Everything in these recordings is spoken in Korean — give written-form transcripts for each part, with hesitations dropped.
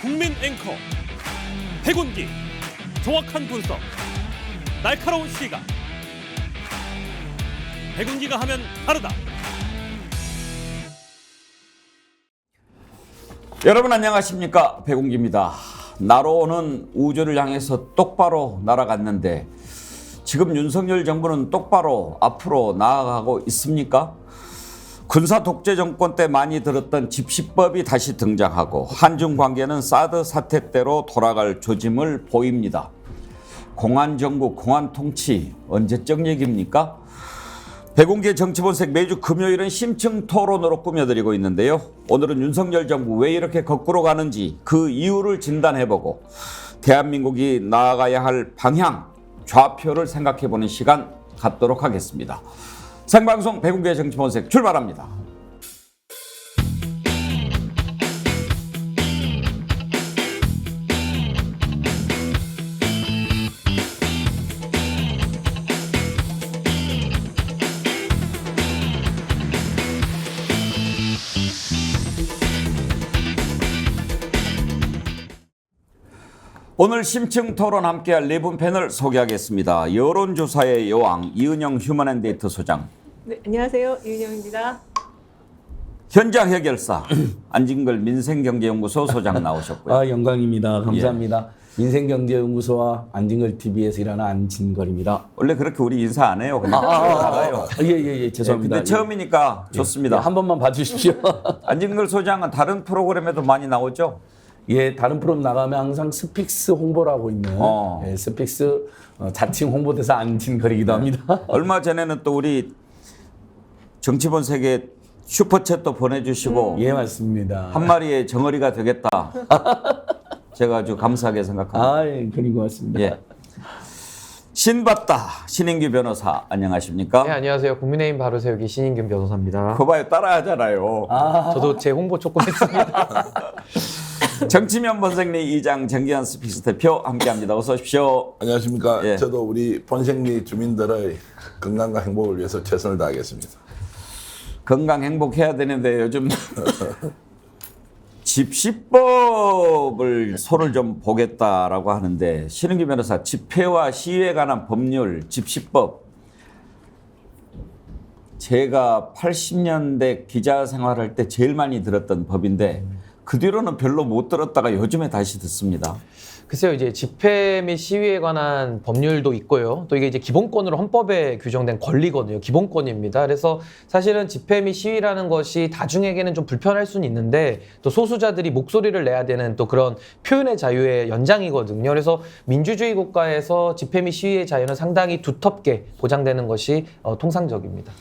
국민 앵커 백운기, 정확한 분석, 날카로운 시각. 백운기가 하면 다르다. 여러분 안녕하십니까, 백운기입니다. 날아오는 우주를 향해서 똑바로 날아갔는데 지금 윤석열 정부는 똑바로 앞으로 나아가고 있습니까? 군사 독재 정권 때 많이 들었던 집시법이 다시 등장하고 한중 관계는 사드 사태 때로 돌아갈 조짐을 보입니다. 공안 정부, 공안 통치 언제적 얘기입니까? 백운기의 정치본색 매주 금요일은 심층 토론으로 꾸며드리고 있는데요. 오늘은 윤석열 정부 왜 이렇게 거꾸로 가는지 그 이유를 진단해보고 대한민국이 나아가야 할 방향, 좌표를 생각해보는 시간 갖도록 하겠습니다. 생방송 백운기의 정치본색 출발합니다. 오늘 심층 토론 함께할 네 분 패널 소개하겠습니다. 여론조사의 여왕 이은영 휴먼앤데이터 소장. 네, 안녕하세요. 이은영입니다. 현장 해결사 안진걸 민생경제연구소 소장 나오셨고요. 영광입니다. 감사합니다. 민생경제연구소와 안진걸 TV에서 일하는 안진걸입니다. 원래 그렇게 우리 인사 안 해요. 그냥 나가요. 예, 죄송합니다. 근데 처음이니까 좋습니다. 한 번만 봐주십시오. 안진걸 소장은 다른 프로그램에도 많이 나오죠? 예, 다른 프로그램 나가면 항상 스픽스 홍보를 하고 있는 예, 스픽스 자칭 홍보대사 안진걸이기도 합니다. 얼마 전에는 또 우리 정치본색에 슈퍼챗도 보내주시고 예, 맞습니다. 한 마리의 정어리가 되겠다. 제가 아주 감사하게 생각합니다. 예, 그린 것 같습니다. 예. 신받다 신인규 변호사 안녕하십니까? 네, 안녕하세요. 국민의힘 바로세우기 신인균 변호사입니다. 그거 봐요, 따라하잖아요. 저도 제 홍보 조금 했습니다. 정치면 본색리 이장 정기환 스픽스 대표 함께합니다. 어서 오십시오. 안녕하십니까. 예. 저도 우리 본색리 주민들의 건강과 행복을 위해서 최선을 다하겠습니다. 건강 행복해야 되는데 요즘 집시법을 손을 좀 보겠다라고 하는데 신은규 변호사, 집회와 시위에 관한 법률 집시법, 제가 80년대 기자 생활할 때 제일 많이 들었던 법인데 그 뒤로는 별로 못 들었다가 요즘에 다시 듣습니다. 글쎄요, 이제 집회 및 시위에 관한 법률도 있고요. 또 이게 이제 기본권으로 헌법에 규정된 권리거든요. 기본권입니다. 그래서 사실은 집회 및 시위라는 것이 다중에게는 좀 불편할 수는 있는데 또 소수자들이 목소리를 내야 되는 또 그런 표현의 자유의 연장이거든요. 그래서 민주주의 국가에서 집회 및 시위의 자유는 상당히 두텁게 보장되는 것이 통상적입니다.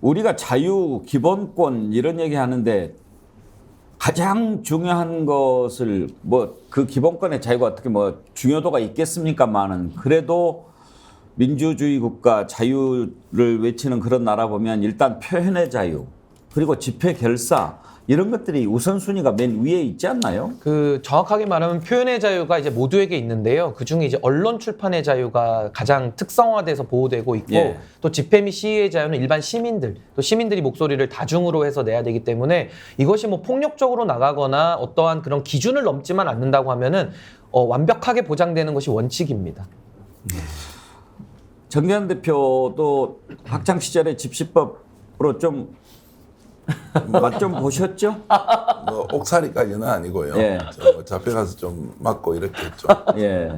우리가 자유, 기본권 이런 얘기 하는데 가장 중요한 것을 그 기본권의 자유가 어떻게 중요도가 있겠습니까만은 그래도 민주주의 국가 자유를 외치는 그런 나라 보면 일단 표현의 자유 그리고 집회 결사 이런 것들이 우선순위가 맨 위에 있지 않나요? 정확하게 말하면 표현의 자유가 이제 모두에게 있는데요. 그중에 이제 언론 출판의 자유가 가장 특성화돼서 보호되고 있고 예. 또 집회 및 시위의 자유는 일반 시민들, 또 시민들이 목소리를 다중으로 해서 내야 되기 때문에 이것이 폭력적으로 나가거나 어떠한 그런 기준을 넘지만 않는다고 하면은 완벽하게 보장되는 것이 원칙입니다. 정기환 대표도 학창 시절에 집시법으로 좀 맛 좀 보셨죠? 옥살이까지는 아니고요. 예. 잡혀가서 좀 맞고 이렇게 했죠. 예.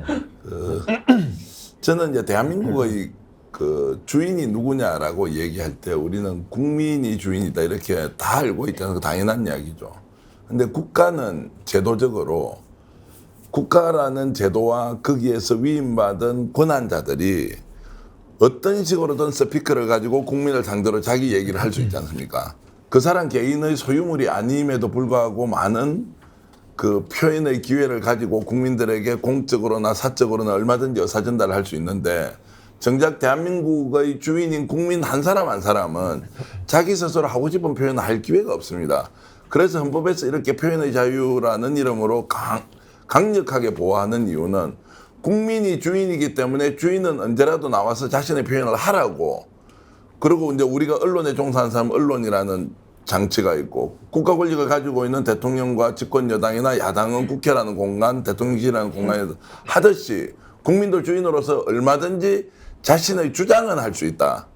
저는 이제 대한민국의 그 주인이 누구냐라고 얘기할 때 우리는 국민이 주인이다 이렇게 다 알고 있다는 거 당연한 이야기죠. 근데 국가는 제도적으로 국가라는 제도와 거기에서 위임받은 권한자들이 어떤 식으로든 스피커를 가지고 국민을 상대로 자기 얘기를 할 수 있지 않습니까? 그 사람 개인의 소유물이 아님에도 불구하고 많은 그 표현의 기회를 가지고 국민들에게 공적으로나 사적으로나 얼마든지 의사전달을 할 수 있는데 정작 대한민국의 주인인 국민 한 사람 한 사람은 자기 스스로 하고 싶은 표현을 할 기회가 없습니다. 그래서 헌법에서 이렇게 표현의 자유라는 이름으로 강력하게 보호하는 이유는 국민이 주인이기 때문에 주인은 언제라도 나와서 자신의 표현을 하라고, 그리고 이제 우리가 언론에 종사하는 사람 언론이라는 장치가 있고 국가 권력을 가지고 있는 대통령과 집권 여당이나 야당은 국회라는 공간, 대통령실이라는 공간에서 하듯이 국민들 주인으로서 얼마든지 자신의 주장은 할 수 있다.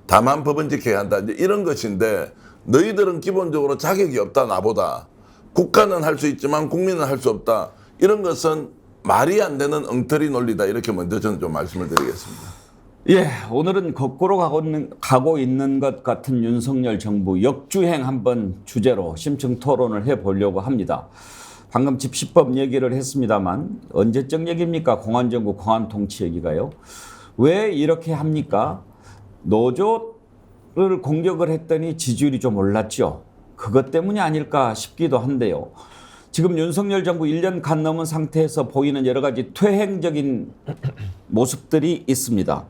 다만 법은 지켜야 한다. 이제 이런 것인데 너희들은 기본적으로 자격이 없다. 나보다. 국가는 할 수 있지만 국민은 할 수 없다. 이런 것은 말이 안 되는 엉터리 논리다. 이렇게 먼저 저는 좀 말씀을 드리겠습니다. 예, 오늘은 거꾸로 가고 있는 것 같은 윤석열 정부 역주행 한번 주제로 심층 토론을 해보려고 합니다. 방금 집시법 얘기를 했습니다만 언제적 얘기입니까? 공안정부, 공안통치 얘기가요. 왜 이렇게 합니까? 노조를 공격을 했더니 지지율이 좀 올랐죠. 그것 때문이 아닐까 싶기도 한데요. 지금 윤석열 정부 1년 간 넘은 상태에서 보이는 여러 가지 퇴행적인 모습들이 있습니다.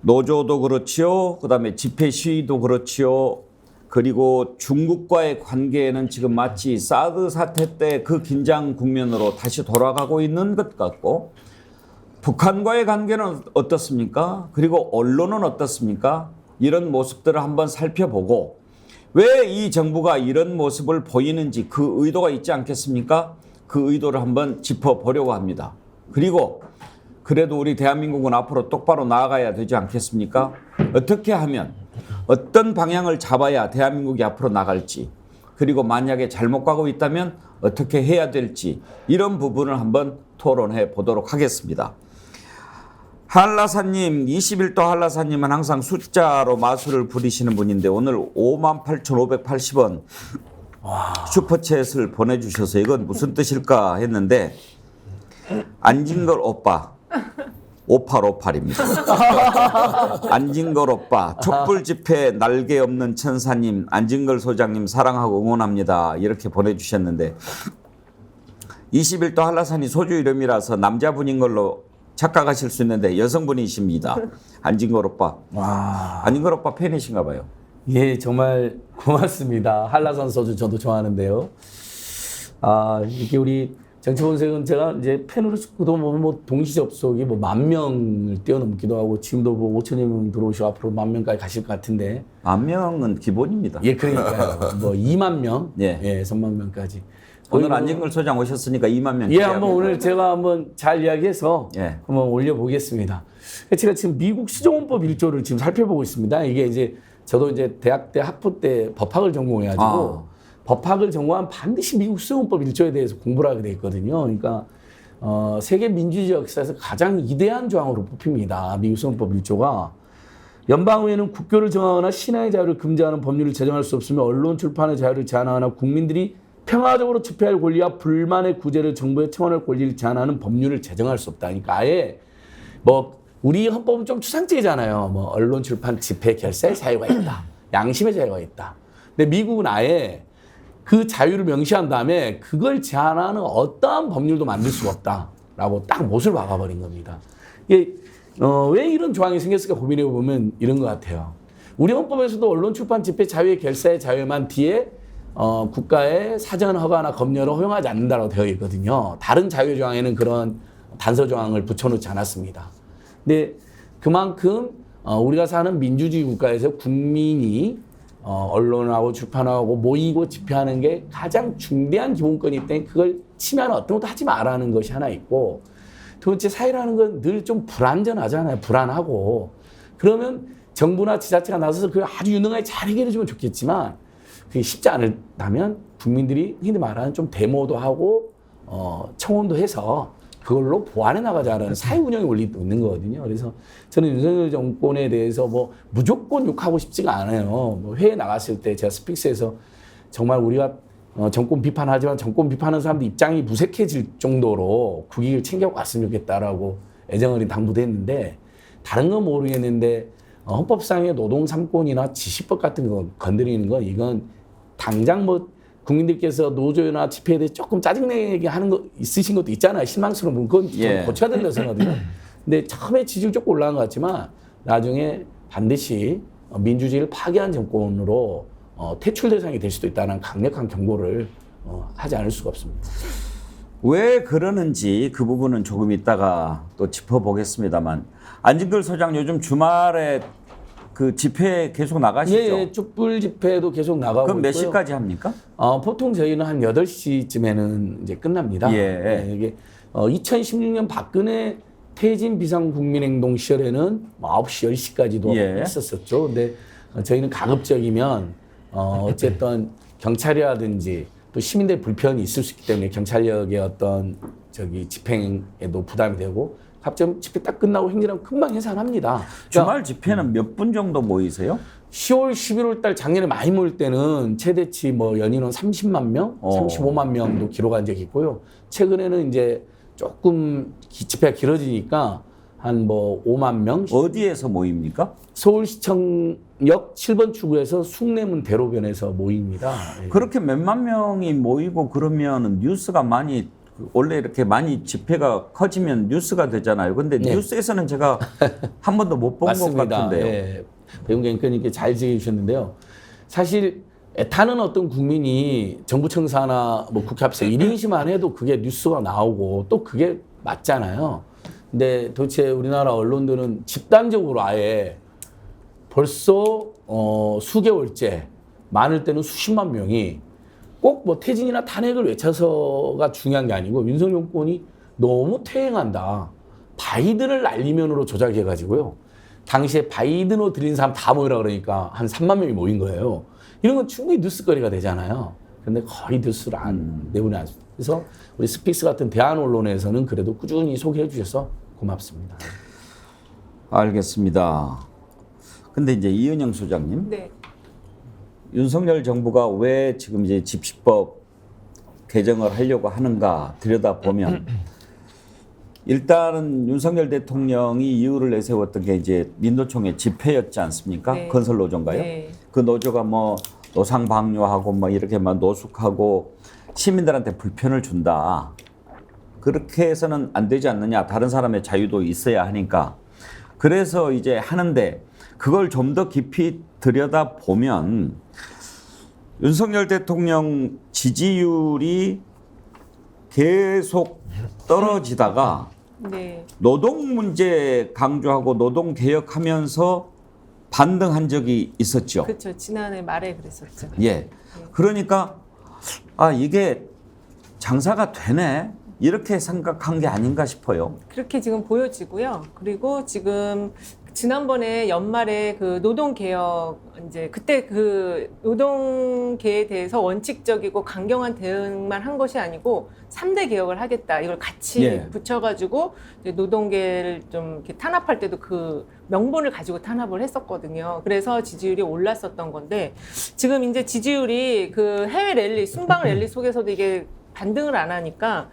노조도 그렇지요. 그다음에 집회 시위도 그렇지요. 그리고 중국과의 관계에는 지금 마치 사드 사태 때 그 긴장 국면으로 다시 돌아가고 있는 것 같고 북한과의 관계는 어떻습니까? 그리고 언론은 어떻습니까? 이런 모습들을 한번 살펴보고 왜 이 정부가 이런 모습을 보이는지 그 의도가 있지 않겠습니까? 그 의도를 한번 짚어보려고 합니다. 그리고 그래도 우리 대한민국은 앞으로 똑바로 나아가야 되지 않겠습니까? 어떻게 하면 어떤 방향을 잡아야 대한민국이 앞으로 나갈지 그리고 만약에 잘못 가고 있다면 어떻게 해야 될지 이런 부분을 한번 토론해 보도록 하겠습니다. 한라사님, 21도 한라사님은 항상 숫자로 마술을 부리시는 분인데 오늘 58,580원 슈퍼챗을 보내주셔서 이건 무슨 뜻일까 했는데 안진걸 오빠 5858입니다. 안진걸 오빠 촛불 집회 날개 없는 천사님 안진걸 소장님 사랑하고 응원합니다. 이렇게 보내주셨는데 21도 한라산이 소주 이름이라서 남자분인 걸로 착각하실 수 있는데 여성분이십니다. 안진걸 오빠. 와. 안진걸 오빠 팬이신가 봐요. 예, 정말 고맙습니다. 한라산 소주 저도 좋아하는데요. 이렇게 우리 정치본색은 제가 이제 팬으로서도 뭐 동시 접속이 뭐 10,000명을 뛰어넘기도 하고 지금도 뭐 5,000여 명 들어오시고 앞으로 10,000명까지 가실 것 같은데. 10,000명은 기본입니다. 예, 그러니까요. 뭐 2만 명, 예. 3만 명까지. 오늘 안진걸 소장 오셨으니까 2만 명. 예, 한번 오늘 제가 한번 잘 이야기해서 예. 한번 올려보겠습니다. 제가 지금 미국 시정헌법 1조를 지금 살펴보고 있습니다. 이게 이제 저도 이제 대학 때 학부 때 법학을 전공해가지고 법학을 전공하면 반드시 미국 시정헌법 1조에 대해서 공부를 하게 돼 있거든요. 그러니까 세계 민주주의 역사에서 가장 위대한 조항으로 뽑힙니다. 미국 시정헌법 1조가. 연방의회는 국교를 정하거나 신앙의 자유를 금지하는 법률을 제정할 수 없으며 언론 출판의 자유를 제한하거나 국민들이 평화적으로 집회할 권리와 불만의 구제를 정부에 청원할 권리를 제한하는 법률을 제정할 수 없다. 그러니까 아예 뭐 우리 헌법은 좀 추상적이잖아요. 뭐 언론 출판 집회 결사의 자유가 있다. 양심의 자유가 있다. 근데 미국은 아예 그 자유를 명시한 다음에 그걸 제한하는 어떠한 법률도 만들 수가 없다라고 딱 못을 박아버린 겁니다. 이게 왜 이런 조항이 생겼을까 고민해 보면 이런 것 같아요. 우리 헌법에서도 언론 출판 집회 자유의 결사의 자유만 뒤에 국가의 사전 허가나 검열을 허용하지 않는다고 되어 있거든요. 다른 자유 조항에는 그런 단서 조항을 붙여놓지 않았습니다. 근데 그만큼 우리가 사는 민주주의 국가에서 국민이 언론하고 출판하고 모이고 집회하는 게 가장 중대한 기본권이기 때문에 그걸 침해하는 어떤 것도 하지 말라는 것이 하나 있고 두 번째 사회라는 건 늘 좀 불안전하잖아요. 불안하고 그러면 정부나 지자체가 나서서 그걸 아주 유능하게 잘 해결해 주면 좋겠지만 그게 쉽지 않다면 국민들이 흔히 말하는 좀 데모도 하고 청원도 해서 그걸로 보완해 나가자는 사회 운영의 원리도 있는 거거든요. 그래서 저는 윤석열 정권에 대해서 뭐 무조건 욕하고 싶지가 않아요. 뭐 회에 나갔을 때 제가 스픽스에서 정말 우리가 정권 비판하지만 정권 비판하는 사람들 입장이 무색해질 정도로 국익을 챙겨갔으면 좋겠다라고 애정어린 당부도 했는데 다른 건 모르겠는데 헌법상의 노동 3권이나 지시법 같은 거 건드리는 건 이건 당장 뭐 국민들께서 노조나 집회에 대해 조금 짜증내게 하는 거 있으신 것도 있잖아요. 실망스러운 부분. 그건 좀 고쳐야 된다고 생각하거든요. 근데 처음에 지지율 조금 올라간 것 같지만 나중에 반드시 민주주의를 파괴한 정권으로 퇴출 대상이 될 수도 있다는 강력한 경고를 하지 않을 수가 없습니다. 왜 그러는지 그 부분은 조금 이따가 또 짚어보겠습니다만 안진걸 소장 요즘 주말에 그 집회 계속 나가시죠? 예, 촛불 집회도 계속 나가고 그럼 몇 있고요. 시까지 합니까? 보통 저희는 한 8시쯤에는 이제 끝납니다. 예. 이게 2016년 박근혜 퇴진 비상국민행동 시절에는 9시, 10시까지도 예. 했었었죠. 근데 저희는 가급적이면 어쨌든 경찰이라든지 또 시민들 불편이 있을 수 있기 때문에 경찰력의 어떤 집행에도 부담이 되고 갑자기 집회 딱 끝나고 행진하면 금방 해산합니다. 그러니까 주말 집회는 몇 분 정도 모이세요? 10월, 11월 달 작년에 많이 모일 때는 최대치 뭐 연인원 30만 명, 35만 명도 기록한 적이 있고요. 최근에는 이제 조금 집회가 길어지니까 한 뭐 5만 명. 어디에서 모입니까? 서울시청역 7번 출구에서 숭례문 대로변에서 모입니다. 예. 그렇게 몇만 명이 모이고 그러면 뉴스가 많이 원래 이렇게 많이 집회가 커지면 뉴스가 되잖아요. 근데 네. 뉴스에서는 제가 한 번도 못 본 것 맞습니다. 같은데요. 예. 배웅 앵커님께 잘 지적해 주셨는데요. 사실 애타는 어떤 국민이 정부 청사나 뭐 국회 앞에서 1인시만 해도 그게 뉴스가 나오고 또 그게 맞잖아요. 근데 도대체 우리나라 언론들은 집단적으로 아예 벌써 수개월째 많을 때는 수십만 명이 꼭 뭐 퇴진이나 탄핵을 외쳐서가 중요한 게 아니고 윤석열 정권이 너무 퇴행한다. 바이든을 날리면으로 조작해가지고요. 당시에 바이든으로 들린 사람 다 모이라 그러니까 한 3만 명이 모인 거예요. 이런 건 충분히 뉴스거리가 되잖아요. 근데 거의 뉴스를 내보내 않습니다. 그래서 우리 스픽스 같은 대한 언론에서는 그래도 꾸준히 소개해 주셔서 고맙습니다. 알겠습니다. 근데 이제 이은영 소장님, 네. 윤석열 정부가 왜 지금 이제 집시법 개정을 하려고 하는가 들여다보면 일단은 윤석열 대통령이 이유를 내세웠던 게 이제 민노총의 집회였지 않습니까? 네. 건설 노조인가요? 네. 그 노조가 뭐 노상 방뇨하고 뭐 이렇게 막 노숙하고 시민들한테 불편을 준다. 그렇게 해서는 안 되지 않느냐. 다른 사람의 자유도 있어야 하니까. 그래서 이제 하는데 그걸 좀 더 깊이 들여다보면 윤석열 대통령 지지율이 계속 떨어지다가 네. 노동 문제 강조하고 노동 개혁하면서 반등한 적이 있었죠. 그렇죠. 지난해 말에 그랬었죠. 예. 그러니까 이게 장사가 되네. 이렇게 생각한 게 아닌가 싶어요. 그렇게 지금 보여지고요. 그리고 지금 지난번에 연말에 그 노동개혁, 이제 그때 그 노동계에 대해서 원칙적이고 강경한 대응만 한 것이 아니고 3대 개혁을 하겠다. 이걸 같이 예. 붙여가지고 이제 노동계를 좀 이렇게 탄압할 때도 그 명분을 가지고 탄압을 했었거든요. 그래서 지지율이 올랐었던 건데 지금 이제 지지율이 그 해외 랠리, 순방 랠리 속에서도 이게 반등을 안 하니까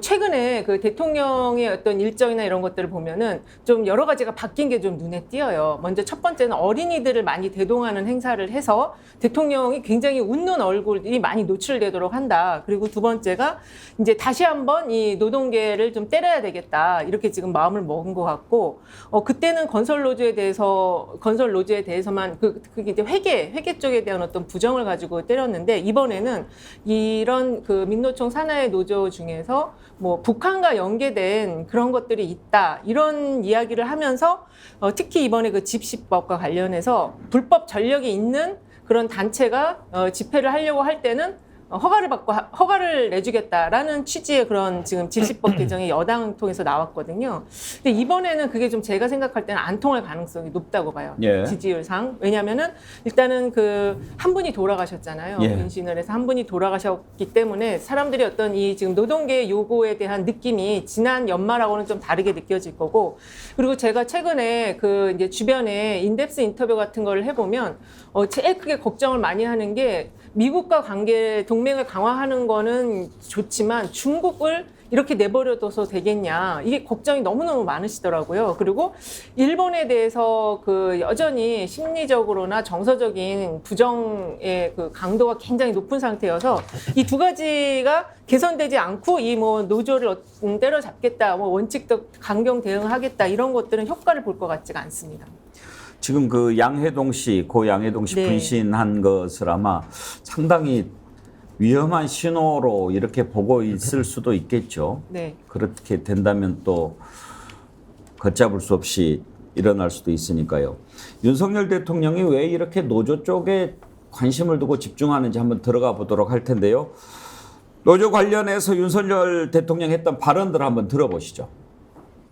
최근에 그 대통령의 어떤 일정이나 이런 것들을 보면은 좀 여러 가지가 바뀐 게 좀 눈에 띄어요. 먼저 첫 번째는 어린이들을 많이 대동하는 행사를 해서 대통령이 굉장히 웃는 얼굴이 많이 노출되도록 한다. 그리고 두 번째가 이제 다시 한번 이 노동계를 좀 때려야 되겠다. 이렇게 지금 마음을 먹은 것 같고, 그때는 건설 노조에 대해서만 그게 이제 회계 쪽에 대한 어떤 부정을 가지고 때렸는데 이번에는 이런 그 민노총 산하의 노조 중에서 뭐 북한과 연계된 그런 것들이 있다 이런 이야기를 하면서 특히 이번에 그 집시법과 관련해서 불법 전력이 있는 그런 단체가 집회를 하려고 할 때는 허가를 내주겠다라는 취지의 그런 지금 집시법 개정이 여당 통해서 나왔거든요. 근데 이번에는 그게 좀 제가 생각할 때는 안 통할 가능성이 높다고 봐요. 예. 지지율상. 왜냐면은 일단은 그 한 분이 돌아가셨잖아요. 예. 민신을해서 한 분이 돌아가셨기 때문에 사람들이 어떤 이 지금 노동계 요구에 대한 느낌이 지난 연말하고는 좀 다르게 느껴질 거고, 그리고 제가 최근에 그 이제 주변에 인덱스 인터뷰 같은 걸 해보면 제일 크게 걱정을 많이 하는 게 미국과 동맹을 강화하는 거는 좋지만 중국을 이렇게 내버려둬서 되겠냐. 이게 걱정이 너무너무 많으시더라고요. 그리고 일본에 대해서 그 여전히 심리적으로나 정서적인 부정의 그 강도가 굉장히 높은 상태여서 이 두 가지가 개선되지 않고 이 뭐 노조를 때려잡겠다, 뭐 원칙적 강경 대응하겠다 이런 것들은 효과를 볼 것 같지가 않습니다. 지금 그 양해동 씨, 고 양해동 씨 네. 분신한 것을 아마 상당히 위험한 신호로 이렇게 보고 있을 수도 있겠죠. 네. 그렇게 된다면 또 걷잡을 수 없이 일어날 수도 있으니까요. 윤석열 대통령이 왜 이렇게 노조 쪽에 관심을 두고 집중하는지 한번 들어가 보도록 할 텐데요. 노조 관련해서 윤석열 대통령 했던 발언들을 한번 들어보시죠.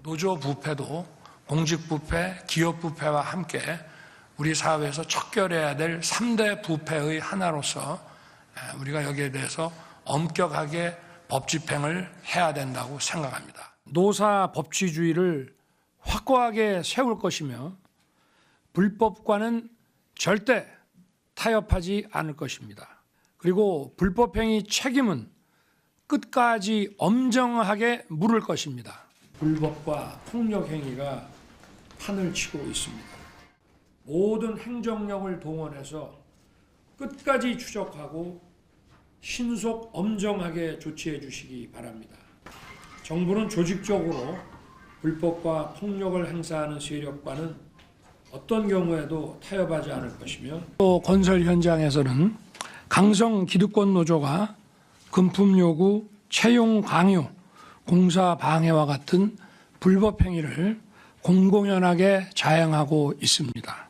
노조 부패도 공직 부패, 기업 부패와 함께 우리 사회에서 척결해야 될 3대 부패의 하나로서 우리가 여기에 대해서 엄격하게 법 집행을 해야 된다고 생각합니다. 노사 법치주의를 확고하게 세울 것이며 불법과는 절대 타협하지 않을 것입니다. 그리고 불법행위 책임은 끝까지 엄정하게 물을 것입니다. 불법과 폭력행위가 판을 치고 있습니다. 모든 행정력을 동원해서 끝까지 추적하고 신속 엄정하게 조치해 주시기 바랍니다. 정부는 조직적으로 불법과 폭력을 행사하는 세력과는 어떤 경우에도 타협하지 않을 것이며 또 건설 현장에서는 강성 기득권 노조가 금품 요구, 채용 강요, 공사 방해와 같은 불법 행위를 공공연하게 자행하고 있습니다.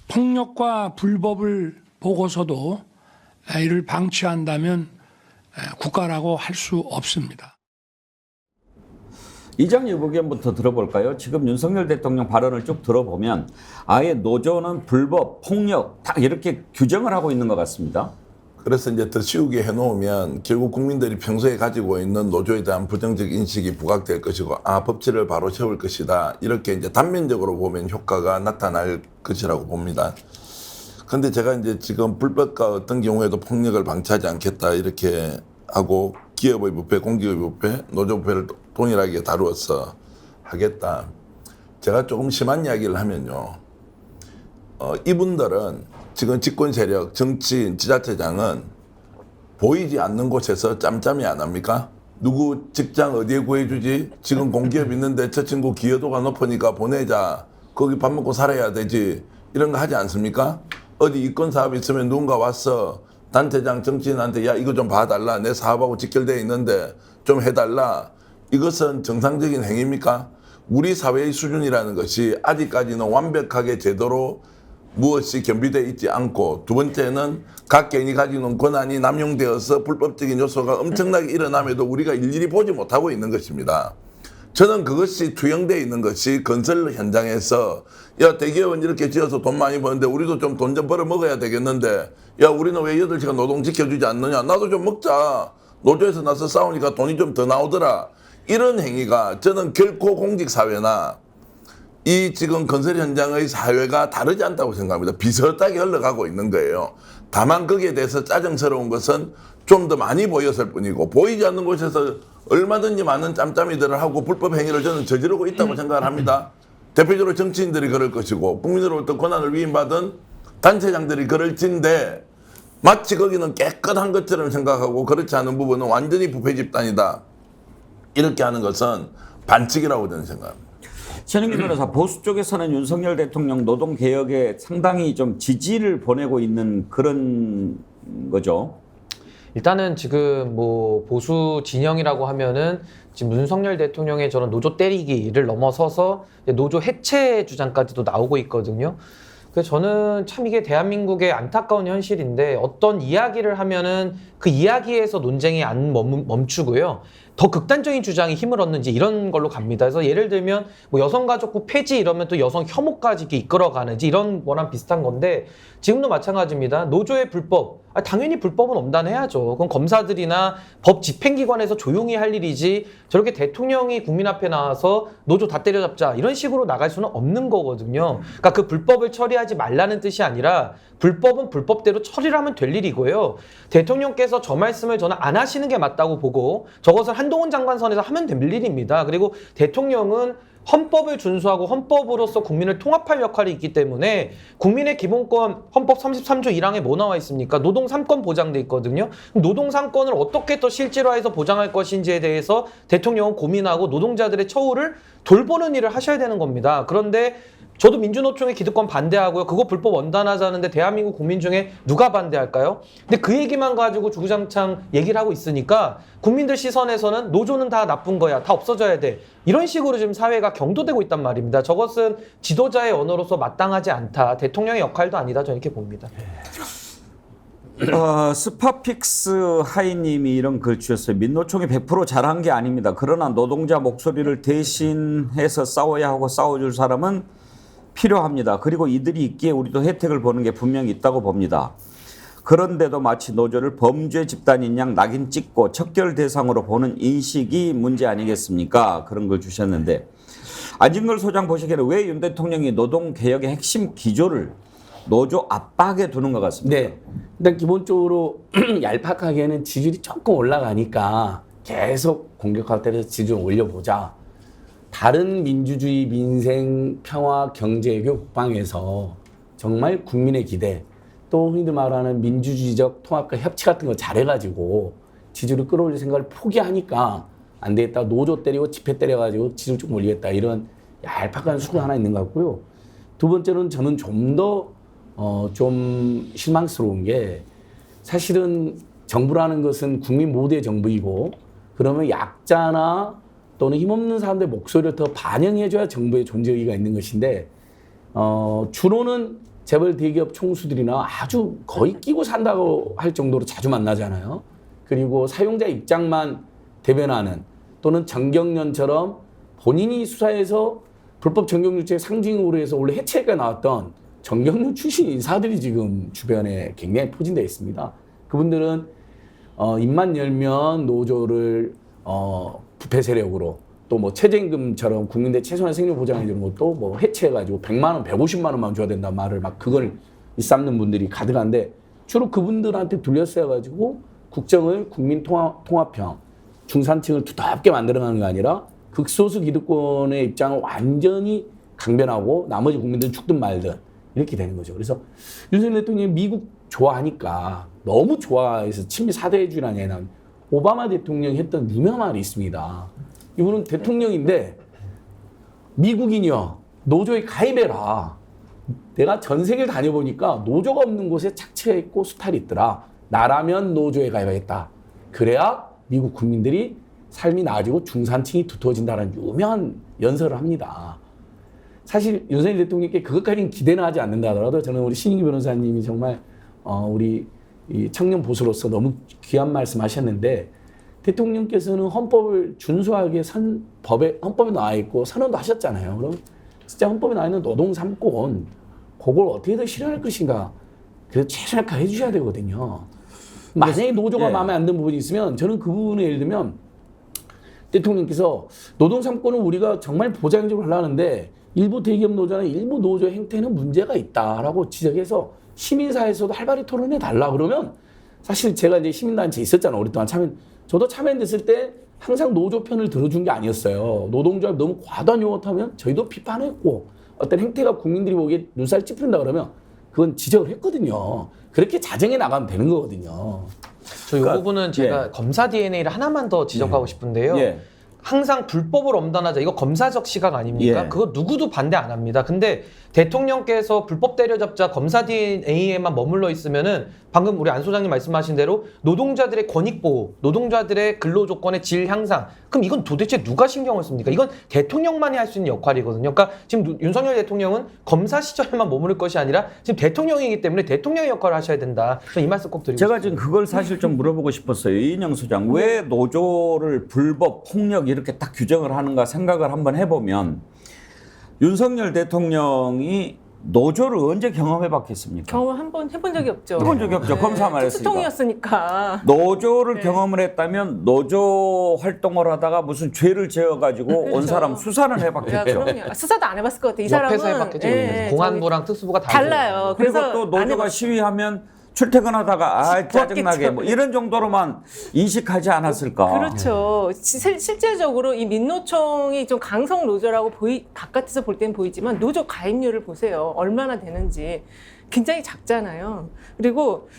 폭력과 불법을 보고서도 이를 방치한다면 국가라고 할 수 없습니다. 이장님 의견부터 들어볼까요? 지금 윤석열 대통령 발언을 쭉 들어보면 아예 노조는 불법, 폭력 다 이렇게 규정을 하고 있는 것 같습니다. 그래서 이제 더 쉬우게 해놓으면 결국 국민들이 평소에 가지고 있는 노조에 대한 부정적 인식이 부각될 것이고, 아, 법치를 바로 세울 것이다. 이렇게 이제 단면적으로 보면 효과가 나타날 것이라고 봅니다. 근데 제가 이제 지금 불법과 어떤 경우에도 폭력을 방치하지 않겠다 이렇게 하고 기업의 부패, 공기업의 부패, 노조 부패를 동일하게 다루어서 하겠다. 제가 조금 심한 이야기를 하면요. 이분들은 지금 집권 세력, 정치인, 지자체장은 보이지 않는 곳에서 짬짬이 안 합니까? 누구 직장 어디에 구해주지? 지금 공기업 있는데 저 친구 기여도가 높으니까 보내자. 거기 밥 먹고 살아야 되지. 이런 거 하지 않습니까? 어디 이권 사업 있으면 누군가 와서 단체장, 정치인한테 야 이거 좀 봐달라. 내 사업하고 직결되어 있는데 좀 해달라. 이것은 정상적인 행위입니까? 우리 사회의 수준이라는 것이 아직까지는 완벽하게 제대로 무엇이 겸비되어 있지 않고, 두 번째는 각 개인이 가지고 있는 권한이 남용되어서 불법적인 요소가 엄청나게 일어남에도 우리가 일일이 보지 못하고 있는 것입니다. 저는 그것이 투영되어 있는 것이 건설 현장에서 야 대기업은 이렇게 지어서 돈 많이 버는데 우리도 좀 돈 좀 벌어 먹어야 되겠는데 야 우리는 왜 8시간 노동 지켜주지 않느냐, 나도 좀 먹자, 노조에서 나서 싸우니까 돈이 좀 더 나오더라. 이런 행위가 저는 결코 공직사회나 이 지금 건설 현장의 사회가 다르지 않다고 생각합니다. 비슷하게 흘러가고 있는 거예요. 다만 거기에 대해서 짜증스러운 것은 좀 더 많이 보였을 뿐이고, 보이지 않는 곳에서 얼마든지 많은 짬짬이들을 하고 불법 행위를 저는 저지르고 있다고 생각을 합니다. 대표적으로 정치인들이 그럴 것이고 국민으로부터 권한을 위임받은 단체장들이 그럴 텐데, 마치 거기는 깨끗한 것처럼 생각하고 그렇지 않은 부분은 완전히 부패 집단이다. 이렇게 하는 것은 반칙이라고 저는 생각합니다. 최능기 변호사, 보수 쪽에서는 윤석열 대통령 노동개혁에 상당히 좀 지지를 보내고 있는 그런 거죠. 일단은 지금 뭐 보수 진영이라고 하면은 지금 윤석열 대통령의 저런 노조 때리기를 넘어서서 노조 해체 주장까지도 나오고 있거든요. 그래서 저는 참 이게 대한민국의 안타까운 현실인데, 어떤 이야기를 하면은 그 이야기에서 논쟁이 안 멈추고요. 더 극단적인 주장이 힘을 얻는지 이런 걸로 갑니다. 그래서 예를 들면 뭐 여성가족부 폐지 이러면 또 여성 혐오까지 이렇게 이끌어가는지 이런 거랑 비슷한 건데, 지금도 마찬가지입니다. 노조의 불법, 당연히 불법은 엄단해야죠. 그건 검사들이나 법 집행기관에서 조용히 할 일이지, 저렇게 대통령이 국민 앞에 나와서 노조 다 때려잡자 이런 식으로 나갈 수는 없는 거거든요. 그러니까 그 불법을 처리하지 말라는 뜻이 아니라 불법은 불법대로 처리를 하면 될 일이고요. 대통령께서 저 말씀을 저는 안 하시는 게 맞다고 보고 저것을 한동훈 장관 선에서 하면 될 일입니다. 그리고 대통령은 헌법을 준수하고 헌법으로서 국민을 통합할 역할이 있기 때문에 국민의 기본권 헌법 33조 1항에 뭐 나와 있습니까? 노동 3권 보장돼 있거든요. 노동 3권을 어떻게 더 실질화해서 보장할 것인지에 대해서 대통령은 고민하고 노동자들의 처우를 돌보는 일을 하셔야 되는 겁니다. 그런데 저도 민주노총의 기득권 반대하고요. 그거 불법 원단하자는데 대한민국 국민 중에 누가 반대할까요? 근데 그 얘기만 가지고 주구장창 얘기를 하고 있으니까 국민들 시선에서는 노조는 다 나쁜 거야. 다 없어져야 돼. 이런 식으로 지금 사회가 경도되고 있단 말입니다. 저것은 지도자의 언어로서 마땅하지 않다. 대통령의 역할도 아니다. 저는 이렇게 봅니다. 스파픽스 하이님이 이런 글 주셨어요. 민노총이 100% 잘한 게 아닙니다. 그러나 노동자 목소리를 대신해서 싸워야 하고 싸워줄 사람은 필요합니다. 그리고 이들이 있기에 우리도 혜택을 보는 게 분명히 있다고 봅니다. 그런데도 마치 노조를 범죄 집단인 양 낙인 찍고 척결 대상으로 보는 인식이 문제 아니겠습니까? 그런 걸 주셨는데 안진걸 소장 보시기에는 왜 윤 대통령이 노동개혁의 핵심 기조를 노조 압박에 두는 것 같습니다. 네. 일단 기본적으로 얄팍하게는 지지율이 조금 올라가니까 계속 공격할 때에서 지지율 올려보자. 다른 민주주의, 민생, 평화, 경제, 외교, 국방에서 정말 국민의 기대, 또 흔히들 말하는 민주주의적 통합과 협치 같은 거 잘해가지고 지지율을 끌어올릴 생각을 포기하니까 안 되겠다. 노조 때리고 집회 때려가지고 지지율 좀 올리겠다. 이런 얄팍한 수가 하나 있는 것 같고요. 두 번째는 저는 좀 더 좀 실망스러운 게 사실은 정부라는 것은 국민 모두의 정부이고 그러면 약자나 또는 힘없는 사람들의 목소리를 더 반영해줘야 정부의 존재 의의가 있는 것인데 주로는 재벌 대기업 총수들이나 아주 거의 끼고 산다고 할 정도로 자주 만나잖아요. 그리고 사용자 입장만 대변하는 또는 정경련처럼 본인이 수사해서 불법 정경유죄 상징으로 해서 원래 해체가 나왔던 정경련 출신 인사들이 지금 주변에 굉장히 포진되어 있습니다. 그분들은 입만 열면 노조를 부패 세력으로 또 뭐 최저임금처럼 국민들 최소한 생존 보장해 주는 것도 뭐 해체해가지고 100만 원, 150만 원만 줘야 된다 말을 막 그걸 일삼는 분들이 가득한데 주로 그분들한테 둘러싸여가지고 국정을 국민 통합형 중산층을 두텁게 만들어가는 게 아니라 극소수 기득권의 입장을 완전히 강변하고 나머지 국민들은 죽든 말든 이렇게 되는 거죠. 그래서 윤석열 대통령이 미국 좋아하니까 너무 좋아해서 친미 사대주의라는 얘기는 오바마 대통령이 했던 유명한 말이 있습니다. 이분은 대통령인데 미국인이요. 노조에 가입해라. 내가 전 세계를 다녀보니까 노조가 없는 곳에 착취가 있고 수탈이 있더라. 나라면 노조에 가입하겠다. 그래야 미국 국민들이 삶이 나아지고 중산층이 두터워진다는 유명한 연설을 합니다. 사실 윤석열 대통령께 그것까지는 기대는 하지 않는다 하더라도 저는 우리 신인기 변호사님이 정말 우리 이 청년 보수로서 너무 귀한 말씀하셨는데 대통령께서는 헌법을 준수하게 헌법에 나와 있고 선언도 하셨잖아요. 그럼 진짜 헌법에 나와 있는 노동 3권 그걸 어떻게든 실현할 것인가 그래서 최선을 다해 주셔야 되거든요. 만약에 노조가 마음에 안 드는 부분이 있으면 저는 그 부분에 예를 들면 대통령께서 노동 3권을 우리가 정말 보장적으로 하려는데 일부 대기업 노조나 일부 노조 행태는 문제가 있다라고 지적해서 시민사회에서도 활발히 토론해 달라 그러면 사실 제가 이제 시민단체에 있었잖아요. 오랫동안 저도 참여했을 때 항상 노조 편을 들어준 게 아니었어요. 노동조합 너무 과도한 요구하면 저희도 비판했고 어떤 행태가 국민들이 보기에 눈살 찌푸린다 그러면 그건 지적을 했거든요. 그렇게 자정해 나가면 되는 거거든요. 저 이 부분은 제가 검사 DNA를 하나만 더 지적하고 싶은데요. 항상 불법을 엄단하자. 이거 검사적 시각 아닙니까? 그거 누구도 반대 안 합니다. 근데 대통령께서 불법 때려잡자 검사 DNA에만 머물러 있으면은 방금 우리 안 소장님 말씀하신 대로 노동자들의 권익 보호, 노동자들의 근로 조건의 질 향상. 그럼 이건 도대체 누가 신경을 씁니까? 이건 대통령만이 할 수 있는 역할이거든요. 그러니까 지금 윤석열 대통령은 검사 시절에만 머무를 것이 아니라 지금 대통령이기 때문에 대통령의 역할을 하셔야 된다. 이 말씀 꼭 드리고 제가 싶습니다. 지금 그걸 사실 좀 물어보고 싶었어요. 이인영 소장. 왜 노조를 불법, 폭력 이렇게 딱 규정을 하는가 생각을 한번 해보면 윤석열 대통령이 노조를 언제 경험해 봤겠습니까? 경험 한번 해본 적이 없죠. 해본 적이 없죠. 검사만 했으니까. 특수통이었으니까. 노조를 경험을 했다면 노조 활동을 하다가 무슨 죄를 지어가지고 온 사람 수사는 야, 해봤겠죠. 그럼요. 수사도 안 해봤을 것 같아요. 이 옆에서 사람은 해봤겠죠. 공안부랑 특수부가 달라요. 그리고 그래서 또 안 노조가 해봤어요. 시위하면 출퇴근하다가 짜증나게 부었겠죠. 뭐 이런 정도로만 인식하지 않았을까. 그렇죠. 실제적으로 이 민노총이 좀 강성 노조라고 바깥에서 볼 때는 보이지만 노조 가입률을 보세요. 얼마나 되는지. 굉장히 작잖아요. 그리고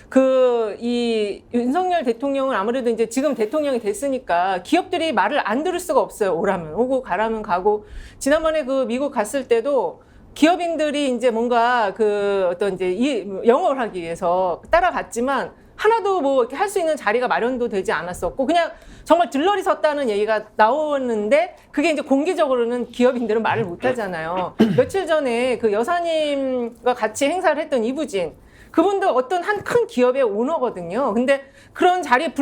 이 윤석열 대통령은 아무래도 이제 지금 대통령이 됐으니까 기업들이 말을 안 들을 수가 없어요. 오라면 오고 가라면 가고. 지난번에 그 미국 갔을 때도 기업인들이 이제 뭔가 그 어떤 이제 이 영업을 하기 위해서 따라갔지만 하나도 뭐 이렇게 할 수 있는 자리가 마련도 되지 않았었고 그냥 정말 들러리 섰다는 얘기가 나오는데 그게 이제 공개적으로는 기업인들은 말을 못 하잖아요. 며칠 전에 그 여사님과 같이 행사를 했던 이부진 그분도 어떤 한 큰 기업의 오너거든요. 근데 그런 자리에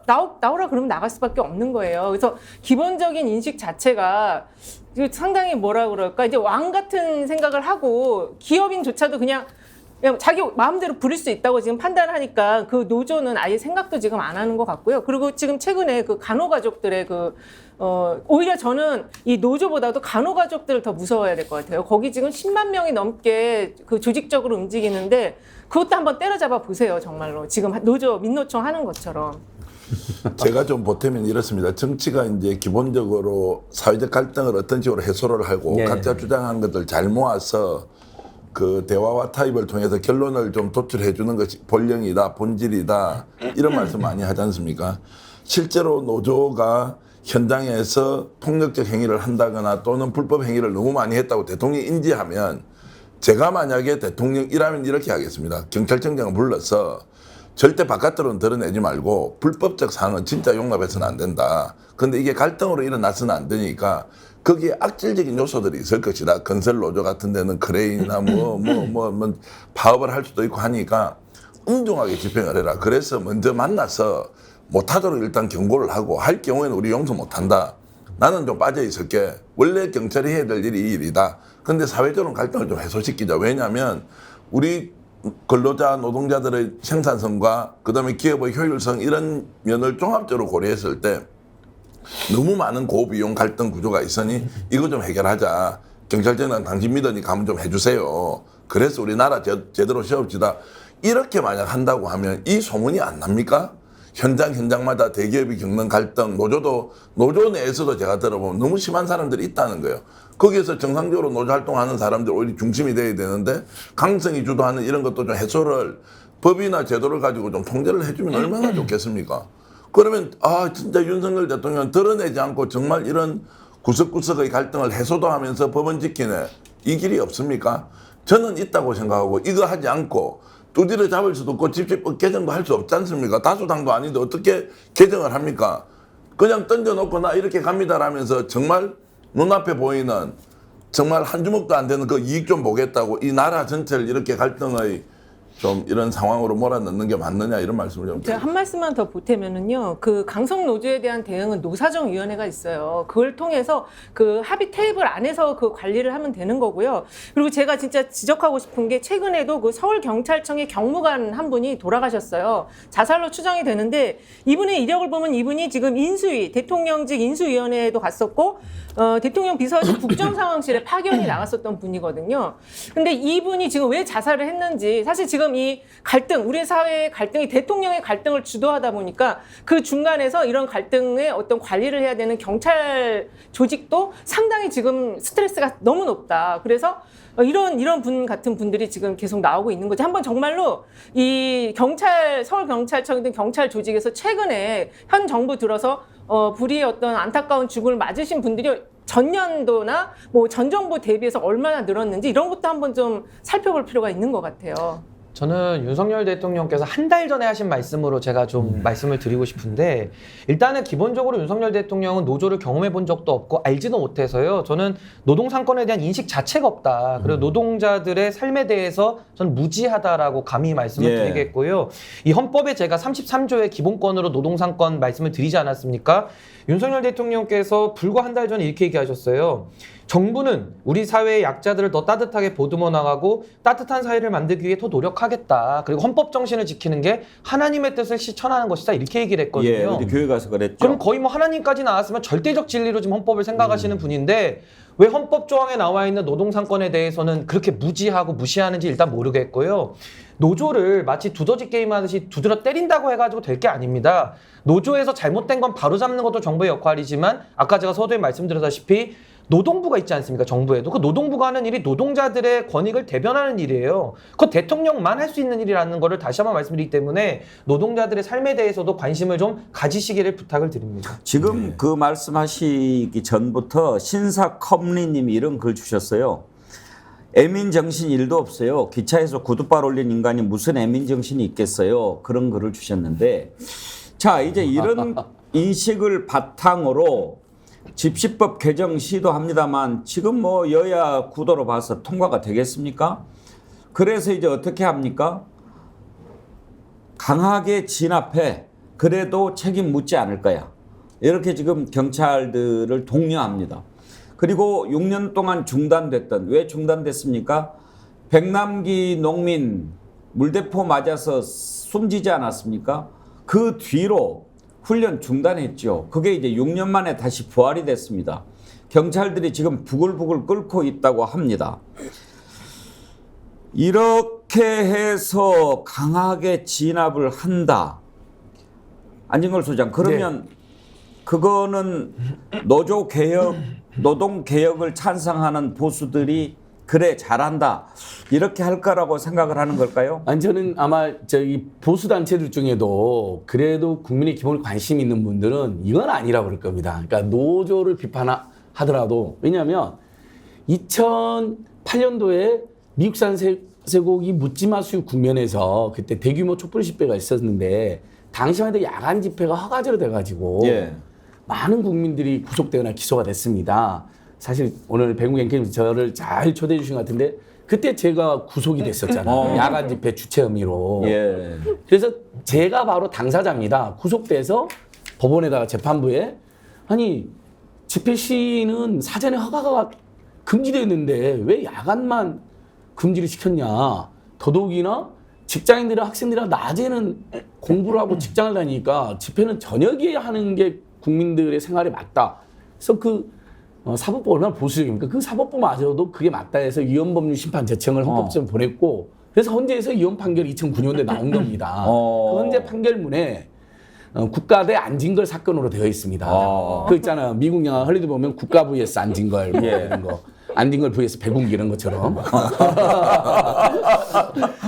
나오라 그러면 나갈 수밖에 없는 거예요. 그래서 기본적인 인식 자체가 상당히 뭐라 그럴까 이제 왕 같은 생각을 하고 기업인조차도 그냥 자기 마음대로 부릴 수 있다고 지금 판단하니까 그 노조는 아예 생각도 지금 안 하는 것 같고요. 그리고 지금 최근에 그 간호가족들의 오히려 저는 이 노조보다도 간호가족들을 더 무서워해야 될 것 같아요. 거기 지금 10만 명이 넘게 그 조직적으로 움직이는데 그것도 한번 때려잡아 보세요. 정말로 지금 노조 민노총 하는 것처럼. 제가 좀 보태면 이렇습니다. 정치가 이제 기본적으로 사회적 갈등을 어떤 식으로 해소를 하고 네. 각자 주장한 것들 잘 모아서 그 대화와 타협을 통해서 결론을 좀 도출해 주는 것이 본령이다, 본질이다 이런 말씀 많이 하지 않습니까? 실제로 노조가 현장에서 폭력적 행위를 한다거나 또는 불법 행위를 너무 많이 했다고 대통령이 인지하면 제가 만약에 대통령이라면 이렇게 하겠습니다. 경찰청장을 불러서 절대 바깥으로는 드러내지 말고 불법적 사항은 진짜 용납해서는 안 된다. 그런데 이게 갈등으로 일어나서는 안 되니까 거기에 악질적인 요소들이 있을 것이다. 건설 노조 같은 데는 크레인이나 뭐 파업을 할 수도 있고 하니까 엄중하게 집행을 해라. 그래서 먼저 만나서 못하도록 일단 경고를 하고 할 경우에는 우리 용서 못한다. 나는 좀 빠져 있을게. 원래 경찰이 해야 될 일이 이 일이다. 근데 사회적으로 갈등을 좀 해소시키자. 왜냐하면 우리 근로자 노동자들의 생산성과 그다음에 기업의 효율성 이런 면을 종합적으로 고려했을 때 너무 많은 고비용 갈등 구조가 있으니 이거 좀 해결하자. 경찰청장 당신 믿으니까 한번 좀 해주세요. 그래서 우리나라 제대로 세웁시다. 이렇게 만약 한다고 하면 이 소문이 안 납니까? 현장마다 대기업이 겪는 갈등, 노조 내에서도 제가 들어보면 너무 심한 사람들이 있다는 거예요. 거기에서 정상적으로 노조 활동하는 사람들 오히려 중심이 돼야 되는데 강성이 주도하는 이런 것도 좀 해소를 법이나 제도를 가지고 좀 통제를 해주면 얼마나 좋겠습니까? 그러면 진짜 윤석열 대통령은 드러내지 않고 정말 이런 구석구석의 갈등을 해소도 하면서 법은 지키네. 이 길이 없습니까? 저는 있다고 생각하고 이거 하지 않고 두드려 잡을 수도 없고 집집법 개정도 할 수 없지 않습니까? 다수당도 아닌데 어떻게 개정을 합니까? 그냥 던져놓고 나 이렇게 갑니다라면서 정말 눈앞에 보이는 정말 한 주먹도 안 되는 그 이익 좀 보겠다고 이 나라 전체를 이렇게 갈등의 좀 이런 상황으로 몰아넣는 게 맞느냐 이런 말씀을 좀 제가 한 말씀만 더 보태면은요, 그 강성 노조에 대한 대응은 노사정위원회가 있어요. 그걸 통해서 그 합의 테이블 안에서 그 관리를 하면 되는 거고요. 그리고 제가 진짜 지적하고 싶은 게 최근에도 그 서울경찰청의 경무관 한 분이 돌아가셨어요. 자살로 추정이 되는데 이분의 이력을 보면 이분이 지금 인수위, 대통령직 인수위원회에도 갔었고 대통령 비서실 국정상황실에 파견이 나갔었던 분이거든요. 근데 이분이 지금 왜 자살을 했는지 사실 지금 이 갈등, 우리 사회의 갈등이 대통령의 갈등을 주도하다 보니까 그 중간에서 이런 갈등의 어떤 관리를 해야 되는 경찰 조직도 상당히 지금 스트레스가 너무 높다. 그래서 이런 분 같은 분들이 지금 계속 나오고 있는 거지. 한번 정말로 이 서울경찰청이든 경찰 조직에서 최근에 현 정부 들어서 불의의 어떤 안타까운 죽음을 맞으신 분들이 전년도나 뭐 전 정부 대비해서 얼마나 늘었는지 이런 것도 한번 좀 살펴볼 필요가 있는 것 같아요. 저는 윤석열 대통령께서 한 달 전에 하신 말씀으로 제가 좀 말씀을 드리고 싶은데 일단은 기본적으로 윤석열 대통령은 노조를 경험해 본 적도 없고 알지도 못해서요. 저는 노동상권에 대한 인식 자체가 없다. 그리고 노동자들의 삶에 대해서 저는 무지하다라고 감히 말씀을 드리겠고요. 이 헌법에 제가 33조의 기본권으로 노동상권 말씀을 드리지 않았습니까? 윤석열 대통령께서 불과 한 달 전에 이렇게 얘기하셨어요. 정부는 우리 사회의 약자들을 더 따뜻하게 보듬어 나가고 따뜻한 사회를 만들기 위해 더 노력하겠다. 그리고 헌법 정신을 지키는 게 하나님의 뜻을 실천하는 것이다. 이렇게 얘기를 했거든요. 예, 우리 교회 가서 그랬죠. 그럼 거의 뭐 하나님까지 나왔으면 절대적 진리로 지금 헌법을 생각하시는 분인데 왜 헌법 조항에 나와 있는 노동상권에 대해서는 그렇게 무지하고 무시하는지 일단 모르겠고요. 노조를 마치 두더지 게임하듯이 두드러 때린다고 해가지고 될 게 아닙니다. 노조에서 잘못된 건 바로잡는 것도 정부의 역할이지만 아까 제가 서두에 말씀드렸다시피 노동부가 있지 않습니까? 정부에도. 그 노동부가 하는 일이 노동자들의 권익을 대변하는 일이에요. 그건 대통령만 할 수 있는 일이라는 거를 다시 한번 말씀드리기 때문에 노동자들의 삶에 대해서도 관심을 좀 가지시기를 부탁을 드립니다. 지금 그 말씀하시기 전부터 신사컴리님이 이런 글 주셨어요. 애민 정신 일도 없어요. 기차에서 구두발 올린 인간이 무슨 애민 정신이 있겠어요. 그런 글을 주셨는데 자 이제 이런 인식을 바탕으로 집시법 개정 시도합니다만 지금 뭐 여야 구도로 봐서 통과가 되겠습니까? 그래서 이제 어떻게 합니까? 강하게 진압해. 그래도 책임 묻지 않을 거야. 이렇게 지금 경찰들을 독려합니다. 그리고 6년 동안 중단됐던, 왜 중단됐습니까? 백남기 농민 물대포 맞아서 숨지지 않았습니까? 그 뒤로 훈련 중단했죠. 그게 이제 6년 만에 다시 부활이 됐습니다. 경찰들이 지금 부글부글 끓고 있다고 합니다. 이렇게 해서 강하게 진압을 한다. 안진걸 소장, 그러면 그거는 노조 개혁, 노동 개혁을 찬성하는 보수들이 그래 잘한다 이렇게 할 거라고 생각을 하는 걸까요? 아니 저는 아마 저기 보수 단체들 중에도 그래도 국민의 기본에 관심 있는 분들은 이건 아니라고 그럴 겁니다. 그러니까 노조를 비판하더라도 왜냐하면 2008년도에 미국산 쇠고기 묻지마 수입 국면에서 그때 대규모 촛불 집회가 있었는데 당시만 해도 야간 집회가 허가제로 돼가지고 많은 국민들이 구속되거나 기소가 됐습니다. 사실 오늘 배국 앵커님 저를 잘 초대해 주신 것 같은데 그때 제가 구속이 됐었잖아요. 야간 집회 주최 혐의로. 그래서 제가 바로 당사자입니다. 구속돼서 법원에다가 재판부에 아니 집회 시위는 사전에 허가가 금지되어 있는데 왜 야간만 금지를 시켰냐. 더더욱이나 직장인들이나 학생들이나 낮에는 공부를 하고 직장을 다니니까 집회는 저녁에 하는 게 국민들의 생활에 맞다. 그래서 그 사법부 얼마나 보수적입니까? 그 사법부마저도 그게 맞다 해서 위헌법률 심판 제청을 헌법재판소에 보냈고 그래서 헌재에서 위헌 판결이 2009년도에 나온 겁니다. 그 헌재 판결문에 국가 대 안진걸 사건으로 되어 있습니다. 그 있잖아요. 미국 영화 헐리우드 보면 국가 vs 안진걸 뭐 이런 거. 안진걸 vs 배군기 이런 것처럼.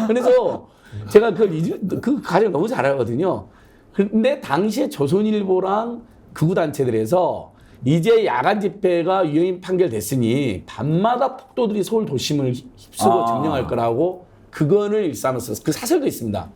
그래서 제가 그 가정 너무 잘 알거든요. 근데 당시에 조선일보랑 극우단체들에서 이제 야간 집회가 유효인 판결됐으니 밤마다 폭도들이 서울 도심을 휩쓰고 점령할 거라고 그거를 일삼았었어요. 그 사설도 있습니다.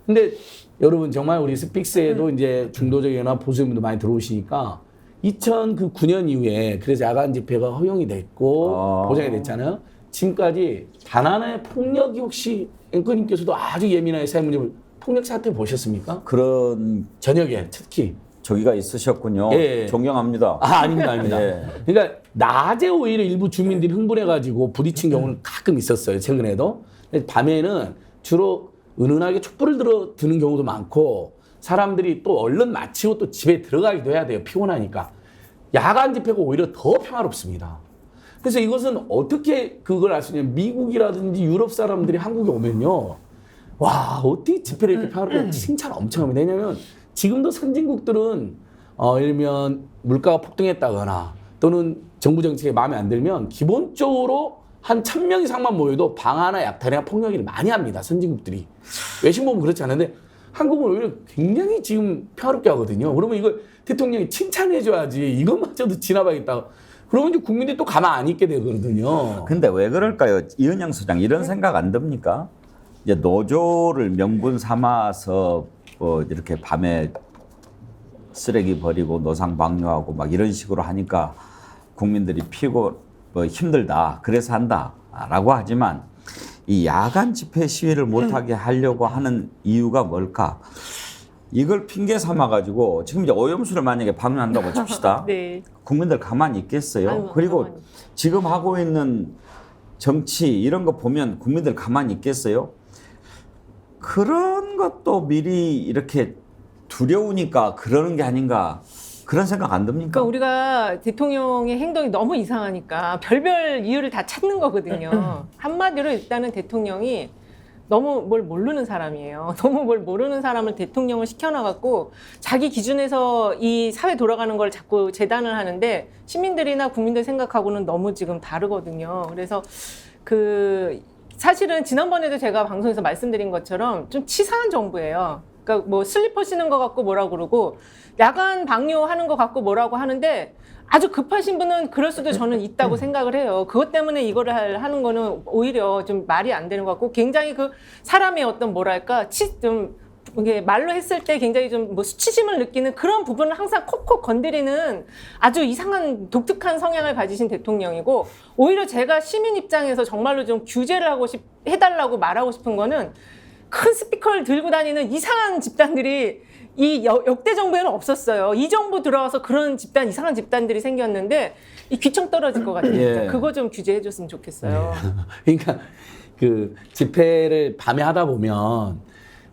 근데 여러분 정말 우리 스픽스에도 이제 중도적이나 보수분들 많이 들어오시니까 2009년 이후에 그래서 야간 집회가 허용이 됐고 보장이 됐잖아요. 지금까지 단 하나의 폭력이 혹시 앵커님께서도 아주 예민하게 사회문제를 폭력 사태 보셨습니까? 그런 저녁에 특히 저기가 있으셨군요. 존경합니다. 아닙니다. 그러니까 낮에 오히려 일부 주민들이 흥분해가지고 부딪힌 경우는 가끔 있었어요. 최근에도. 밤에는 주로 은은하게 촛불을 드는 경우도 많고 사람들이 또 얼른 마치고 또 집에 들어가기도 해야 돼요. 피곤하니까. 야간 집회가 오히려 더 평화롭습니다. 그래서 이것은 어떻게 그걸 알 수 있냐면 미국이라든지 유럽 사람들이 한국에 오면요. 와, 어떻게 집회를 이렇게 평화롭게 칭찬 엄청 합니다. 왜냐면 지금도 선진국들은 예를 들면 물가가 폭등했다거나 또는 정부 정책이 마음에 안 들면 기본적으로 한 1000명 이상만 모여도 방화나 약탈이나 폭력을 많이 합니다. 선진국들이. 외신 보면 그렇지 않은데 한국은 오히려 굉장히 지금 평화롭게 하거든요. 그러면 이걸 대통령이 칭찬해줘야지 이것마저도 지나가겠다. 그러면 이제 국민들이 또 가만 안 있게 되거든요. 근데 왜 그럴까요? 이은영 소장 이런 생각 안 듭니까? 이제 노조를 명분 삼아서 뭐 이렇게 밤에 쓰레기 버리고 노상 방뇨하고 막 이런 식으로 하니까 국민들이 힘들다. 그래서 한다라고 하지만 이 야간 집회 시위를 못하게 하려고 하는 이유가 뭘까? 이걸 핑계 삼아가지고 지금 이제 오염수를 만약에 방류한다고 칩시다. 국민들 가만히 있겠어요? 아유, 그리고 가만히. 지금 하고 있는 정치 이런 거 보면 국민들 가만히 있겠어요? 그런 것도 미리 이렇게 두려우니까 그러는 게 아닌가 그런 생각 안 듭니까? 그러니까 우리가 대통령의 행동이 너무 이상하니까 별별 이유를 다 찾는 거거든요. 한마디로 일단은 대통령이 너무 뭘 모르는 사람이에요. 너무 뭘 모르는 사람을 대통령을 시켜놔갖고 자기 기준에서 이 사회 돌아가는 걸 자꾸 재단을 하는데 시민들이나 국민들 생각하고는 너무 지금 다르거든요. 그래서 사실은 지난번에도 제가 방송에서 말씀드린 것처럼 좀 치사한 정부예요. 그러니까 뭐 슬리퍼 신는 거 갖고 뭐라고 그러고 야간 방뇨하는 거 갖고 뭐라고 하는데 아주 급하신 분은 그럴 수도 저는 있다고 생각을 해요. 그것 때문에 이거를 하는 거는 오히려 좀 말이 안 되는 것 같고 굉장히 그 사람의 어떤 뭐랄까 좀 이게 말로 했을 때 굉장히 좀 뭐 수치심을 느끼는 그런 부분을 항상 콕콕 건드리는 아주 이상한 독특한 성향을 가지신 대통령이고 오히려 제가 시민 입장에서 정말로 좀 규제를 해달라고 말하고 싶은 거는 큰 스피커를 들고 다니는 이상한 집단들이 이 역대 정부에는 없었어요. 이 정부 들어와서 그런 이상한 집단들이 생겼는데 이 귀청 떨어질 것 같아요. 예. 그거 좀 규제해줬으면 좋겠어요. 그러니까 그 집회를 밤에 하다 보면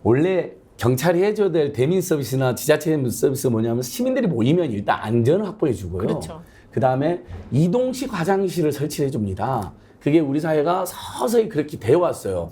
원래 경찰이 해줘야 될 대민 서비스나 지자체 서비스가 뭐냐면 시민들이 모이면 일단 안전을 확보해 주고요. 그렇죠. 그다음에 이동식 화장실을 설치해 줍니다. 그게 우리 사회가 서서히 그렇게 되어 왔어요.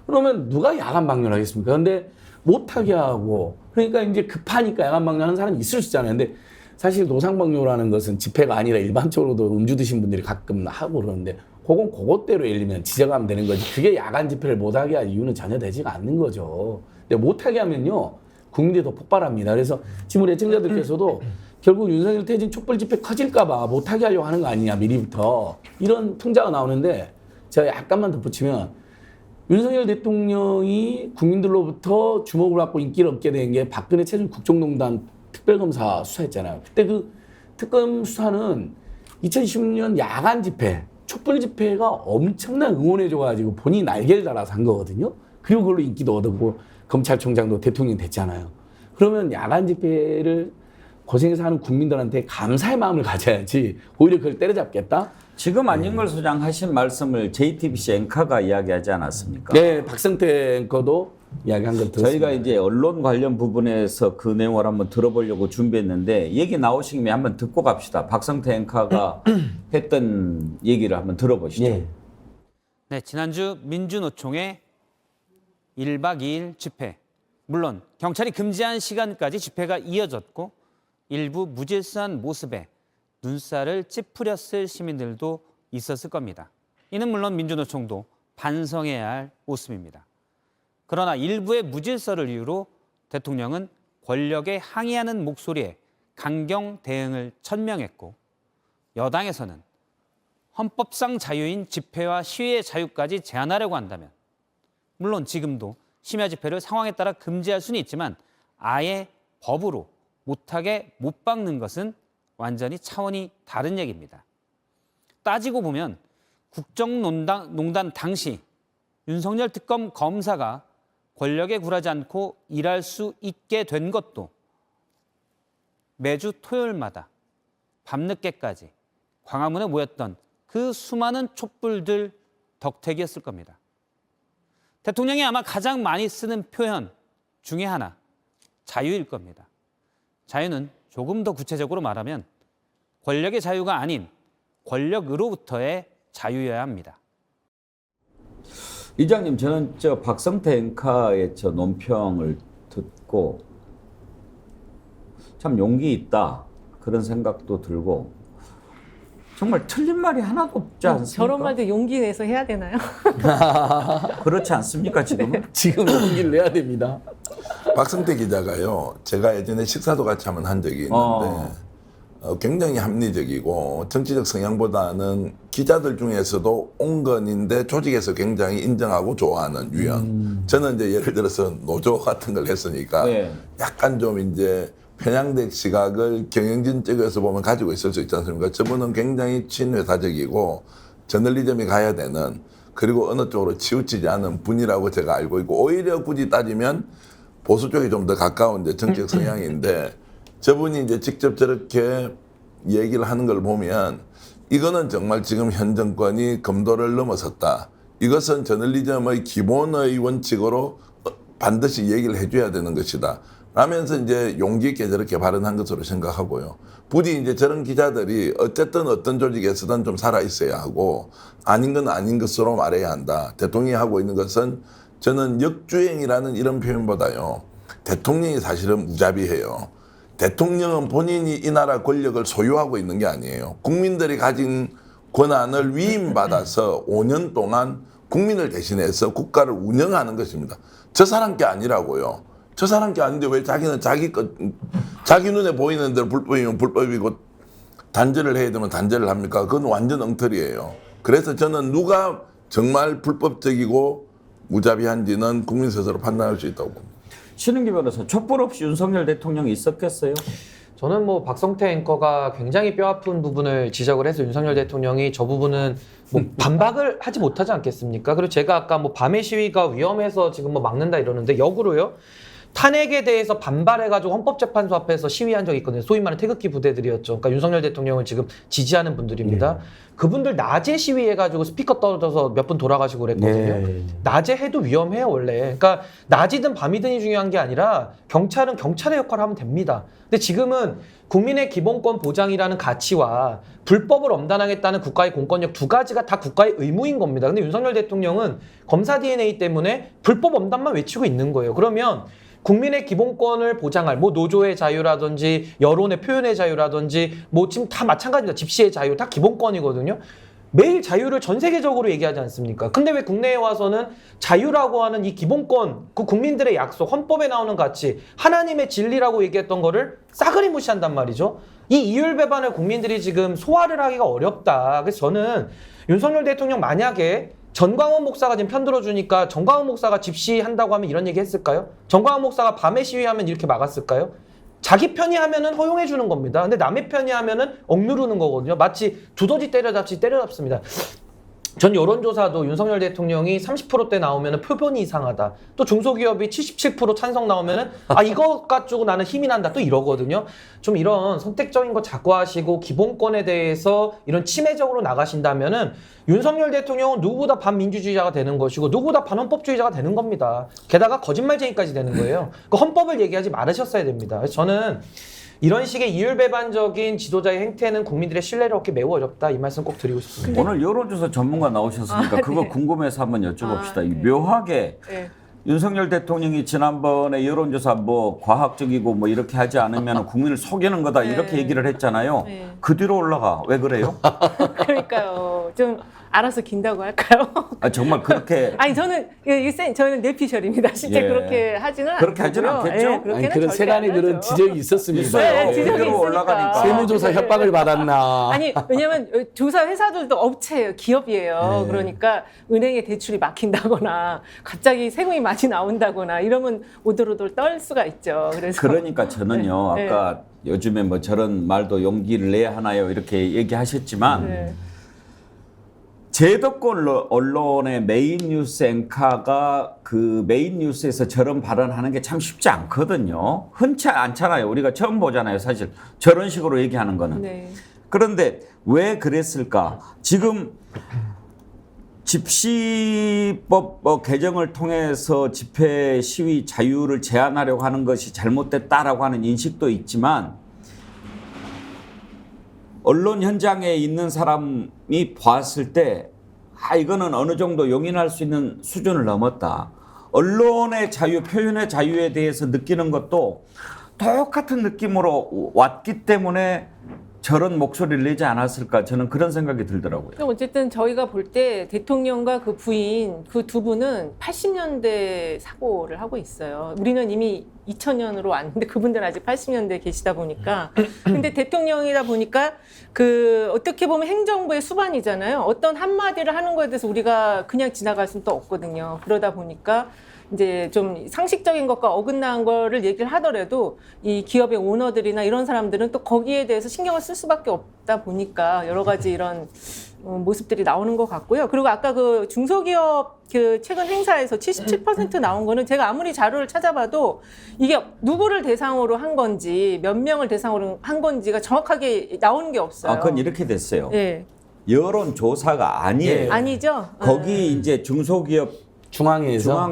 그러면 누가 야간 방뇨를 하겠습니까? 근데 못하게 하고 그러니까 이제 급하니까 야간 방뇨하는 사람이 있을 수 있잖아요. 근데 사실 노상 방뇨라는 것은 집회가 아니라 일반적으로도 음주 드신 분들이 가끔 하고 그러는데 그건 그것대로 예를 들면 지적하면 되는 거지. 그게 야간 집회를 못하게 할 이유는 전혀 되지가 않는 거죠. 근데 못하게 하면요 국민들이 더 폭발합니다. 그래서 지금 우리 애청자들께서도 결국 윤석열 퇴진 촛불 집회 커질까봐 못하게 하려고 하는 거 아니냐 미리부터 이런 풍자가 나오는데 제가 약간만 덧붙이면 윤석열 대통령이 국민들로부터 주목을 받고 인기를 얻게 된 게 박근혜 최준 국정농단 특별검사 수사했잖아요. 그때 그 특검 수사는 2016년 야간 집회, 촛불 집회가 엄청난 응원해줘가지고 본인이 날개를 달아서 한 거거든요. 그리고 그걸로 인기도 얻었고 검찰총장도 대통령이 됐잖아요. 그러면 야간 집회를 고생해서 하는 국민들한테 감사의 마음을 가져야지 오히려 그걸 때려잡겠다? 지금 안진걸 소장 하신 말씀을 JTBC 앵커가 이야기하지 않았습니까? 네, 박성태 앵커도 이야기한 걸 들었습니다. 저희가 이제 언론 관련 부분에서 그 내용을 한번 들어보려고 준비했는데 얘기 나오신 김에 한번 듣고 갑시다. 박성태 앵커가 했던 얘기를 한번 들어보시죠. 예. 네, 지난주 민주노총의 1박 2일 집회. 물론 경찰이 금지한 시간까지 집회가 이어졌고 일부 무질서한 모습에 눈살을 찌푸렸을 시민들도 있었을 겁니다. 이는 물론 민주노총도 반성해야 할 모습입니다. 그러나 일부의 무질서를 이유로 대통령은 권력에 항의하는 목소리에 강경 대응을 천명했고 여당에서는 헌법상 자유인 집회와 시위의 자유까지 제한하려고 한다면 물론 지금도 심야 집회를 상황에 따라 금지할 수는 있지만 아예 법으로 못하게 못 박는 것은 완전히 차원이 다른 얘기입니다. 따지고 보면 국정농단 당시 윤석열 특검 검사가 권력에 굴하지 않고 일할 수 있게 된 것도 매주 토요일마다 밤늦게까지 광화문에 모였던 그 수많은 촛불들 덕택이었을 겁니다. 대통령이 아마 가장 많이 쓰는 표현 중에 하나, 자유일 겁니다. 자유는 조금 더 구체적으로 말하면 권력의 자유가 아닌 권력으로부터의 자유여야 합니다. 이장님, 저는 저 박성태 앵커의 저 논평을 듣고 참 용기 있다 그런 생각도 들고 정말 틀린 말이 하나도 없지 않습니까? 저런 말도 용기 내서 해야 되나요? 그렇지 않습니까 지금은? 지금 용기를 내야 됩니다. 박성태 기자가요, 제가 예전에 식사도 같이 한번 한 적이 있는데 굉장히 합리적이고 정치적 성향보다는 기자들 중에서도 온건인데 조직에서 굉장히 인정하고 좋아하는 유형. 저는 이제 예를 들어서 노조 같은 걸 했으니까 네. 약간 좀 이제 편향된 시각을 경영진 쪽에서 보면 가지고 있을 수 있지 않습니까? 저분은 굉장히 친회사적이고 저널리즘이 가야 되는, 그리고 어느 쪽으로 치우치지 않은 분이라고 제가 알고 있고, 오히려 굳이 따지면 보수 쪽이 좀 더 가까운 이제 정치적 성향인데 저분이 이제 직접 저렇게 얘기를 하는 걸 보면 이거는 정말 지금 현 정권이 검도를 넘어섰다. 이것은 저널리즘의 기본의 원칙으로 반드시 얘기를 해줘야 되는 것이다. 라면서 이제 용기 있게 저렇게 발언한 것으로 생각하고요. 부디 이제 저런 기자들이 어쨌든 어떤 조직에서든 좀 살아 있어야 하고 아닌 건 아닌 것으로 말해야 한다. 대통령이 하고 있는 것은 저는 역주행이라는 이런 표현보다요, 대통령이 사실은 무자비해요. 대통령은 본인이 이 나라 권력을 소유하고 있는 게 아니에요. 국민들이 가진 권한을 위임받아서 5년 동안 국민을 대신해서 국가를 운영하는 것입니다. 저 사람 게 아니라고요. 저 사람 게 아닌데 왜 자기는 자기 눈에 보이는 대로 불법이면 불법이고 단절을 해야 되면 단절을 합니까? 그건 완전 엉터리예요. 그래서 저는 누가 정말 불법적이고 무자비한지는 국민 스스로 판단할 수 있다고 봅니다. 신은기 변호사, 촛불 없이 윤석열 대통령이 있었겠어요? 저는 뭐 박성태 앵커가 굉장히 뼈아픈 부분을 지적을 해서 윤석열 대통령이 저 부분은 뭐 반박을 하지 못하지 않겠습니까? 그리고 제가 아까 뭐 밤의 시위가 위험해서 지금 뭐 막는다 이러는데 역으로요. 탄핵에 대해서 반발해가지고 헌법재판소 앞에서 시위한 적이 있거든요. 소위 말하는 태극기 부대들이었죠. 그러니까 윤석열 대통령을 지금 지지하는 분들입니다. 그분들 낮에 시위해가지고 스피커 떨어져서 몇 분 돌아가시고 그랬거든요. 낮에 해도 위험해요, 원래. 그러니까 낮이든 밤이든이 중요한 게 아니라 경찰은 경찰의 역할을 하면 됩니다. 근데 지금은 국민의 기본권 보장이라는 가치와 불법을 엄단하겠다는 국가의 공권력 두 가지가 다 국가의 의무인 겁니다. 근데 윤석열 대통령은 검사 DNA 때문에 불법 엄단만 외치고 있는 거예요. 그러면 국민의 기본권을 보장할 뭐 노조의 자유라든지 여론의 표현의 자유라든지 뭐 지금 다 마찬가지입니다. 집시의 자유 다 기본권이거든요. 매일 자유를 전 세계적으로 얘기하지 않습니까? 근데 왜 국내에 와서는 자유라고 하는 이 기본권, 그 국민들의 약속, 헌법에 나오는 가치, 하나님의 진리라고 얘기했던 거를 싸그리 무시한단 말이죠. 이 이율배반을 국민들이 지금 소화를 하기가 어렵다. 그래서 저는 윤석열 대통령 만약에 전광훈 목사가 지금 편들어주니까 전광훈 목사가 집시한다고 하면 이런 얘기 했을까요? 전광훈 목사가 밤에 시위하면 이렇게 막았을까요? 자기 편이 하면은 허용해 주는 겁니다. 근데 남의 편이 하면은 억누르는 거거든요. 마치 두더지 때려잡습니다. 전 여론조사도 윤석열 대통령이 30%대 나오면은 표본이 이상하다. 또 중소기업이 77% 찬성 나오면은 아 이거 가지고 나는 힘이 난다. 또 이러거든요. 좀 이런 선택적인 거 자꾸 하시고 기본권에 대해서 이런 침해적으로 나가신다면은 윤석열 대통령은 누구보다 반민주주의자가 되는 것이고 누구보다 반헌법주의자가 되는 겁니다. 게다가 거짓말쟁이까지 되는 거예요. 그 헌법을 얘기하지 말으셨어야 됩니다. 그래서 저는 이런 식의 이율배반적인 지도자의 행태는 국민들의 신뢰를 얻기 매우 어렵다. 이 말씀 꼭 드리고 싶습니다. 오늘 여론조사 전문가 나오셨으니까 그거 네. 궁금해서 한번 여쭤봅시다. 네. 묘하게 네. 윤석열 대통령이 지난번에 여론조사 뭐 과학적이고 뭐 이렇게 하지 않으면 국민을 속이는 거다 네. 이렇게 얘기를 했잖아요. 네. 그 뒤로 올라가. 왜 그래요? 그러니까요. 좀 알아서 긴다고 할까요? 아, 정말 그렇게 아니 저는 저는 뇌피셜입니다. 실제 예. 그렇게 하지는 그렇게 하지는 않고요. 않겠죠? 예, 그렇게는 아니 그런 절대 세간의 안 그런 하죠. 지적이 있었습니다. 있어요. 네, 지적이 그대로 있으니까. 올라가니까. 세무조사 협박을 받았나? 아니 왜냐면 조사 회사들도 업체예요, 기업이에요. 네. 그러니까 은행에 대출이 막힌다거나 갑자기 세금이 많이 나온다거나 이러면 오돌오돌 떨 수가 있죠. 그래서 그러니까 저는요. 네. 아까 요즘에 뭐 저런 말도 용기를 내야 하나요? 이렇게 얘기하셨지만 네. 제도권 언론의 메인 뉴스 앵커가 그 메인 뉴스에서 저런 발언하는 게 참 쉽지 않거든요. 흔치 않잖아요. 우리가 처음 보잖아요. 사실 저런 식으로 얘기하는 거는. 네. 그런데 왜 그랬을까? 지금 집시법 개정을 통해서 집회 시위 자유를 제한하려고 하는 것이 잘못됐다라고 하는 인식도 있지만 언론 현장에 있는 사람이 봤을 때 이거는 어느 정도 용인할 수 있는 수준을 넘었다. 언론의 자유, 표현의 자유에 대해서 느끼는 것도 똑같은 느낌으로 왔기 때문에 저런 목소리를 내지 않았을까 저는 그런 생각이 들더라고요. 어쨌든 저희가 볼 때 대통령과 그 부인 그 두 분은 80년대 사고를 하고 있어요. 우리는 이미 2000년으로 왔는데 그분들은 아직 80년대에 계시다 보니까 근데 대통령이다 보니까 그 어떻게 보면 행정부의 수반이잖아요. 어떤 한마디를 하는 거에 대해서 우리가 그냥 지나갈 수는 또 없거든요. 그러다 보니까 이제 좀 상식적인 것과 어긋나는 거를 얘기를 하더라도 이 기업의 오너들이나 이런 사람들은 또 거기에 대해서 신경을 쓸 수밖에 없다 보니까 여러 가지 이런 모습들이 나오는 것 같고요. 그리고 아까 그 중소기업 그 최근 행사에서 77% 나온 거는 제가 아무리 자료를 찾아봐도 이게 누구를 대상으로 한 건지 몇 명을 대상으로 한 건지가 정확하게 나오는 게 없어요. 그건 이렇게 됐어요. 네. 여론조사가 아니에요. 아니죠. 거기 이제 중소기업 중앙회에서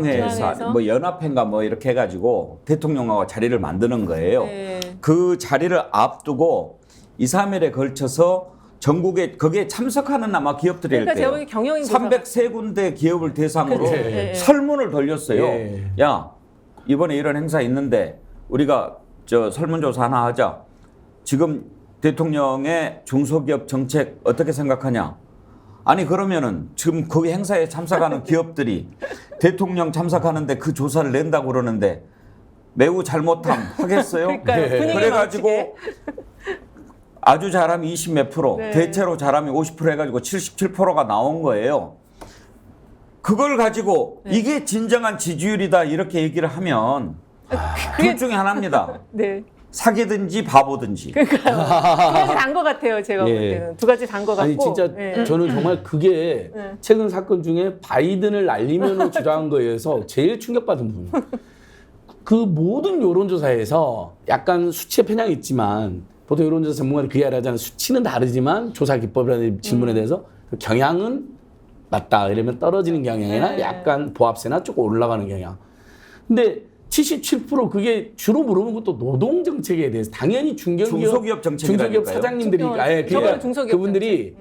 뭐 연합회인가 뭐 이렇게 해가지고 대통령하고 자리를 만드는 거예요. 네. 그 자리를 앞두고 2, 3일에 걸쳐서 전국에 거기에 참석하는 아마 기업들일 그러니까 때요. 제가 보기에 경영인 303군데 기업을 대상으로 그렇죠. 네. 설문을 돌렸어요. 예. 야, 이번에 이런 행사 있는데 우리가 저 설문조사 하나 하자. 지금 대통령의 중소기업 정책 어떻게 생각하냐? 아니 그러면은 지금 거기 행사에 참석하는 기업들이 대통령 참석하는데 그 조사를 낸다고 그러는데 매우 잘못함 하겠어요? 그러니까요. 분위기 그래가지고 망치게. 아주 잘하면 20 몇 프로, 네. 대체로 잘하면 50% 해가지고 77%가 나온 거예요. 그걸 가지고 이게 진정한 지지율이다 이렇게 얘기를 하면 둘 중에 하나입니다. 네. 사기든지 바보든지. 두 가지 단 것 같아요. 제가 볼 예. 때는 두 가지 단 것 같고. 아니 진짜 네. 저는 정말 그게 네. 최근 사건 중에 바이든을 날리면으로 주장한 거에서 제일 충격받은 부분. 그 모든 여론조사에서 약간 수치에 편향이 있지만 보통 여론조사 전문가들이 그 이야기를 하잖아요. 수치는 다르지만 조사 기법이라는 질문에 대해서 그 경향은 맞다. 이러면 떨어지는 경향이나 네. 약간 보합세나 조금 올라가는 경향. 근데 77% 그게 주로 물어보는 것도 노동 정책에 대해서 당연히 중소기업 정책이라니까요. 중소기업 사장님들이 아예 저거는 중소기업 그분들이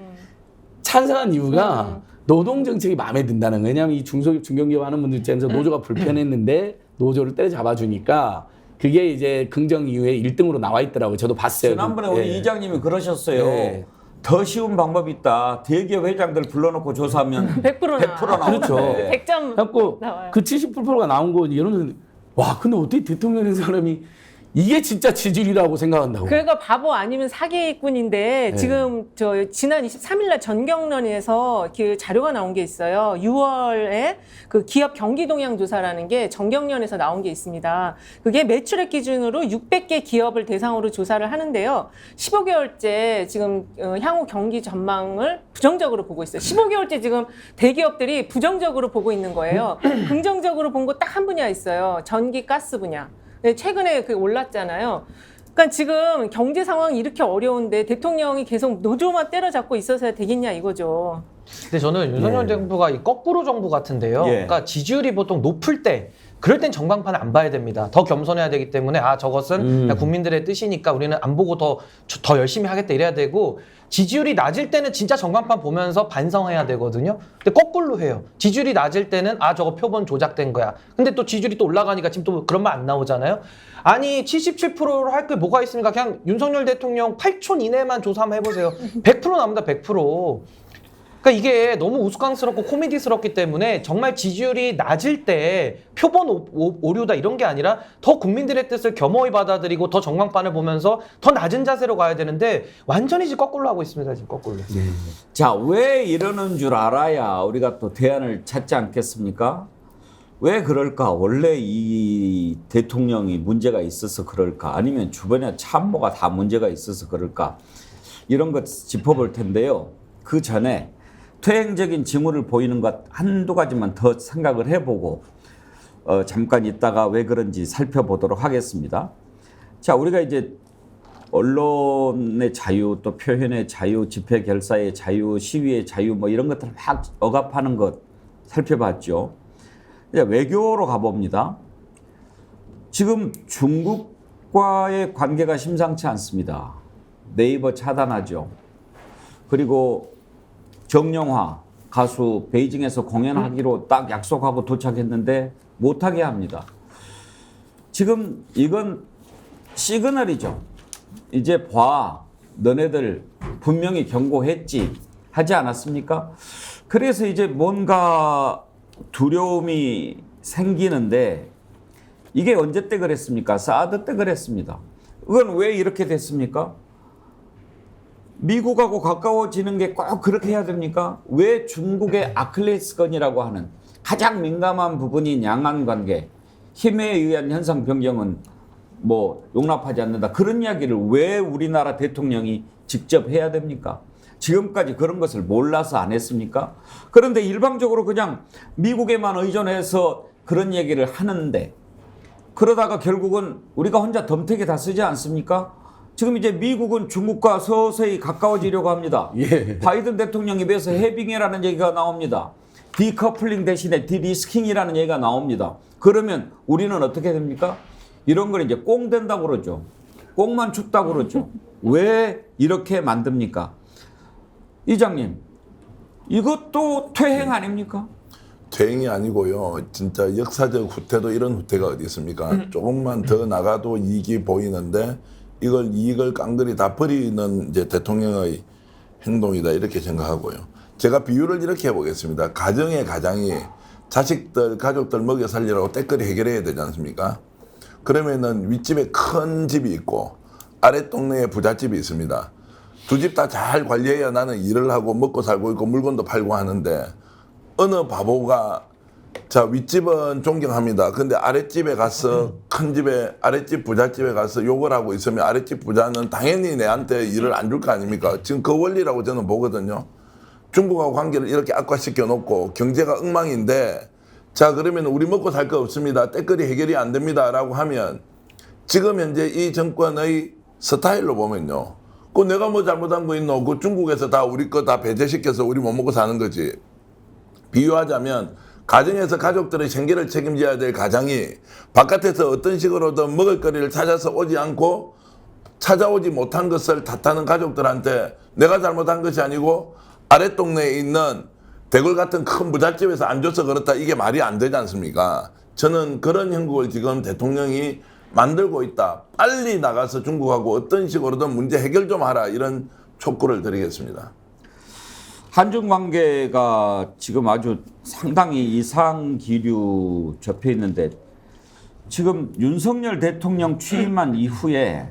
찬성한 이유가 노동 정책이 마음에 든다는 거예요. 왜냐하면 이 중소기업 중견기업 하는 분들 입장에서 노조가 불편했는데 노조를 때려잡아 주니까 그게 이제 긍정 이유의 1등으로 나와 있더라고요. 저도 봤어요. 지난번에 우리 예. 이장님이 그러셨어요. 네. 더 쉬운 방법이 있다. 대기업 회장들 불러놓고 조사하면 100% 100% 나오는데. 그렇죠. 100점 그래갖고 나와요. 그 70%가 나온 거 이런 와 근데 어떻게 대통령인 사람이 이게 진짜 지지율이라고 생각한다고? 그러니까 바보 아니면 사기꾼인데 네. 지금 저 지난 23일 날 전경련에서 그 자료가 나온 게 있어요. 6월에 그 기업 경기 동향 조사라는 게 전경련에서 나온 게 있습니다. 그게 매출액 기준으로 600개 기업을 대상으로 조사를 하는데요. 15개월째 지금 향후 경기 전망을 부정적으로 보고 있어요. 15개월째 지금 대기업들이 부정적으로 보고 있는 거예요. 긍정적으로 본 거 딱 한 분야 있어요. 전기 가스 분야. 네, 최근에 그 올랐잖아요. 그러니까 지금 경제 상황이 이렇게 어려운데 대통령이 계속 노조만 때려잡고 있어서야 되겠냐 이거죠. 근데 저는 윤석열 예. 정부가 이 거꾸로 정부 같은데요. 예. 그러니까 지지율이 보통 높을 때 그럴 땐 전광판 안 봐야 됩니다. 더 겸손해야 되기 때문에 저것은 그냥 국민들의 뜻이니까 우리는 안 보고 더 열심히 하겠다 이래야 되고 지지율이 낮을 때는 진짜 전광판 보면서 반성해야 되거든요. 근데 거꾸로 해요. 지지율이 낮을 때는 저거 표본 조작된 거야. 근데 또 지지율이 또 올라가니까 지금 또 그런 말 안 나오잖아요. 아니 77%로 할 게 뭐가 있습니까? 그냥 윤석열 대통령 8촌 이내만 조사 한번 해보세요. 100% 나옵니다. 100%. 그러니까 이게 너무 우스꽝스럽고 코미디스럽기 때문에 정말 지지율이 낮을 때 표본 오류다 이런 게 아니라 더 국민들의 뜻을 겸허히 받아들이고 더 전광판을 보면서 더 낮은 자세로 가야 되는데 완전히 지금 거꾸로 하고 있습니다. 지금 거꾸로. 자, 왜 이러는 줄 알아야 우리가 또 대안을 찾지 않겠습니까? 왜 그럴까? 원래 이 대통령이 문제가 있어서 그럴까? 아니면 주변에 참모가 다 문제가 있어서 그럴까? 이런 것 짚어볼 텐데요. 그 전에 퇴행적인 징후를 보이는 것 한두 가지만 더 생각을 해보고 잠깐 있다가 왜 그런지 살펴보도록 하겠습니다. 자, 우리가 이제 언론의 자유, 또 표현의 자유, 집회 결사의 자유, 시위의 자유 뭐 이런 것들을 막 억압하는 것 살펴봤죠. 이제 외교로 가봅니다. 지금 중국과의 관계가 심상치 않습니다. 네이버 차단하죠. 그리고 정영화 가수 베이징에서 공연하기로 딱 약속하고 도착했는데 못하게 합니다. 지금 이건 시그널이죠. 이제 봐, 너네들 분명히 경고했지 하지 않았습니까? 그래서 이제 뭔가 두려움이 생기는데 이게 언제 때 그랬습니까? 사드 때 그랬습니다. 그건 왜 이렇게 됐습니까? 미국하고 가까워지는 게 꼭 그렇게 해야 됩니까? 왜 중국의 아킬레스건이라고 하는 가장 민감한 부분인 양안 관계, 힘에 의한 현상 변경은 뭐 용납하지 않는다. 그런 이야기를 왜 우리나라 대통령이 직접 해야 됩니까? 지금까지 그런 것을 몰라서 안 했습니까? 그런데 일방적으로 그냥 미국에만 의존해서 그런 얘기를 하는데 그러다가 결국은 우리가 혼자 덤태기 다 쓰지 않습니까? 지금 이제 미국은 중국과 서서히 가까워지려고 합니다. 예. 바이든 대통령 입에서 해빙이라는 얘기가 나옵니다. 디커플링 대신에 디리스킹이라는 얘기가 나옵니다. 그러면 우리는 어떻게 됩니까? 이런 걸 이제 꽁 된다고 그러죠. 꽁만 춥다고 그러죠. 왜 이렇게 만듭니까? 이장님, 이것도 퇴행 아닙니까? 퇴행이 아니고요. 진짜 역사적 후퇴도 이런 후퇴가 어디 있습니까? 조금만 더 나가도 이익이 보이는데 이익을 깡그리 다 버리는 이제 대통령의 행동이다 이렇게 생각하고요. 제가 비유를 이렇게 해보겠습니다. 가정이 자식들, 가족들 먹여 살리라고 때거리 해결해야 되지 않습니까? 그러면은 윗집에 큰 집이 있고 아랫 동네에 부잣집이 있습니다. 두 집 다 잘 관리해야 나는 일을 하고 먹고 살고 있고 물건도 팔고 하는데 어느 바보가 자 윗집은 존경합니다. 근데 아랫집에 가서 큰 집에 아랫집 부잣집에 가서 욕을 하고 있으면 아랫집 부자는 당연히 내한테 일을 안 줄 거 아닙니까? 지금 그 원리라고 저는 보거든요. 중국하고 관계를 이렇게 악화시켜 놓고 경제가 엉망인데 자 그러면 우리 먹고 살 거 없습니다. 때거리 해결이 안 됩니다라고 하면 지금 현재 이 정권의 스타일로 보면요. 그 내가 뭐 잘못한 거 있노? 그 중국에서 다 우리 거 다 배제시켜서 우리 못 먹고 사는 거지. 비유하자면 가정에서 가족들의 생계를 책임져야 될 가장이 바깥에서 어떤 식으로든 먹을 거리를 찾아서 오지 않고 찾아오지 못한 것을 탓하는 가족들한테 내가 잘못한 것이 아니고 아랫 동네에 있는 대골 같은 큰 부잣집에서 안 줘서 그렇다. 이게 말이 안 되지 않습니까? 저는 그런 형국을 지금 대통령이 만들고 있다. 빨리 나가서 중국하고 어떤 식으로든 문제 해결 좀 하라. 이런 촉구를 드리겠습니다. 한중 관계가 지금 아주 상당히 이상 기류 접해 있는데 지금 윤석열 대통령 취임한 이후에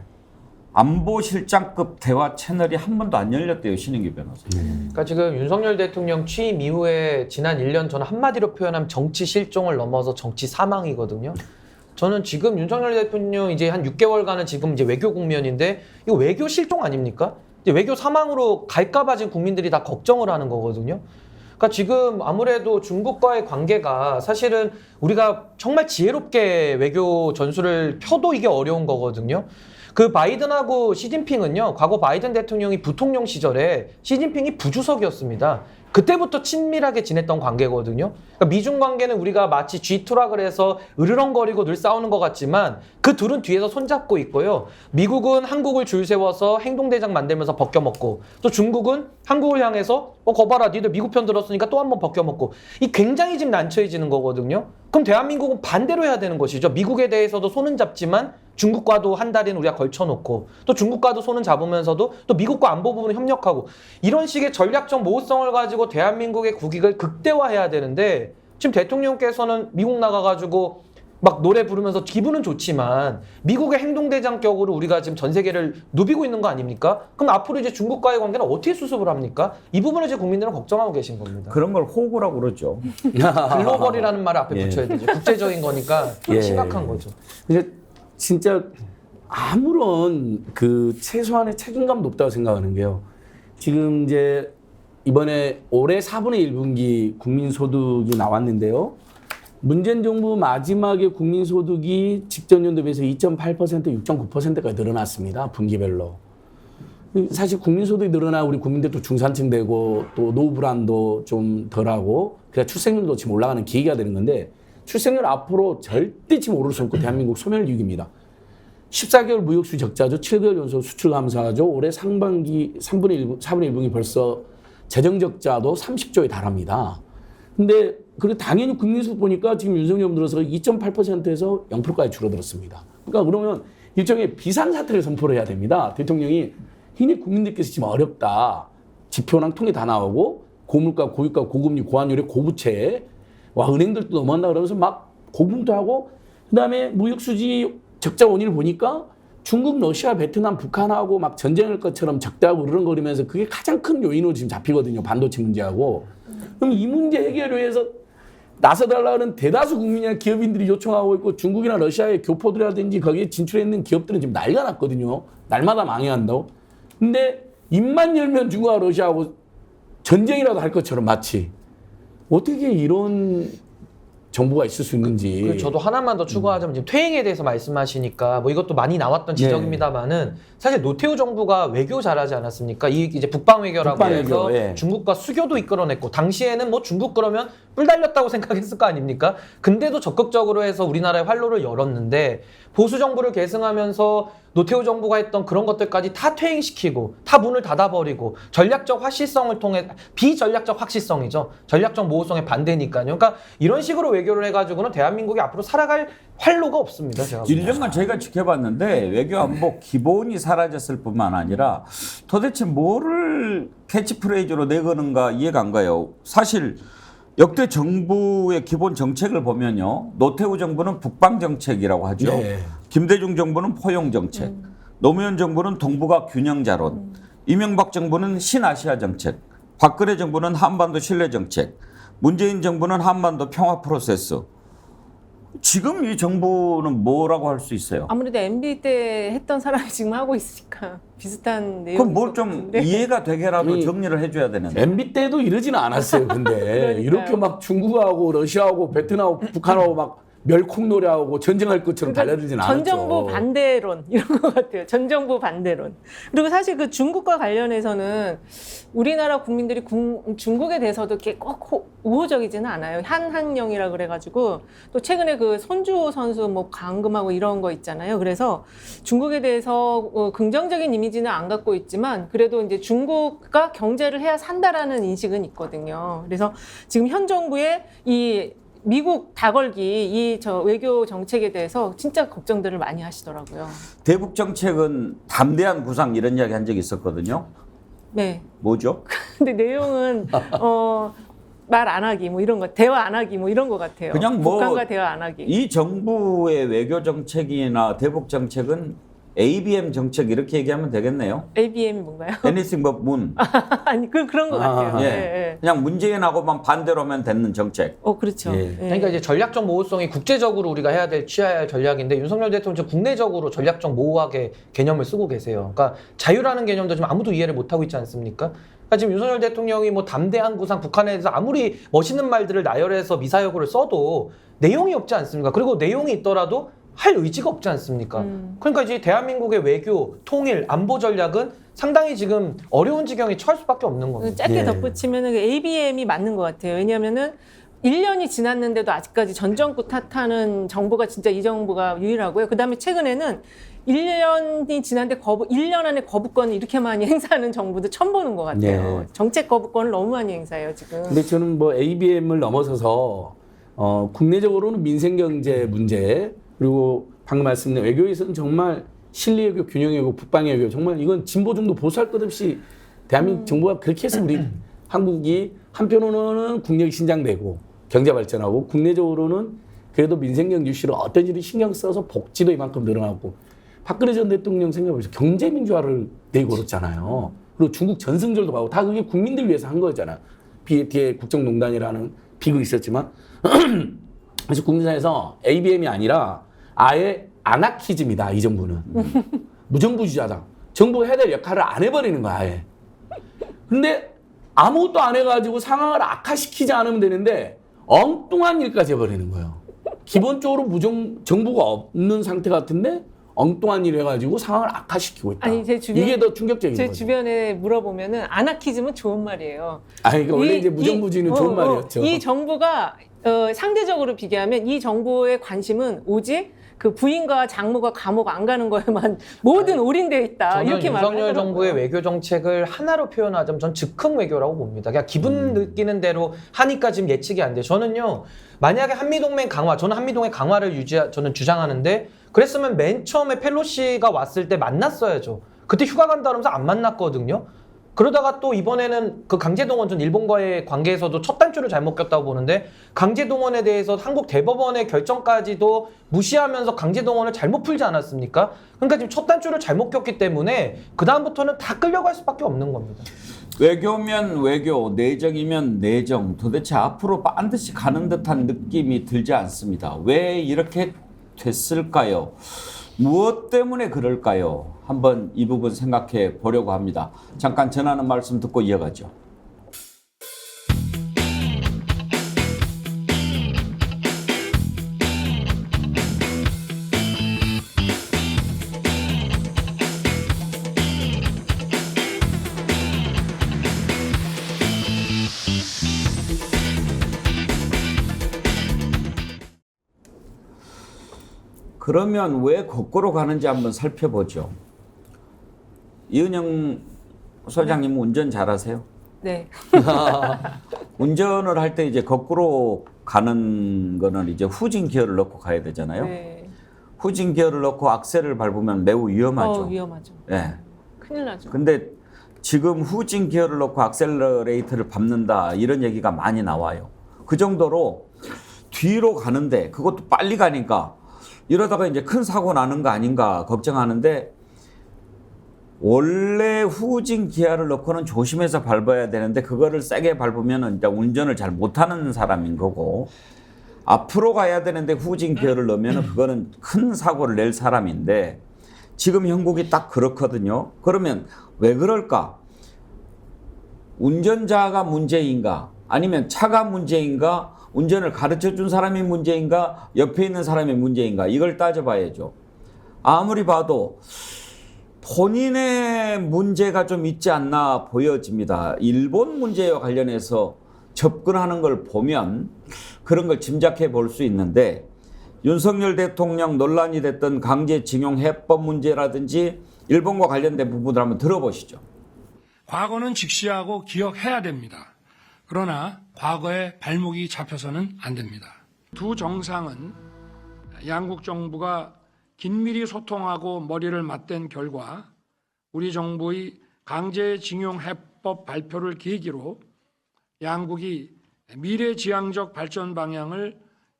안보실장급 대화 채널이 한 번도 안 열렸대요, 신인규 변호사님. 그러니까 지금 윤석열 대통령 취임 이후에 지난 1년 저는 한마디로 표현하면 정치 실종을 넘어서 정치 사망이거든요. 저는 지금 윤석열 대통령 이제 한 6개월간은 지금 이제 외교 국면인데 이거 외교 실종 아닙니까? 이제 외교 사망으로 갈까봐 지금 국민들이 다 걱정을 하는 거거든요. 그러니까 지금 아무래도 중국과의 관계가 사실은 우리가 정말 지혜롭게 외교 전술을 펴도 이게 어려운 거거든요. 그 바이든하고 시진핑은요, 과거 바이든 대통령이 부통령 시절에 시진핑이 부주석이었습니다. 그때부터 친밀하게 지냈던 관계거든요. 그러니까 미중 관계는 우리가 마치 G2라 그래서 으르렁거리고 늘 싸우는 것 같지만 그 둘은 뒤에서 손잡고 있고요. 미국은 한국을 줄 세워서 행동대장 만들면서 벗겨먹고 또 중국은 한국을 향해서 거봐라 니들 미국 편 들었으니까 또 한 번 벗겨먹고 이 굉장히 지금 난처해지는 거거든요. 그럼 대한민국은 반대로 해야 되는 것이죠. 미국에 대해서도 손은 잡지만 중국과도 한 달인 우리가 걸쳐놓고 또 중국과도 손은 잡으면서도 또 미국과 안보 부분을 협력하고 이런 식의 전략적 모호성을 가지고 대한민국의 국익을 극대화해야 되는데 지금 대통령께서는 미국 나가가지고 막 노래 부르면서 기분은 좋지만 미국의 행동대장격으로 우리가 지금 전 세계를 누비고 있는 거 아닙니까? 그럼 앞으로 이제 중국과의 관계는 어떻게 수습을 합니까? 이 부분을 이제 국민들은 걱정하고 계신 겁니다. 그런 걸 호구라고 그러죠. 글로벌이라는 말을 앞에 예. 붙여야 되죠. 국제적인 거니까 예. 심각한 거죠. 근데 진짜 아무런 그 최소한의 책임감도 없다고 생각하는 게요. 지금 이제 이번에 올해 4분의 1분기 국민소득이 나왔는데요. 문재인 정부 마지막에 국민소득이 직전 연도에 비해서 2.8%, 6.9%까지 늘어났습니다. 분기별로. 사실 국민소득이 늘어나 우리 국민들도 중산층 되고 또 노후 불안도 좀 덜하고 그래야 출생률도 지금 올라가는 계기가 되는 건데 출생률 앞으로 절대 지금 오를 수 없고 대한민국 소멸위기입니다. 14개월 무역수 적자죠. 7개월 연속 수출 감소하죠. 올해 상반기 4분의 1분기 벌써 재정 적자도 30조에 달합니다. 근데 그리고 당연히 국민소득 보니까 지금 윤석열 정부 들어서 2.8%에서 0%까지 줄어들었습니다. 그러니까 그러면 일종의 비상사태를 선포를 해야 됩니다. 대통령이 이미 국민들께서 지금 어렵다. 지표랑 통계 다 나오고 고물가, 고유가, 고금리, 고환율의 고부채 와 은행들도 넘어간다 그러면서 막 고분투하고 그다음에 무역수지 적자 원인을 보니까 중국, 러시아, 베트남, 북한하고 막 전쟁할 것처럼 적대하고 으르렁거리면서 그게 가장 큰 요인으로 지금 잡히거든요. 반도체 문제하고. 그럼 이 문제 해결을 위해서 나서달라는 대다수 국민이나 기업인들이 요청하고 있고 중국이나 러시아의 교포들이라든지 거기에 진출해 있는 기업들은 지금 난리가 났거든요. 날마다 망해한다고. 근데 입만 열면 중국과 러시아하고 전쟁이라도 할 것처럼 마치 어떻게 이런 정부가 있을 수 있는지. 저도 하나만 더 추가하자면 지금 퇴행에 대해서 말씀하시니까 뭐 이것도 많이 나왔던 지적입니다만은 사실 노태우 정부가 외교 잘하지 않았습니까? 이 이제 북방 외교라고 해서 예. 중국과 수교도 이끌어냈고 당시에는 뭐 중국 그러면 뿔 달렸다고 생각했을 거 아닙니까? 근데도 적극적으로 해서 우리나라의 활로를 열었는데 보수 정부를 계승하면서 노태우 정부가 했던 그런 것들까지 다 퇴행시키고 다 문을 닫아버리고 전략적 확실성을 통해 비전략적 확실성이죠. 전략적 모호성의 반대니까요. 그러니까 이런 식으로 외교를 해가지고는 대한민국이 앞으로 살아갈 활로가 없습니다. 제가 1년간 저희가 지켜봤는데 외교 안보 기본이 사라졌을 뿐만 아니라 도대체 뭐를 캐치프레이즈로 내거는가 이해가 안 가요. 사실 역대 정부의 기본 정책을 보면요. 노태우 정부는 북방 정책이라고 하죠. 네. 김대중 정부는 포용 정책. 노무현 정부는 동북아 균형 자론. 이명박 정부는 신아시아 정책, 박근혜 정부는 한반도 신뢰 정책, 문재인 정부는 한반도 평화 프로세스. 지금 이 정부는 뭐라고 할 수 있어요? 아무래도 MB 때 했던 사람이 지금 하고 있으니까 비슷한 내용. 그럼 뭘 좀 이해가 되게라도 정리를 해줘야 되는데. MB 때도 이러지는 않았어요. 근데 그러니까요. 이렇게 막 중국하고 러시아하고 베트남하고 북한하고 막 멸콩 노래하고 전쟁할 것처럼 달려들지는 않았죠. 전 정부 반대론 이런 것 같아요. 전 정부 반대론. 그리고 사실 그 중국과 관련해서는 우리나라 국민들이 중국에 대해서도 이렇게 꼭 우호적이지는 않아요. 한한령이라 그래가지고 또 최근에 그 손주호 선수 뭐 감금하고 이런 거 있잖아요. 그래서 중국에 대해서 긍정적인 이미지는 안 갖고 있지만 그래도 이제 중국과 경제를 해야 산다라는 인식은 있거든요. 그래서 지금 현 정부의 이 미국 다걸기 외교 정책에 대해서 진짜 걱정들을 많이 하시더라고요. 대북 정책은 담대한 구상 이런 이야기 한 적이 있었거든요. 네. 뭐죠? 근데 내용은 말 안 하기 뭐 이런 거, 대화 안 하기 뭐 이런 거 같아요. 그냥 뭐 북한과 대화 안 하기. 이 정부의 외교 정책이나 대북 정책은 ABM 정책 이렇게 얘기하면 되겠네요. ABM이 뭔가요? Anything but moon. 아니 그런 거 같아요. 예. 예, 예. 그냥 문재인하고만 반대로 하면 되는 정책. 그렇죠. 예. 예. 그러니까 이제 전략적 모호성이 국제적으로 우리가 취해야 할 전략인데 윤석열 대통령 국내적으로 전략적 모호하게 개념을 쓰고 계세요. 그러니까 자유라는 개념도 지금 아무도 이해를 못 하고 있지 않습니까? 그러니까 지금 윤석열 대통령이 뭐 담대한 구상 북한에 대해서 아무리 멋있는 말들을 나열해서 미사여구를 써도 내용이 없지 않습니까? 그리고 내용이 있더라도 할 의지가 없지 않습니까? 그러니까 이제 대한민국의 외교, 통일, 안보 전략은 상당히 지금 어려운 지경에 처할 수밖에 없는 겁니다. 짧게 예. 덧붙이면 ABM이 맞는 것 같아요. 왜냐하면은 1년이 지났는데도 아직까지 전 정부 탓하는 정부가 진짜 이 정부가 유일하고요. 그다음에 최근에는 1년이 지났는데 1년 안에 거부권을 이렇게 많이 행사하는 정부도 처음 보는 것 같아요. 네. 정책 거부권을 너무 많이 행사해요, 지금. 근데 저는 뭐 ABM을 넘어서서 국내적으로는 민생경제 문제 그리고 방금 말씀드린 외교에서는 정말 실리외교, 균형외교, 북방외교 정말 이건 진보정도 보수할 것 없이 대한민국 정부가 그렇게 해서 우리 한국이 한편으로는 국력이 신장되고 경제 발전하고 국내적으로는 그래도 민생경제 이슈를 어떤 일을 신경 써서 복지도 이만큼 늘어나고 박근혜 전 대통령 생각해보세요. 경제민주화를 내걸었잖아요. 그리고 중국 전승절도 가고 다 그게 국민들 위해서 한 거잖아요. 뒤에 국정농단이라는 비극이 있었지만 그래서 국내사에서 ABM이 아니라 아예 아나키즘이다. 이 정부는. 무정부주의자다. 정부가 해야 될 역할을 안 해버리는 거야. 아예. 근데 아무것도 안 해가지고 상황을 악화시키지 않으면 되는데 엉뚱한 일까지 해버리는 거예요. 기본적으로 정부가 없는 상태 같은데 엉뚱한 일 해가지고 상황을 악화시키고 있다. 아니, 제 주변, 이게 더 충격적인 제 거죠. 주변에 물어보면은 아나키즘은 좋은 말이에요. 아니, 그러니까 원래 이제 무정부주의는 좋은 말이었죠. 이 정부가 상대적으로 비교하면 이 정부의 관심은 오직 그 부인과 장모가 감옥 안 가는 거에만 모든 올인되어 있다. 저는 이렇게 윤석열 말하더라고요. 정부의 외교 정책을 하나로 표현하자면 전 즉흥 외교라고 봅니다. 그냥 기분 느끼는 대로 하니까 지금 예측이 안 돼요. 저는요, 만약에 한미동맹 강화, 저는 한미동맹 강화를 저는 주장하는데 그랬으면 맨 처음에 펠로시가 왔을 때 만났어야죠. 그때 휴가 간다 그러면서 안 만났거든요. 그러다가 또 이번에는 그 강제동원, 전 일본과의 관계에서도 첫 단추를 잘못 꼈다고 보는데 강제동원에 대해서 한국 대법원의 결정까지도 무시하면서 강제동원을 잘못 풀지 않았습니까? 그러니까 지금 첫 단추를 잘못 꼈기 때문에 그다음부터는 다 끌려갈 수밖에 없는 겁니다. 외교면 외교, 내정이면 내정. 도대체 앞으로 반드시 가는 듯한 느낌이 들지 않습니다. 왜 이렇게 됐을까요? 무엇 때문에 그럴까요? 한번 이 부분 생각해 보려고 합니다. 잠깐 전하는 말씀 듣고 이어가죠. 그러면 왜 거꾸로 가는지 한번 살펴보죠. 이은영 소장님 운전 잘하세요? 네. 운전을 할 때 이제 거꾸로 가는 거는 이제 후진 기어를 넣고 가야 되잖아요. 네. 후진 기어를 넣고 악셀을 밟으면 매우 위험하죠. 위험하죠. 예. 큰일 나죠. 근데 지금 후진 기어를 넣고 악셀러레이터를 밟는다 이런 얘기가 많이 나와요. 그 정도로 뒤로 가는데 그것도 빨리 가니까 이러다가 이제 큰 사고 나는 거 아닌가 걱정하는데 원래 후진 기아를 넣고는 조심해서 밟아야 되는데 그거를 세게 밟으면 이제 운전을 잘 못하는 사람인 거고, 앞으로 가야 되는데 후진 기어를 넣으면 그거는 큰 사고를 낼 사람인데, 지금 형국이 딱 그렇거든요. 그러면 왜 그럴까? 운전자가 문제인가? 아니면 차가 문제인가? 운전을 가르쳐 준 사람이 문제인가? 옆에 있는 사람이 문제인가? 이걸 따져봐야죠. 아무리 봐도 본인의 문제가 좀 있지 않나 보여집니다. 일본 문제와 관련해서 접근하는 걸 보면 그런 걸 짐작해 볼 수 있는데, 윤석열 대통령 논란이 됐던 강제징용 해법 문제라든지 일본과 관련된 부분들 한번 들어보시죠. 과거는 직시하고 기억해야 됩니다. 그러나 과거에 발목이 잡혀서는 안 됩니다. 두 정상은 양국 정부가 긴밀히 소통하고 머리를 맞댄 결과 우리 정부의 강제징용 해법 발표를 계기로 양국이 미래지향적 발전 방향을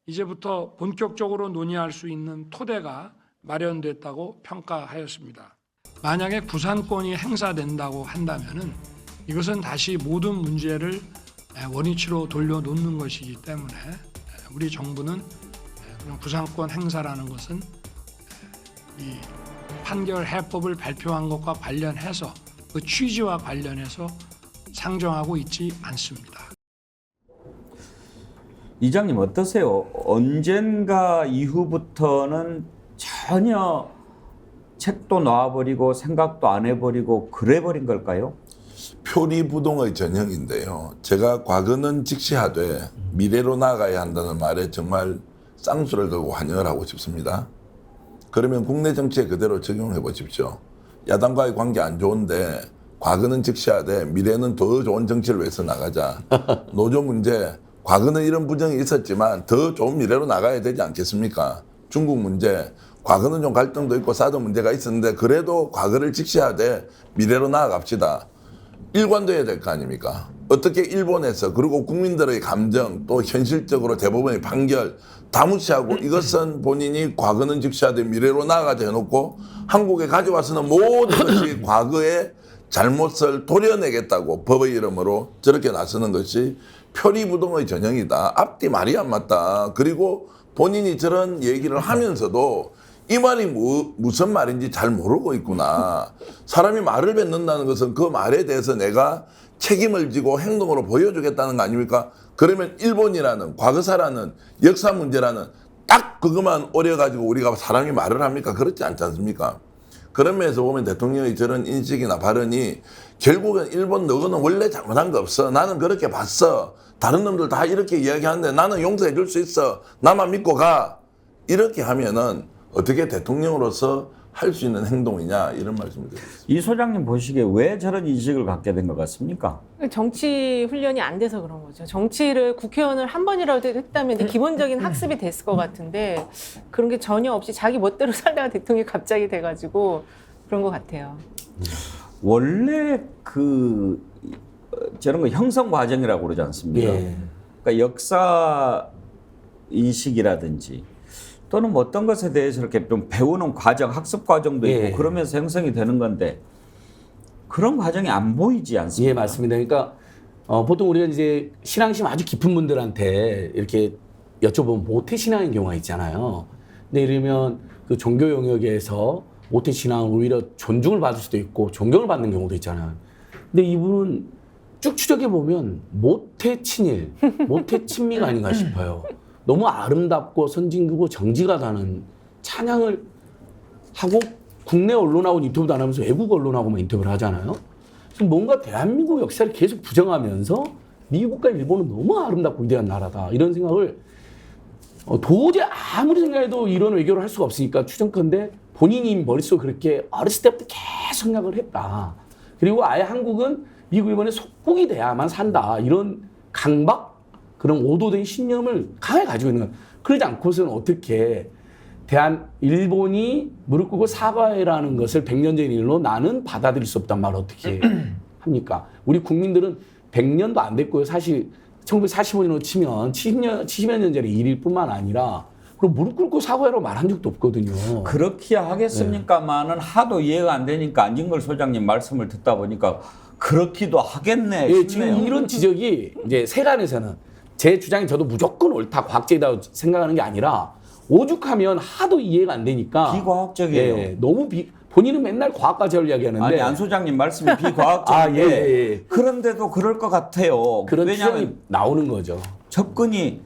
이제부터 본격적으로 논의할 수 있는 토대가 마련됐다고 평가하였습니다. 만약에 구상권이 행사된다고 한다면은 이것은 다시 모든 문제를 원위치로 돌려놓는 것이기 때문에 우리 정부는 그런 구상권 행사라는 것은 이 판결 해법을 발표한 것과 관련해서 그 취지와 관련해서 상정하고 있지 않습니다. 이장님 어떠세요? 언젠가 이후부터는 전혀 책도 놔버리고 생각도 안 해버리고 그래버린 걸까요? 표리부동의 전형인데요. 제가 과거는 직시하되 미래로 나아가야 한다는 말에 정말 쌍수를 들고 환영을 하고 싶습니다. 그러면 국내 정치에 그대로 적용해 보십시오. 야당과의 관계 안 좋은데 과거는 직시하되 미래는 더 좋은 정치를 위해서 나가자. 노조 문제, 과거는 이런 부정이 있었지만 더 좋은 미래로 나가야 되지 않겠습니까? 중국 문제, 과거는 좀 갈등도 있고 사드 문제가 있었는데 그래도 과거를 직시하되 미래로 나아갑시다. 일관돼야 될 거 아닙니까? 어떻게 일본에서 그리고 국민들의 감정 또 현실적으로 대법원의 판결 다 무시하고 이것은 본인이 과거는 직시하되 미래로 나아가자 해놓고 한국에 가져와서는 모든 것이 과거의 잘못을 도려내겠다고 법의 이름으로 저렇게 나서는 것이 표리부동의 전형이다. 앞뒤 말이 안 맞다. 그리고 본인이 저런 얘기를 하면서도 이 말이 무슨 말인지 잘 모르고 있구나. 사람이 말을 뱉는다는 것은 그 말에 대해서 내가 책임을 지고 행동으로 보여주겠다는 거 아닙니까? 그러면 일본이라는 과거사라는 역사 문제라는 딱 그것만 오려가지고 우리가 사람이 말을 합니까? 그렇지 않지 않습니까? 그런 면에서 보면 대통령의 저런 인식이나 발언이 결국은 일본 너는 원래 잘못한 거 없어. 나는 그렇게 봤어. 다른 놈들 다 이렇게 이야기하는데 나는 용서해 줄 수 있어. 나만 믿고 가. 이렇게 하면은 어떻게 대통령으로서 할 수 있는 행동이냐 이런 말씀을 드리겠습니다. 이 소장님 보시기에 왜 저런 인식을 갖게 된 것 같습니까? 정치 훈련이 안 돼서 그런 거죠. 정치를 국회의원을 한 번이라도 했다면 이제 기본적인 학습이 됐을 것 같은데 그런 게 전혀 없이 자기 멋대로 살다가 대통령이 갑자기 돼가지고 그런 것 같아요. 원래 저런 거 형성 과정이라고 그러지 않습니까? 예. 그러니까 역사 인식이라든지 또는 뭐 어떤 것에 대해서 이렇게 좀 배우는 과정, 학습 과정도 있고 예. 그러면서 형성이 되는 건데 그런 과정이 안 보이지 않습니까? 예, 맞습니다. 그러니까 보통 우리가 이제 신앙심 아주 깊은 분들한테 이렇게 여쭤보면 모태신앙인 경우가 있잖아요. 근데 이러면 그 종교 영역에서 모태신앙은 오히려 존중을 받을 수도 있고 존경을 받는 경우도 있잖아요. 근데 이분은 쭉 추적해보면 모태친일, 모태친미가 아닌가 싶어요. 너무 아름답고 선진국이고 정지가 가는 찬양을 하고 국내 언론하고 인터뷰도 안 하면서 외국 언론하고만 인터뷰를 하잖아요. 그래서 뭔가 대한민국 역사를 계속 부정하면서 미국과 일본은 너무 아름답고 위대한 나라다. 이런 생각을 도저히 아무리 생각해도 이런 외교를 할 수가 없으니까 추정컨대 본인이 머릿속에 그렇게 어렸을 때부터 계속 생각을 했다. 그리고 아예 한국은 미국, 일본의 속국이 돼야만 산다. 이런 강박? 그런 오도된 신념을 강하게 가지고 있는 거예요. 그러지 않고서는 어떻게 일본이 무릎 꿇고 사과해라는 것을 100년 전 일로 나는 받아들일 수 없단 말을 어떻게 합니까? 우리 국민들은 100년도 안 됐고요. 사실 1945년으로 치면 70여 년 전의 일일 뿐만 아니라 그럼 무릎 꿇고 사과하라고 말한 적도 없거든요. 그렇게 하겠습니까만은 하도 이해가 안 되니까 안진걸 소장님 말씀을 듣다 보니까 그렇기도 하겠네 예, 싶네요. 지금 이런 지적이 이제 세간에서는 제 주장이 저도 무조건 옳다 과학적이다 생각하는 게 아니라 오죽하면 하도 이해가 안 되니까 비과학적이에요. 예, 너무 본인은 맨날 과학과제를 이야기하는데 아니 안 소장님 말씀이 비과학적인데 아, 예. 그런데도 그럴 것 같아요. 그런 왜냐하면 추정이 나오는 거죠. 접근이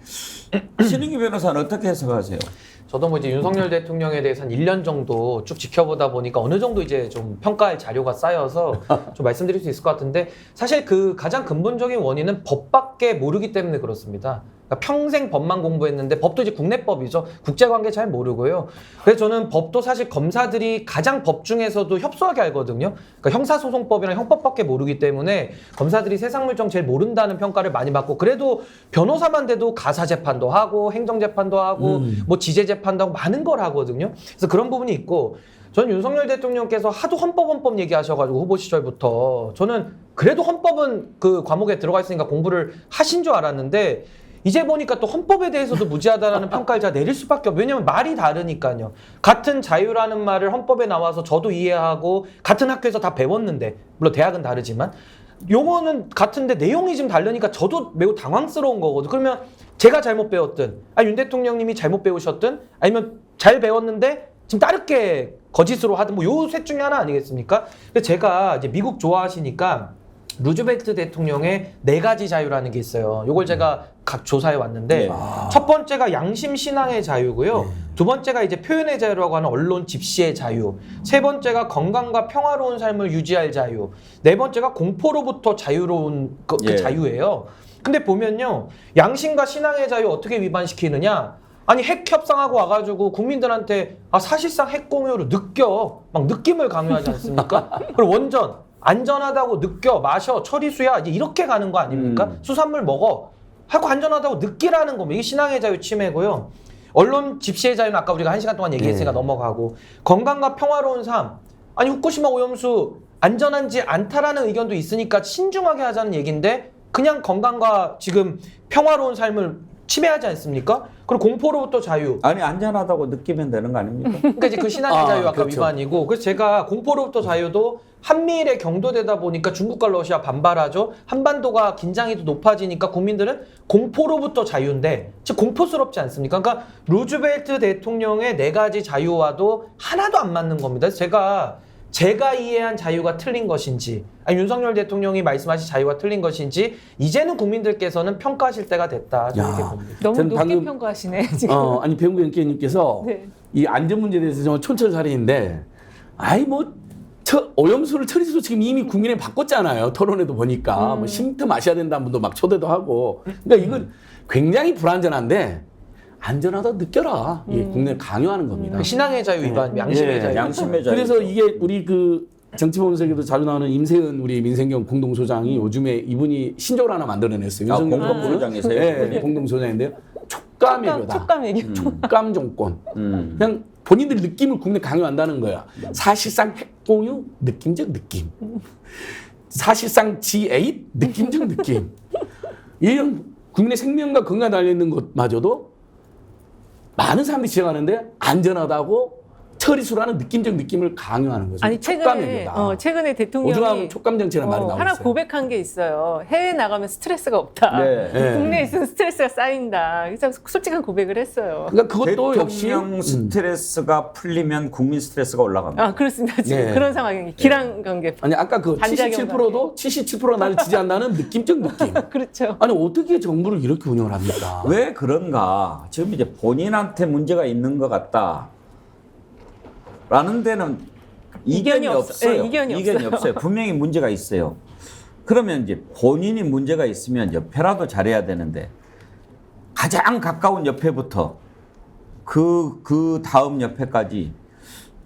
신인기 변호사는 어떻게 해석하세요? 저도 뭐 이제 윤석열 대통령에 대해서 한 1년 정도 쭉 지켜보다 보니까 어느 정도 이제 좀 평가할 자료가 쌓여서 좀 말씀드릴 수 있을 것 같은데 사실 그 가장 근본적인 원인은 법밖에 모르기 때문에 그렇습니다. 그러니까 평생 법만 공부했는데 법도 이제 국내법이죠. 국제관계 잘 모르고요. 그래서 저는 법도 사실 검사들이 가장 법 중에서도 협소하게 알거든요. 그러니까 형사소송법이나 형법밖에 모르기 때문에 검사들이 세상 물정 제일 모른다는 평가를 많이 받고 그래도 변호사만 돼도 가사재판도 하고 행정재판도 하고 뭐 지제재판도 하고 많은 걸 하거든요. 그래서 그런 부분이 있고 저는 윤석열 대통령께서 하도 헌법 얘기하셔가지고 후보 시절부터 저는 그래도 헌법은 그 과목에 들어가 있으니까 공부를 하신 줄 알았는데 이제 보니까 또 헌법에 대해서도 무지하다라는 평가를 제가 내릴 수밖에 없어요. 왜냐면 말이 다르니까요. 같은 자유라는 말을 헌법에 나와서 저도 이해하고 같은 학교에서 다 배웠는데 물론 대학은 다르지만 용어는 같은데 내용이 좀 다르니까 저도 매우 당황스러운 거거든요. 그러면 제가 잘못 배웠든 윤 대통령님이 잘못 배우셨든 아니면 잘 배웠는데 지금 다르게 거짓으로 하든 뭐 요 셋 중에 하나 아니겠습니까? 제가 이제 미국 좋아하시니까 루즈벨트 대통령의 4가지 자유라는 게 있어요. 요걸 제가 각 조사해 왔는데 첫 번째가 양심 신앙의 자유고요. 두 번째가 이제 표현의 자유라고 하는 언론 집시의 자유. 세 번째가 건강과 평화로운 삶을 유지할 자유. 네 번째가 공포로부터 자유로운 그 자유예요. 근데 보면요. 양심과 신앙의 자유 어떻게 위반시키느냐? 아니 핵 협상하고 와가지고 국민들한테 사실상 핵 공유를 막 느낌을 강요하지 않습니까? 그리고 원전 안전하다고 느껴 마셔 처리수야 이렇게 가는 거 아닙니까? 수산물 먹어 하고 안전하다고 느끼라는 겁니다. 이게 신앙의 자유 침해고요. 언론 집시의 자유는 아까 우리가 1시간 동안 얘기했으니까 넘어가고 건강과 평화로운 삶 아니 후쿠시마 오염수 안전한지 않다라는 의견도 있으니까 신중하게 하자는 얘기인데 그냥 건강과 지금 평화로운 삶을 침해하지 않습니까? 그리고 공포로부터 자유. 아니 안전하다고 느끼면 되는 거 아닙니까? 그러니까 이제 그 신앙의 자유 아까 그렇죠. 위반이고 그래서 제가 공포로부터 자유도 한미일에 경도되다 보니까 중국과 러시아 반발하죠. 한반도가 긴장이 더 높아지니까 국민들은 공포로부터 자유인데 즉 공포스럽지 않습니까? 그러니까 루즈벨트 대통령의 4가지 자유와도 하나도 안 맞는 겁니다. 그래서 제가 이해한 자유가 틀린 것인지 아니 윤석열 대통령이 말씀하신 자유가 틀린 것인지 이제는 국민들께서는 평가하실 때가 됐다. 이렇게 봅니다. 너무 전 높게 방금- 평가하시네 지금. 아니 배용구 연기님께서 네. 이 안전 문제에 대해서 정말 촌철살인인데 오염수를 처리수 지금 이미 국민에 바꿨잖아요. 토론회도 보니까 뭐 쉼터 마셔야 된다는 분도 막 초대도 하고. 그러니까 이건 굉장히 불안전한데 안전하다 느껴라. 이게 국내에 강요하는 겁니다. 그 신앙의 자유 위반, 양심의 자유. 양심의 자유. 그래서 이게 우리 그 정치보면서에도 자주 나오는 임세은 우리 민생경 공동소장이 요즘에 이분이 신조를 하나 만들어냈어요. 윤석열 공동소장이세요? 네, 공동소장인데요. 촉감의 교다. 촉감 얘기. 촉감 정권. 그냥 본인들 느낌을 국내 강요한다는 거야. 사실상 핵공유 느낌적 느낌. 사실상 G8 느낌적 느낌. 이런 국민의 생명과 건강 달려있는 것마저도 많은 사람들이 지적하는데 안전하다고 처리수라는 느낌적 느낌을 강요하는 거죠. 아니 최근에 대통령이 오죽하면 촉감 정치라는 말이 나오고 하나 있어요. 고백한 게 있어요. 해외 나가면 스트레스가 없다. 네. 국내에 있으면 스트레스가 쌓인다. 그래서 솔직한 고백을 했어요. 그러니까 그것도 역시 대통령 스트레스가 풀리면 국민 스트레스가 올라갑니다. 그렇습니다. 지금 네. 그런 상황이 기랑 관계. 아니 아까 그 반작용 77%도 77% 나를 지지한다는 느낌적 느낌. 그렇죠. 아니 어떻게 정부를 이렇게 운영을 합니까? 왜 그런가? 지금 이제 본인한테 문제가 있는 것 같다. 라는 데는 이견이 없어요. 네, 이견이 없어요. 분명히 문제가 있어요. 그러면 이제 본인이 문제가 있으면 옆에라도 잘해야 되는데 가장 가까운 옆에부터 그 다음 옆에까지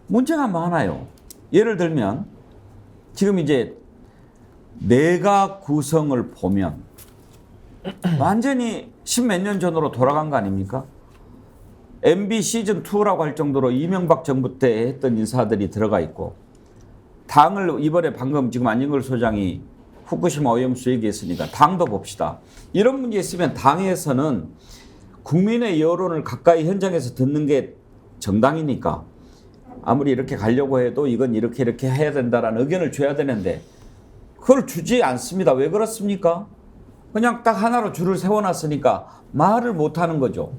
문제가 많아요. 예를 들면 지금 이제 내각 구성을 보면 완전히 십몇 년 전으로 돌아간 거 아닙니까? MB 시즌2라고 할 정도로 이명박 정부 때 했던 인사들이 들어가 있고 당을 이번에 방금 지금 안진걸 소장이 후쿠시마 오염수 얘기했으니까 당도 봅시다. 이런 문제 있으면 당에서는 국민의 여론을 가까이 현장에서 듣는 게 정당이니까 아무리 이렇게 가려고 해도 이건 이렇게 해야 된다라는 의견을 줘야 되는데 그걸 주지 않습니다. 왜 그렇습니까? 그냥 딱 하나로 줄을 세워놨으니까 말을 못하는 거죠.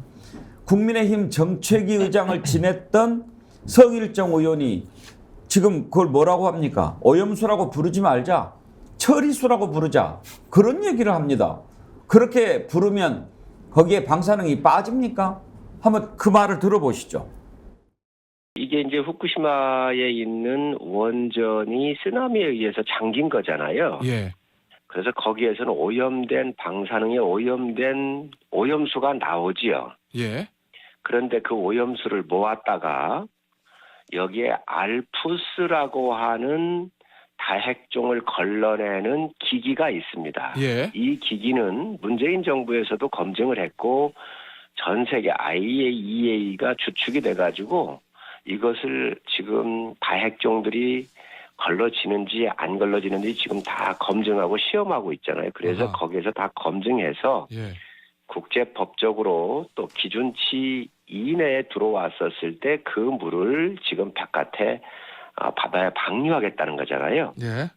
국민의힘 정책위 의장을 지냈던 성일정 의원이 지금 그걸 뭐라고 합니까? 오염수라고 부르지 말자. 처리수라고 부르자. 그런 얘기를 합니다. 그렇게 부르면 거기에 방사능이 빠집니까? 한번 그 말을 들어보시죠. 이게 이제 후쿠시마에 있는 원전이 쓰나미에 의해서 잠긴 거잖아요. 예. 그래서 거기에서는 오염된 방사능에 오염된 오염수가 나오지요. 예. 그런데 그 오염수를 모았다가 여기에 알프스라고 하는 다핵종을 걸러내는 기기가 있습니다. 예. 이 기기는 문재인 정부에서도 검증을 했고 전 세계 IAEA가 주축이 돼가지고 이것을 지금 다핵종들이 걸러지는지 안 걸러지는지 지금 다 검증하고 시험하고 있잖아요. 그래서 아하. 거기에서 다 검증해서 예. 국제법적으로 또 기준치 이내에 들어왔었을 때 그 물을 지금 바깥에 바다에 방류하겠다는 거잖아요. 예.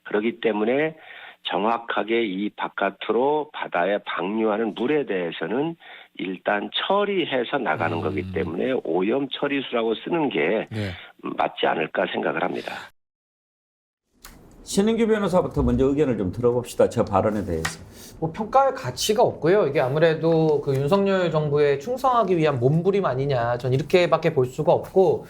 그렇기 때문에 정확하게 이 바깥으로 바다에 방류하는 물에 대해서는 일단 처리해서 나가는 거기 때문에 오염 처리수라고 쓰는 게 예. 맞지 않을까 생각을 합니다. 신인규 변호사부터 먼저 의견을 좀 들어봅시다. 저 발언에 대해서. 뭐 평가할 가치가 없고요. 이게 아무래도 그 윤석열 정부에 충성하기 위한 몸부림 아니냐. 전 이렇게밖에 볼 수가 없고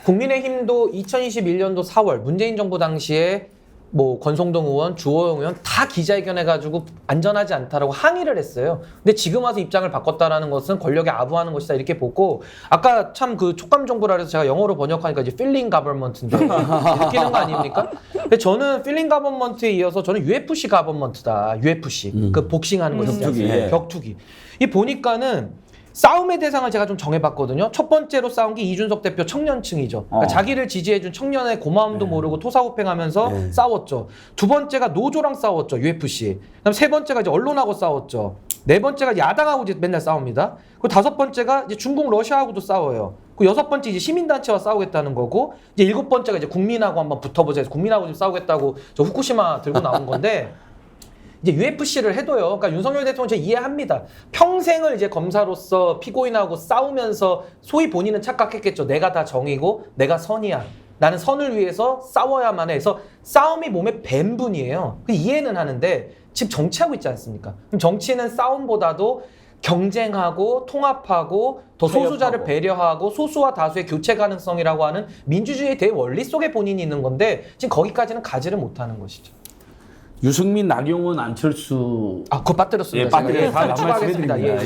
국민의힘도 2021년도 4월 문재인 정부 당시에 뭐 권성동 의원, 주호영 의원 다 기자회견해가지고 안전하지 않다라고 항의를 했어요. 근데 지금 와서 입장을 바꿨다라는 것은 권력에 아부하는 것이다 이렇게 보고 아까 참 그 촉감 정보라 해서 제가 영어로 번역하니까 이제 필링 가버먼트인데 느끼는 거 아닙니까? 근데 저는 필링 가버먼트에 이어서 저는 UFC 가버먼트다. UFC 그 복싱하는 거 있잖아요. 격투기, 예. 격투기. 이 보니까는 싸움의 대상을 제가 좀 정해봤거든요. 첫 번째로 싸운 게 이준석 대표 청년층이죠. 그러니까 자기를 지지해준 청년의 고마움도 모르고 토사구팽하면서 싸웠죠. 두 번째가 노조랑 싸웠죠. UFC. 그다음 세 번째가 이제 언론하고 싸웠죠. 네 번째가 야당하고 이제 맨날 싸웁니다. 그리고 다섯 번째가 이제 중국 러시아하고도 싸워요. 그 여섯 번째 이제 시민단체와 싸우겠다는 거고 이제 일곱 번째가 이제 국민하고 한번 붙어보자 해서 국민하고 좀 싸우겠다고 저 후쿠시마 들고 나온 건데. 이제 UFC를 해도요. 그러니까 윤석열 대통령 제가 이해합니다. 평생을 이제 검사로서 피고인하고 싸우면서 소위 본인은 착각했겠죠. 내가 다 정이고 내가 선이야. 나는 선을 위해서 싸워야만 해서 싸움이 몸에 밴 분이에요. 이해는 하는데 지금 정치하고 있지 않습니까? 그럼 정치는 싸움보다도 경쟁하고 통합하고 더 소수자를 배려하고 소수와 다수의 교체 가능성이라고 하는 민주주의의 대원리 속에 본인이 있는 건데 지금 거기까지는 가지를 못하는 것이죠. 유승민, 나경원, 안철수. 그거 빠뜨렸습니다. 예, 빠뜨렸습니다. 추가하겠습니다. 예.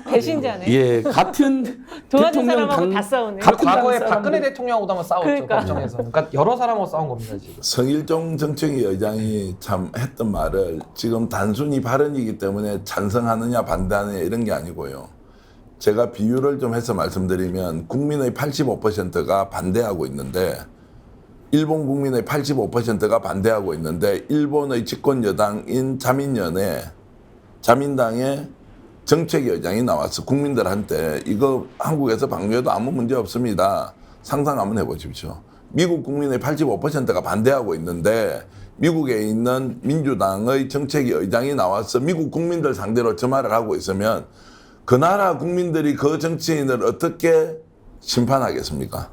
배신자네. 예, 같은 도와준 대통령 사람하고 당, 다 싸우네. 같은 과거에 당 박근혜 사람들. 대통령하고도 한번 싸웠죠. 그러니까. 법정에서. 그러니까 여러 사람하고 싸운 겁니다. 지금. 성일종 정책위 의장이 참 했던 말을 지금 단순히 발언이기 때문에 찬성하느냐 반대하느냐 이런 게 아니고요. 제가 비유를 좀 해서 말씀드리면 국민의 85%가 반대하고 있는데 일본 국민의 85%가 반대하고 있는데 일본의 집권 여당인 자민당의 정책위 의장이 나와서 국민들한테 이거 한국에서 방류해도 아무 문제 없습니다. 상상 한번 해보십시오. 미국 국민의 85%가 반대하고 있는데 미국에 있는 민주당의 정책위 의장이 나와서 미국 국민들 상대로 저 말을 하고 있으면 그 나라 국민들이 그 정치인을 어떻게 심판하겠습니까?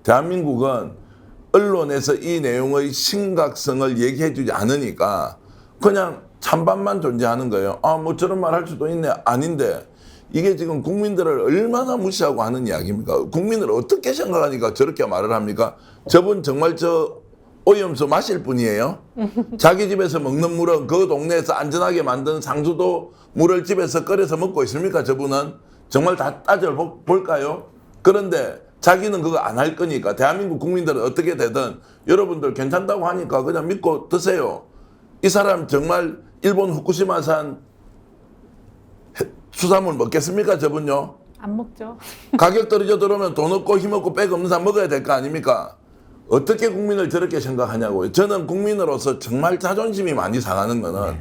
대한민국은 언론에서 이 내용의 심각성을 얘기해 주지 않으니까 그냥 찬반만 존재하는 거예요. 뭐 저런 말 할 수도 있네. 아닌데 이게 지금 국민들을 얼마나 무시하고 하는 이야기입니까? 국민을 어떻게 생각하니까 저렇게 말을 합니까? 저분 정말 저 오염수 마실 분이에요. 자기 집에서 먹는 물은 그 동네에서 안전하게 만든 상수도 물을 집에서 끓여서 먹고 있습니까? 저분은 정말 다 따져볼까요? 그런데 자기는 그거 안 할 거니까 대한민국 국민들은 어떻게 되든 여러분들 괜찮다고 하니까 그냥 믿고 드세요. 이 사람 정말 일본 후쿠시마산 수산물 먹겠습니까? 저분요? 안 먹죠. 가격 떨어져 들어오면 돈 없고 힘 없고 백 없는 사람 먹어야 될 거 아닙니까? 어떻게 국민을 저렇게 생각하냐고요. 저는 국민으로서 정말 자존심이 많이 상하는 거는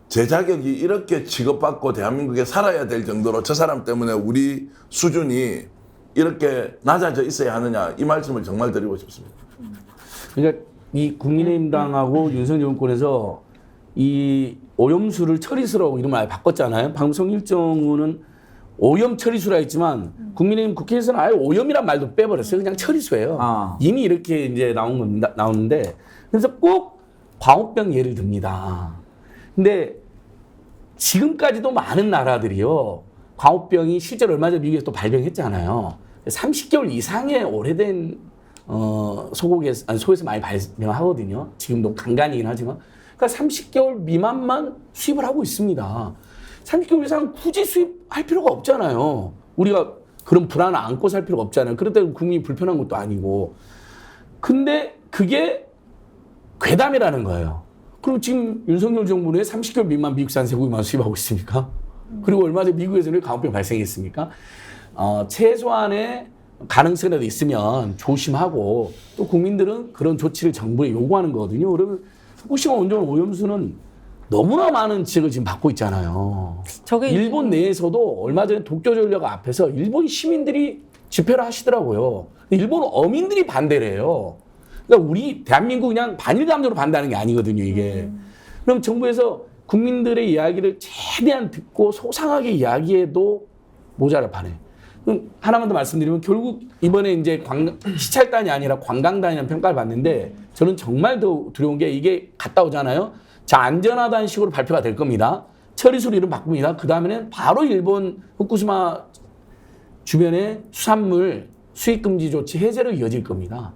제 자격이 이렇게 취급받고 대한민국에 살아야 될 정도로 저 사람 때문에 우리 수준이 이렇게 낮아져 있어야 하느냐 이 말씀을 정말 드리고 싶습니다. 그러니까 이 국민의힘당하고 윤석열 정권에서 이 오염수를 처리수라고 이름을 아예 바꿨잖아요. 방금 성일정 오염 처리수라 했지만 국민의힘 국회에서는 아예 오염이란 말도 빼버렸어요. 그냥 처리수예요. 이미 이렇게 이제 나오는데 그래서 꼭 광우병 예를 듭니다. 근데 지금까지도 많은 나라들이요. 광우병이 실제로 얼마 전에 미국에서 또 발병했잖아요. 30개월 이상의 오래된 소에서 많이 발병하거든요. 지금도 간간이긴 하지만. 그러니까 30개월 미만만 수입을 하고 있습니다. 30개월 이상 굳이 수입할 필요가 없잖아요. 우리가 그런 불안을 안고 살 필요가 없잖아요. 그렇다고 국민이 불편한 것도 아니고. 근데 그게 괴담이라는 거예요. 그럼 지금 윤석열 정부는 30개월 미만 미국산 쇠고기만 수입하고 있습니까? 그리고 얼마 전에 미국에서는 광우병 발생했습니까? 최소한의 가능성이라도 있으면 조심하고 또 국민들은 그런 조치를 정부에 요구하는 거거든요. 그러면 후쿠시마 원전 오염수는 너무나 많은 지적을 지금 받고 있잖아요. 일본 내에서도 얼마 전에 도쿄전력 앞에서 일본 시민들이 집회를 하시더라고요. 일본 어민들이 반대를 해요. 그러니까 우리 대한민국 그냥 반일 감정으로 반대하는 게 아니거든요, 이게. 그럼 정부에서 국민들의 이야기를 최대한 듣고 소상하게 이야기해도 모자랄 판에. 그럼 하나만 더 말씀드리면 결국 이번에 이제 시찰단이 아니라 관광단이라는 평가를 받는데 저는 정말 더 두려운 게 이게 갔다 오잖아요. 자, 안전하다는 식으로 발표가 될 겁니다. 처리수로 이름 바꿉니다. 그 다음에는 바로 일본 후쿠시마 주변의 수산물 수입 금지 조치 해제로 이어질 겁니다.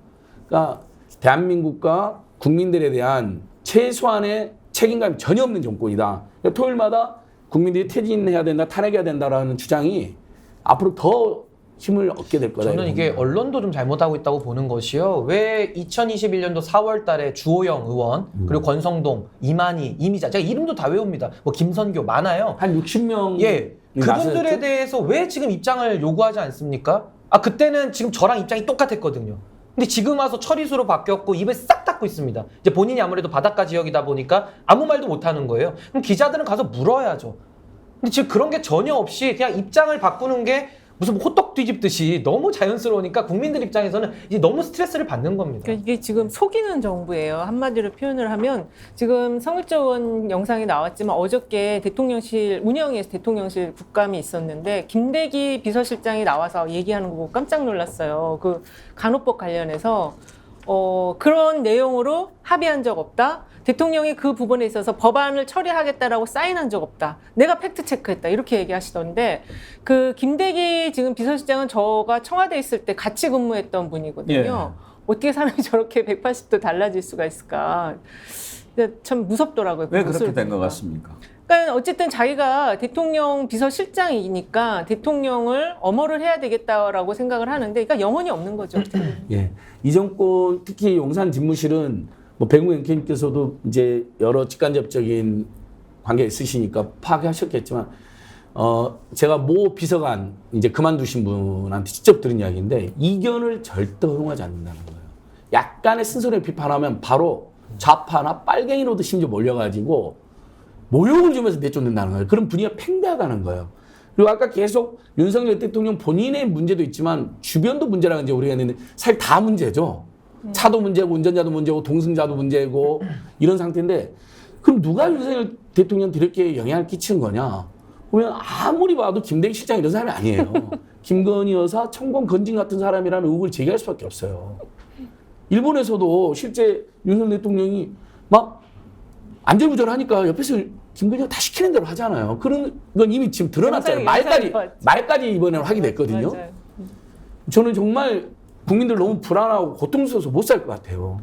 그러니까 대한민국과 국민들에 대한 최소한의 책임감이 전혀 없는 정권이다. 그러니까 토요일마다 국민들이 퇴진해야 된다, 탄핵해야 된다라는 주장이 앞으로 더 힘을 얻게 될 거다. 저는 이게 언론도 좀 잘못하고 있다고 보는 것이요. 왜 2021년도 4월 달에 주호영 의원, 그리고 권성동, 이만희, 이미자, 제가 이름도 다 외웁니다. 뭐 김선교 많아요. 한 60명. 예. 그분들에 대해서 왜 지금 입장을 요구하지 않습니까? 그때는 지금 저랑 입장이 똑같았거든요. 근데 지금 와서 처리수로 바뀌었고 입을 싹 닫고 있습니다. 이제 본인이 아무래도 바닷가 지역이다 보니까 아무 말도 못 하는 거예요. 그럼 기자들은 가서 물어야죠. 근데 지금 그런 게 전혀 없이 그냥 입장을 바꾸는 게 무슨 호떡 뒤집듯이 너무 자연스러우니까 국민들 입장에서는 이제 너무 스트레스를 받는 겁니다. 그러니까 이게 지금 속이는 정부예요. 한마디로 표현을 하면 지금 성일정 의원 영상이 나왔지만 어저께 대통령실 운영위에서 대통령실 국감이 있었는데 김대기 비서실장이 나와서 얘기하는 거 보고 깜짝 놀랐어요. 그 간호법 관련해서 그런 내용으로 합의한 적 없다. 대통령이 그 부분에 있어서 법안을 처리하겠다라고 사인한 적 없다. 내가 팩트 체크했다. 이렇게 얘기하시던데 그 김대기 지금 비서실장은 저가 청와대에 있을 때 같이 근무했던 분이거든요. 어떻게 사람이 저렇게 180도 달라질 수가 있을까. 참 무섭더라고요. 왜 그렇게 된 것 같습니까? 그러니까 어쨌든 자기가 대통령 비서실장이니까 대통령을 엄호를 해야 되겠다라고 생각을 하는데 그러니까 영혼이 없는 거죠. 예. 이 정권 특히 용산 집무실은 뭐 배국 앵커님께서도 이제 여러 직간접적인 관계 있으시니까 파악하셨겠지만 제가 모 비서관 이제 그만두신 분한테 직접 들은 이야기인데 이견을 절대 허용하지 않는다는 거예요. 약간의 쓴소리 비판하면 바로 좌파나 빨갱이로도 심지어 몰려가지고 모욕을 주면서 내쫓는다는 거예요. 그런 분위기가 팽배하다는 거예요. 그리고 아까 계속 윤석열 대통령 본인의 문제도 있지만 주변도 문제라고 이제 우리가 했는데 사실 다 문제죠. 차도 문제고 운전자도 문제고 동승자도 문제고 이런 상태인데 그럼 누가 윤석열 대통령한테 이렇게 영향을 끼치는 거냐? 보면 아무리 봐도 김대기 실장 이런 사람이 아니에요. 김건희 여사, 청공 건진 같은 사람이라는 의혹을 제기할 수밖에 없어요. 일본에서도 실제 윤석열 대통령이 막 안절부절하니까 옆에서 김건희가 다 시키는 대로 하잖아요. 그런 건 이미 지금 드러났잖아요. 말까지 이번에는 확인됐거든요. 맞아요. 저는 정말 국민들 너무 불안하고 고통스러워서 못 살 것 같아요.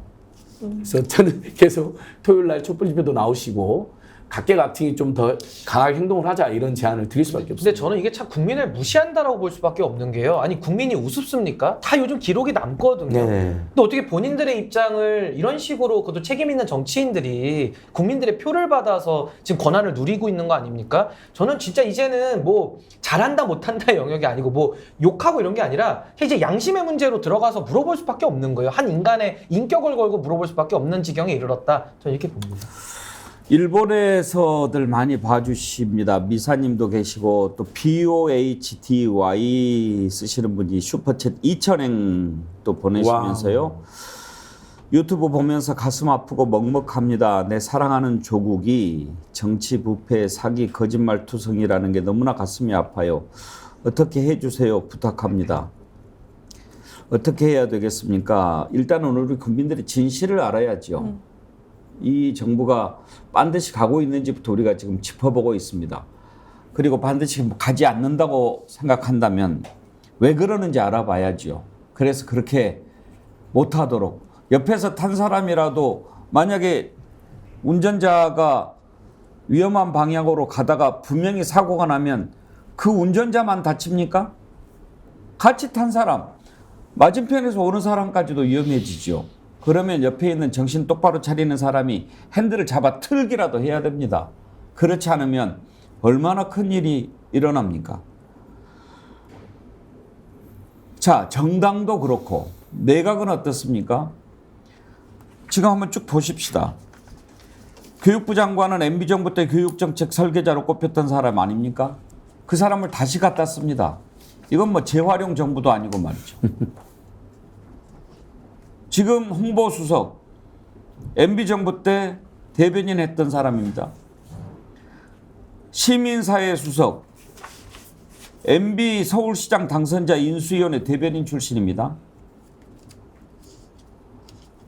그래서 저는 계속 토요일 날 촛불 집회도 나오시고 각계각층이 좀 더 강하게 행동을 하자 이런 제안을 드릴 수밖에 없습니다. 근데 저는 이게 참 국민을 무시한다라고 볼 수밖에 없는 게요. 아니 국민이 우습습니까? 다 요즘 기록이 남거든요. 네. 근데 어떻게 본인들의 입장을 이런 식으로 그것도 책임 있는 정치인들이 국민들의 표를 받아서 지금 권한을 누리고 있는 거 아닙니까? 저는 진짜 이제는 뭐 잘한다 못한다 영역이 아니고 뭐 욕하고 이런 게 아니라 이제 양심의 문제로 들어가서 물어볼 수밖에 없는 거예요. 한 인간의 인격을 걸고 물어볼 수밖에 없는 지경에 이르렀다. 저는 이렇게 봅니다. 일본에서들 많이 봐주십니다. 미사님도 계시고 또 BOHDY 쓰시는 분이 슈퍼챗 2,000엔 또 보내시면서요. 유튜브 보면서 가슴 아프고 먹먹합니다. 내 사랑하는 조국이 정치 부패 사기 거짓말 투성이라는 게 너무나 가슴이 아파요. 어떻게 해주세요 부탁합니다. 어떻게 해야 되겠습니까? 일단은 우리 국민들이 진실을 알아야죠. 이 정부가 반드시 가고 있는지부터 우리가 지금 짚어보고 있습니다. 그리고 반드시 가지 않는다고 생각한다면 왜 그러는지 알아봐야죠. 그래서 그렇게 못하도록 옆에서 탄 사람이라도 만약에 운전자가 위험한 방향으로 가다가 분명히 사고가 나면 그 운전자만 다칩니까? 같이 탄 사람, 맞은편에서 오는 사람까지도 위험해지죠. 그러면 옆에 있는 정신 똑바로 차리는 사람이 핸들을 잡아 틀기라도 해야 됩니다. 그렇지 않으면 얼마나 큰 일이 일어납니까? 자, 정당도 그렇고 내각은 어떻습니까? 지금 한번 쭉 보십시다. 교육부 장관은 MB정부 때 교육정책 설계자로 꼽혔던 사람 아닙니까? 그 사람을 다시 갖다 씁니다. 이건 뭐 재활용 정부도 아니고 말이죠. 지금 홍보수석, MB정부 때 대변인 했던 사람입니다. 시민사회 수석, MB 서울시장 당선자 인수위원회 대변인 출신입니다.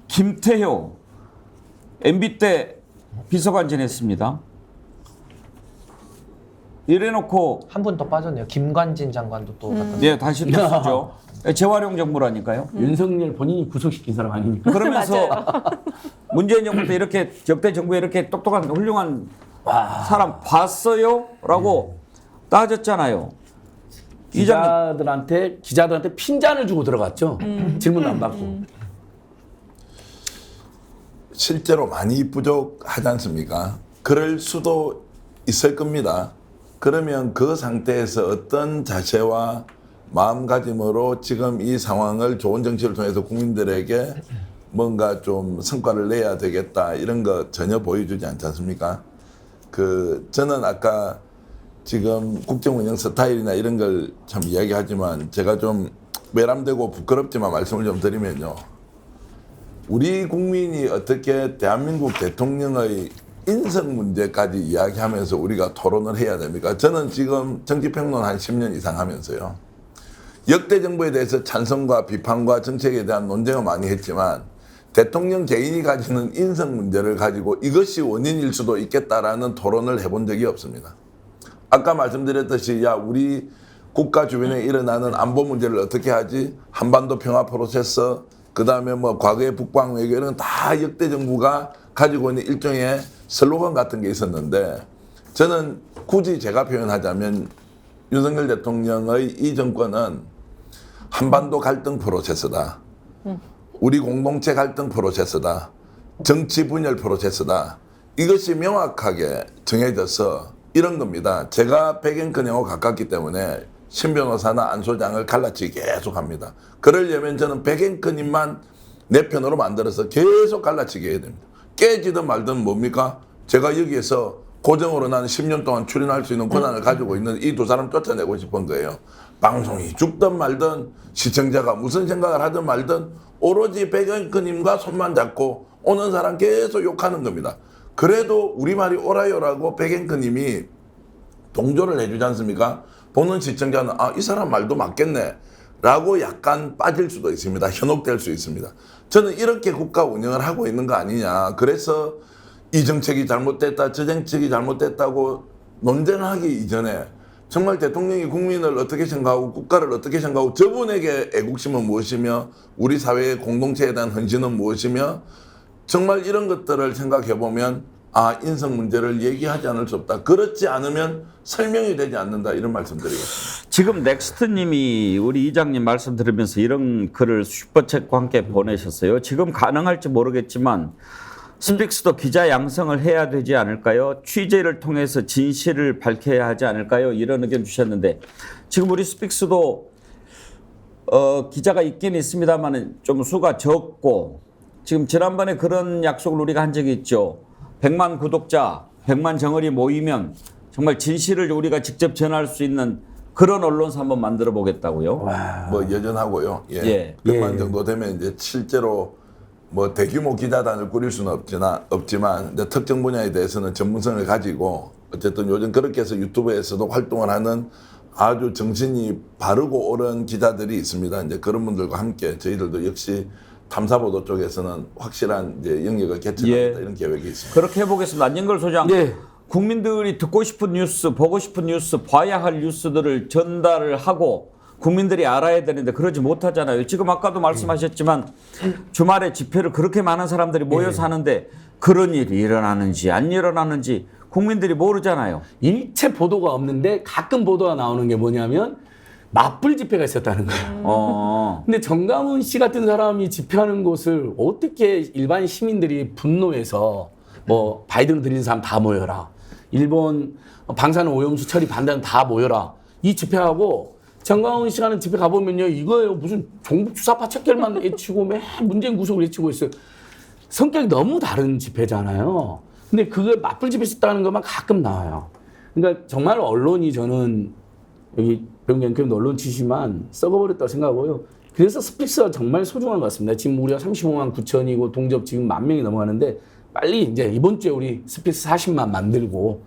김태효, MB 때 비서관 지냈습니다. 이래놓고 한 분 더 빠졌네요. 김관진 장관도 또 갖다 네, 다시 또 쓰죠. 재활용 정부라니까요. 윤석열 본인이 구속시킨 사람 아닙니까? 그러면서 문재인 정부 때 이렇게 역대 정부에 이렇게 똑똑한 훌륭한 사람 봤어요? 라고 따졌잖아요. 기자들한테 핀잔을 주고 들어갔죠. 질문 안 받고. 실제로 많이 부족하지 않습니까? 그럴 수도 있을 겁니다. 그러면 그 상태에서 어떤 자세와 마음가짐으로 지금 이 상황을 좋은 정치를 통해서 국민들에게 뭔가 좀 성과를 내야 되겠다 이런 거 전혀 보여주지 않지 않습니까? 저는 아까 지금 국정운영 스타일이나 이런 걸 참 이야기하지만 제가 좀 외람되고 부끄럽지만 말씀을 좀 드리면요. 우리 국민이 어떻게 대한민국 대통령의 인성 문제까지 이야기하면서 우리가 토론을 해야 됩니까? 저는 지금 정치평론 한 10년 이상 하면서요. 역대 정부에 대해서 찬성과 비판과 정책에 대한 논쟁을 많이 했지만 대통령 개인이 가지는 인성 문제를 가지고 이것이 원인일 수도 있겠다라는 토론을 해본 적이 없습니다. 아까 말씀드렸듯이 우리 국가 주변에 일어나는 안보 문제를 어떻게 하지? 한반도 평화 프로세스, 그다음에 뭐 과거의 북방 외교 이런 다 역대 정부가 가지고 있는 일종의 슬로건 같은 게 있었는데 저는 굳이 제가 표현하자면 윤석열 대통령의 이 정권은 한반도 갈등 프로세스다. 우리 공동체 갈등 프로세스다. 정치 분열 프로세스다. 이것이 명확하게 정해져서 이런 겁니다. 제가 백앤커님하고 가깝기 때문에 신 변호사나 안 소장을 갈라치기 계속 합니다. 그러려면 저는 백앤커님만 내 편으로 만들어서 계속 갈라치기 해야 됩니다. 깨지든 말든 뭡니까? 제가 여기에서 고정으로 나는 10년 동안 출연할 수 있는 권한을 가지고 있는 이 두 사람 쫓아내고 싶은 거예요. 방송이 죽든 말든 시청자가 무슨 생각을 하든 말든 오로지 백앤커님과 손만 잡고 오는 사람 계속 욕하는 겁니다. 그래도 우리 말이 옳아요라고 백앤커님이 동조를 해주지 않습니까? 보는 시청자는 이 사람 말도 맞겠네 라고 약간 빠질 수도 있습니다. 현혹될 수 있습니다. 저는 이렇게 국가 운영을 하고 있는 거 아니냐. 그래서 이 정책이 잘못됐다, 저 정책이 잘못됐다고 논쟁하기 이전에 정말 대통령이 국민을 어떻게 생각하고 국가를 어떻게 생각하고 저분에게 애국심은 무엇이며 우리 사회의 공동체에 대한 헌신은 무엇이며 정말 이런 것들을 생각해 보면 인성 문제를 얘기하지 않을 수 없다. 그렇지 않으면 설명이 되지 않는다. 이런 말씀 드리겠습니다. 지금 넥스트님이 우리 이장님 말씀 들으면서 이런 글을 슈퍼챗과 함께 보내셨어요. 지금 가능할지 모르겠지만 스픽스도 기자 양성을 해야 되지 않을까요? 취재를 통해서 진실을 밝혀야 하지 않을까요? 이런 의견 주셨는데 지금 우리 스픽스도 기자가 있긴 있습니다만 좀 수가 적고 지금 지난번에 그런 약속을 우리가 한 적이 있죠. 100만 구독자, 100만 정을이 모이면 정말 진실을 우리가 직접 전할 수 있는 그런 언론사 한번 만들어 보겠다고요. 뭐 여전하고요. 예. 예. 100만 예. 정도 되면 이제 실제로 뭐 대규모 기자단을 꾸릴 수는 없지만 이제 특정 분야에 대해서는 전문성을 가지고 어쨌든 요즘 그렇게 해서 유튜브에서도 활동을 하는 아주 정신이 바르고 옳은 기자들이 있습니다. 이제 그런 분들과 함께 저희들도 역시 탐사보도 쪽에서는 확실한 이제 영역을 개척하겠다 예. 이런 계획이 있습니다. 그렇게 해보겠습니다. 안진걸 소장. 예. 국민들이 듣고 싶은 뉴스, 보고 싶은 뉴스, 봐야 할 뉴스들을 전달을 하고 국민들이 알아야 되는데 그러지 못하잖아요. 지금 아까도 말씀하셨지만 주말에 집회를 그렇게 많은 사람들이 모여서 하는데 그런 일이 일어나는지 안 일어나는지 국민들이 모르잖아요. 일체 보도가 없는데 가끔 보도가 나오는 게 뭐냐면 맞불 집회가 있었다는 거예요. 근데 정강훈 씨 같은 사람이 집회하는 곳을 어떻게 일반 시민들이 분노해서 뭐 바이든 드리는 사람 다 모여라. 일본 방사능 오염수 처리 반대는 다 모여라. 이 집회하고 정강훈 씨가 하는 집회 가보면요. 이거예요. 무슨 종북 주사파 척결만 외치고 매 문재인 구속을 외치고 있어요. 성격이 너무 다른 집회잖아요. 근데 그걸 맞불 집회 있었다는 것만 가끔 나와요. 그러니까 정말 언론이 저는 여기 병경캠 언론 치지만 썩어버렸다고 생각하고요. 그래서 스픽스가 정말 소중한 것 같습니다. 지금 우리가 35만 9천이고 동접 지금 10,000명이 넘어가는데 빨리 이제 이번 주에 우리 스픽스 40만 만들고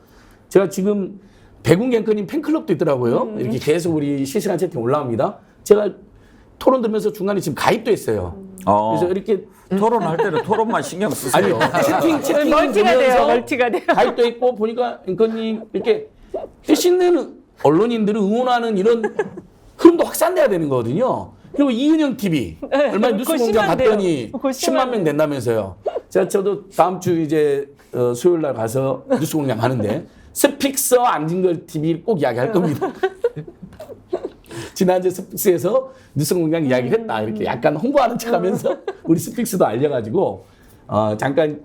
제가 지금 백운기 앵커님 팬클럽도 있더라고요. 이렇게 계속 우리 실시간 채팅 올라옵니다. 제가 토론 들으면서 중간에 지금 가입도 했어요. 그래서 이렇게 토론할 때는 토론만 신경 쓰세요. 채팅 멀티가 돼요. 보면서 멀티가 돼요. 가입도 있고 보니까 앵커님 이렇게 뜻있는 언론인들을 응원하는 이런 흐름도 확산돼야 되는 거거든요. 그리고 이은영 TV 얼마 전에 뉴스 그거 공장 심한데요. 봤더니 그거 10만 명 된다면서요. 저도 다음 주 이제 수요일 날 가서 뉴스 공장 하는데 스픽서 안진걸 TV 꼭 이야기할 겁니다. 지난주 스픽스에서 뉴스 공장 이야기했다 이렇게 약간 홍보하는 척하면서 우리 스픽스도 알려가지고 잠깐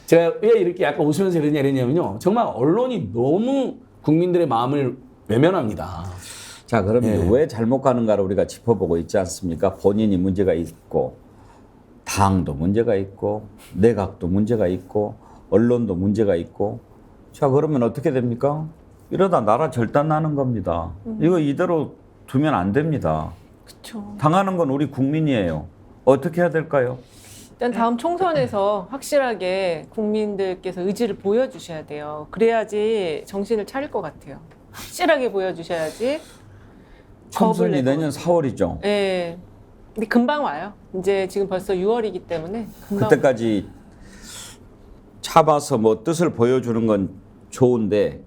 제가 왜 이렇게 약간 웃으면서 이러냐면요 정말 언론이 너무 국민들의 마음을 외면합니다. 자, 그럼 예. 왜 잘못 가는가를 우리가 짚어보고 있지 않습니까? 본인이 문제가 있고, 당도 문제가 있고, 내각도 문제가 있고, 언론도 문제가 있고. 자, 그러면 어떻게 됩니까? 이러다 나라 절단 나는 겁니다. 이거 이대로 두면 안 됩니다. 그렇죠. 당하는 건 우리 국민이에요. 어떻게 해야 될까요? 일단 다음 총선에서 확실하게 국민들께서 의지를 보여주셔야 돼요. 그래야지 정신을 차릴 것 같아요. 확실하게 보여주셔야지. 총선이 내년 4월이죠. 네. 근데 금방 와요. 이제 지금 벌써 6월이기 때문에 금방. 그때까지 잡아서 뭐 뜻을 보여주는 건 좋은데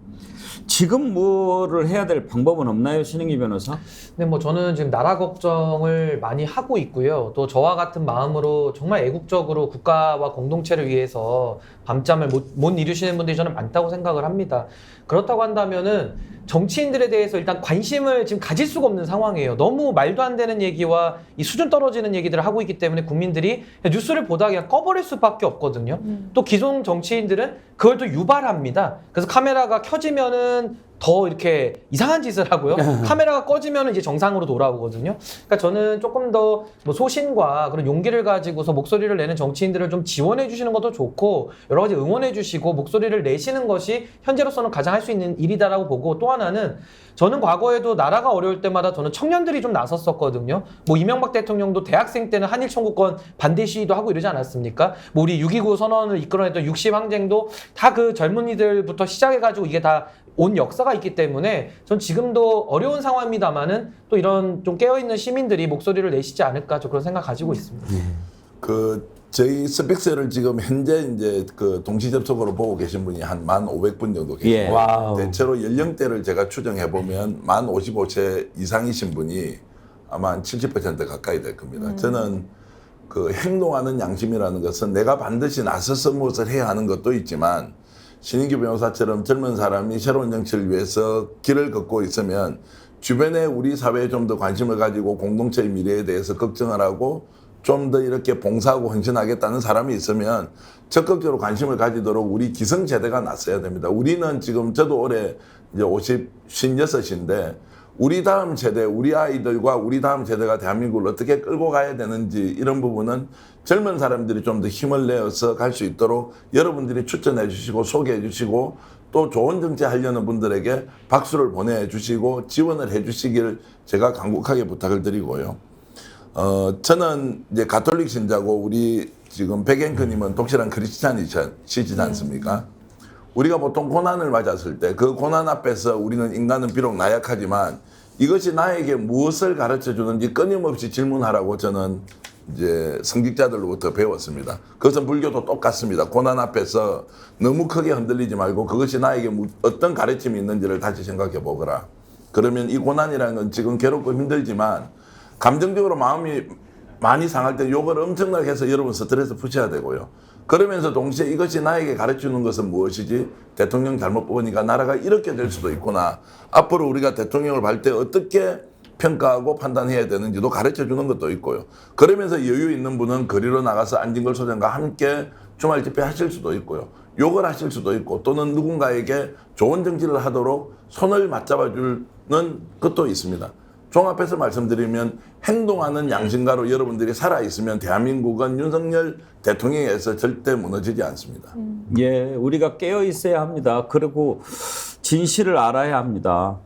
지금 뭐를 해야 될 방법은 없나요, 신흥기 변호사? 네, 뭐 저는 지금 나라 걱정을 많이 하고 있고요. 또 저와 같은 마음으로 정말 애국적으로 국가와 공동체를 위해서 밤잠을 못 이루시는 분들이 저는 많다고 생각을 합니다. 그렇다고 한다면은 정치인들에 대해서 일단 관심을 지금 가질 수가 없는 상황이에요. 너무 말도 안 되는 얘기와 이 수준 떨어지는 얘기들을 하고 있기 때문에 국민들이 뉴스를 보다가 그냥 꺼버릴 수밖에 없거든요. 또 기존 정치인들은 그걸 또 유발합니다. 그래서 카메라가 켜지면은 더 이렇게 이상한 짓을 하고요. 카메라가 꺼지면 이제 정상으로 돌아오거든요. 그러니까 저는 조금 더 뭐 소신과 그런 용기를 가지고서 목소리를 내는 정치인들을 좀 지원해 주시는 것도 좋고 여러 가지 응원해 주시고 목소리를 내시는 것이 현재로서는 가장 할 수 있는 일이다라고 보고 또 하나는 저는 과거에도 나라가 어려울 때마다 저는 청년들이 좀 나섰었거든요. 뭐 이명박 대통령도 대학생 때는 한일 청구권 반대 시위도 하고 이러지 않았습니까? 뭐 우리 6.29 선언을 이끌어냈던 60 항쟁도 다 그 젊은이들부터 시작해가지고 이게 다 온 역사가 있기 때문에 전 지금도 어려운 상황입니다만은 또 이런 좀 깨어있는 시민들이 목소리를 내시지 않을까 저 그런 생각 가지고 있습니다. 저희 스픽스를 지금 현재 이제 그 동시 접속으로 보고 계신 분이 한 1,500분 정도 계세요. 예. 와우. 대체로 연령대를 제가 추정해 보면 만 55세 이상이신 분이 아마 한 70% 가까이 될 겁니다. 저는 그 행동하는 양심이라는 것은 내가 반드시 나서서 무엇을 해야 하는 것도 있지만 신인규 변호사처럼 젊은 사람이 새로운 정치를 위해서 길을 걷고 있으면 주변에 우리 사회에 좀 더 관심을 가지고 공동체의 미래에 대해서 걱정을 하고 좀 더 이렇게 봉사하고 헌신하겠다는 사람이 있으면 적극적으로 관심을 가지도록 우리 기성세대가 나서야 됩니다. 우리는 지금 저도 올해 이제 56인데 우리 다음 세대, 우리 아이들과 우리 다음 세대가 대한민국을 어떻게 끌고 가야 되는지 이런 부분은 젊은 사람들이 좀 더 힘을 내어서 갈 수 있도록 여러분들이 추천해 주시고 소개해 주시고 또 좋은 정치 하려는 분들에게 박수를 보내주시고 지원을 해주시길 제가 간곡하게 부탁을 드리고요. 저는 이제 가톨릭 신자고 우리 지금 백앵커님은 독실한 크리스찬이시지 않습니까? 우리가 보통 고난을 맞았을 때 그 고난 앞에서 우리는 인간은 비록 나약하지만 이것이 나에게 무엇을 가르쳐 주는지 끊임없이 질문하라고 저는 이제 성직자들로부터 배웠습니다. 그것은 불교도 똑같습니다. 고난 앞에서 너무 크게 흔들리지 말고 그것이 나에게 어떤 가르침이 있는지를 다시 생각해 보거라. 그러면 이 고난이라는 건 지금 괴롭고 힘들지만 감정적으로 마음이 많이 상할 때 욕을 엄청나게 해서 여러분 스트레스 푸셔야 되고요. 그러면서 동시에 이것이 나에게 가르치는 것은 무엇이지? 대통령 잘못 뽑으니까 나라가 이렇게 될 수도 있구나. 앞으로 우리가 대통령을 발 때 어떻게 평가하고 판단해야 되는지도 가르쳐 주는 것도 있고요. 그러면서 여유 있는 분은 거리로 나가서 안진걸 소장과 함께 주말 집회 하실 수도 있고요. 욕을 하실 수도 있고 또는 누군가에게 좋은 정치를 하도록 손을 맞잡아 주는 것도 있습니다. 종합해서 말씀드리면 행동하는 양심가로 여러분들이 살아있으면 대한민국은 윤석열 대통령에서 절대 무너지지 않습니다. 예, 우리가 깨어 있어야 합니다. 그리고 진실을 알아야 합니다.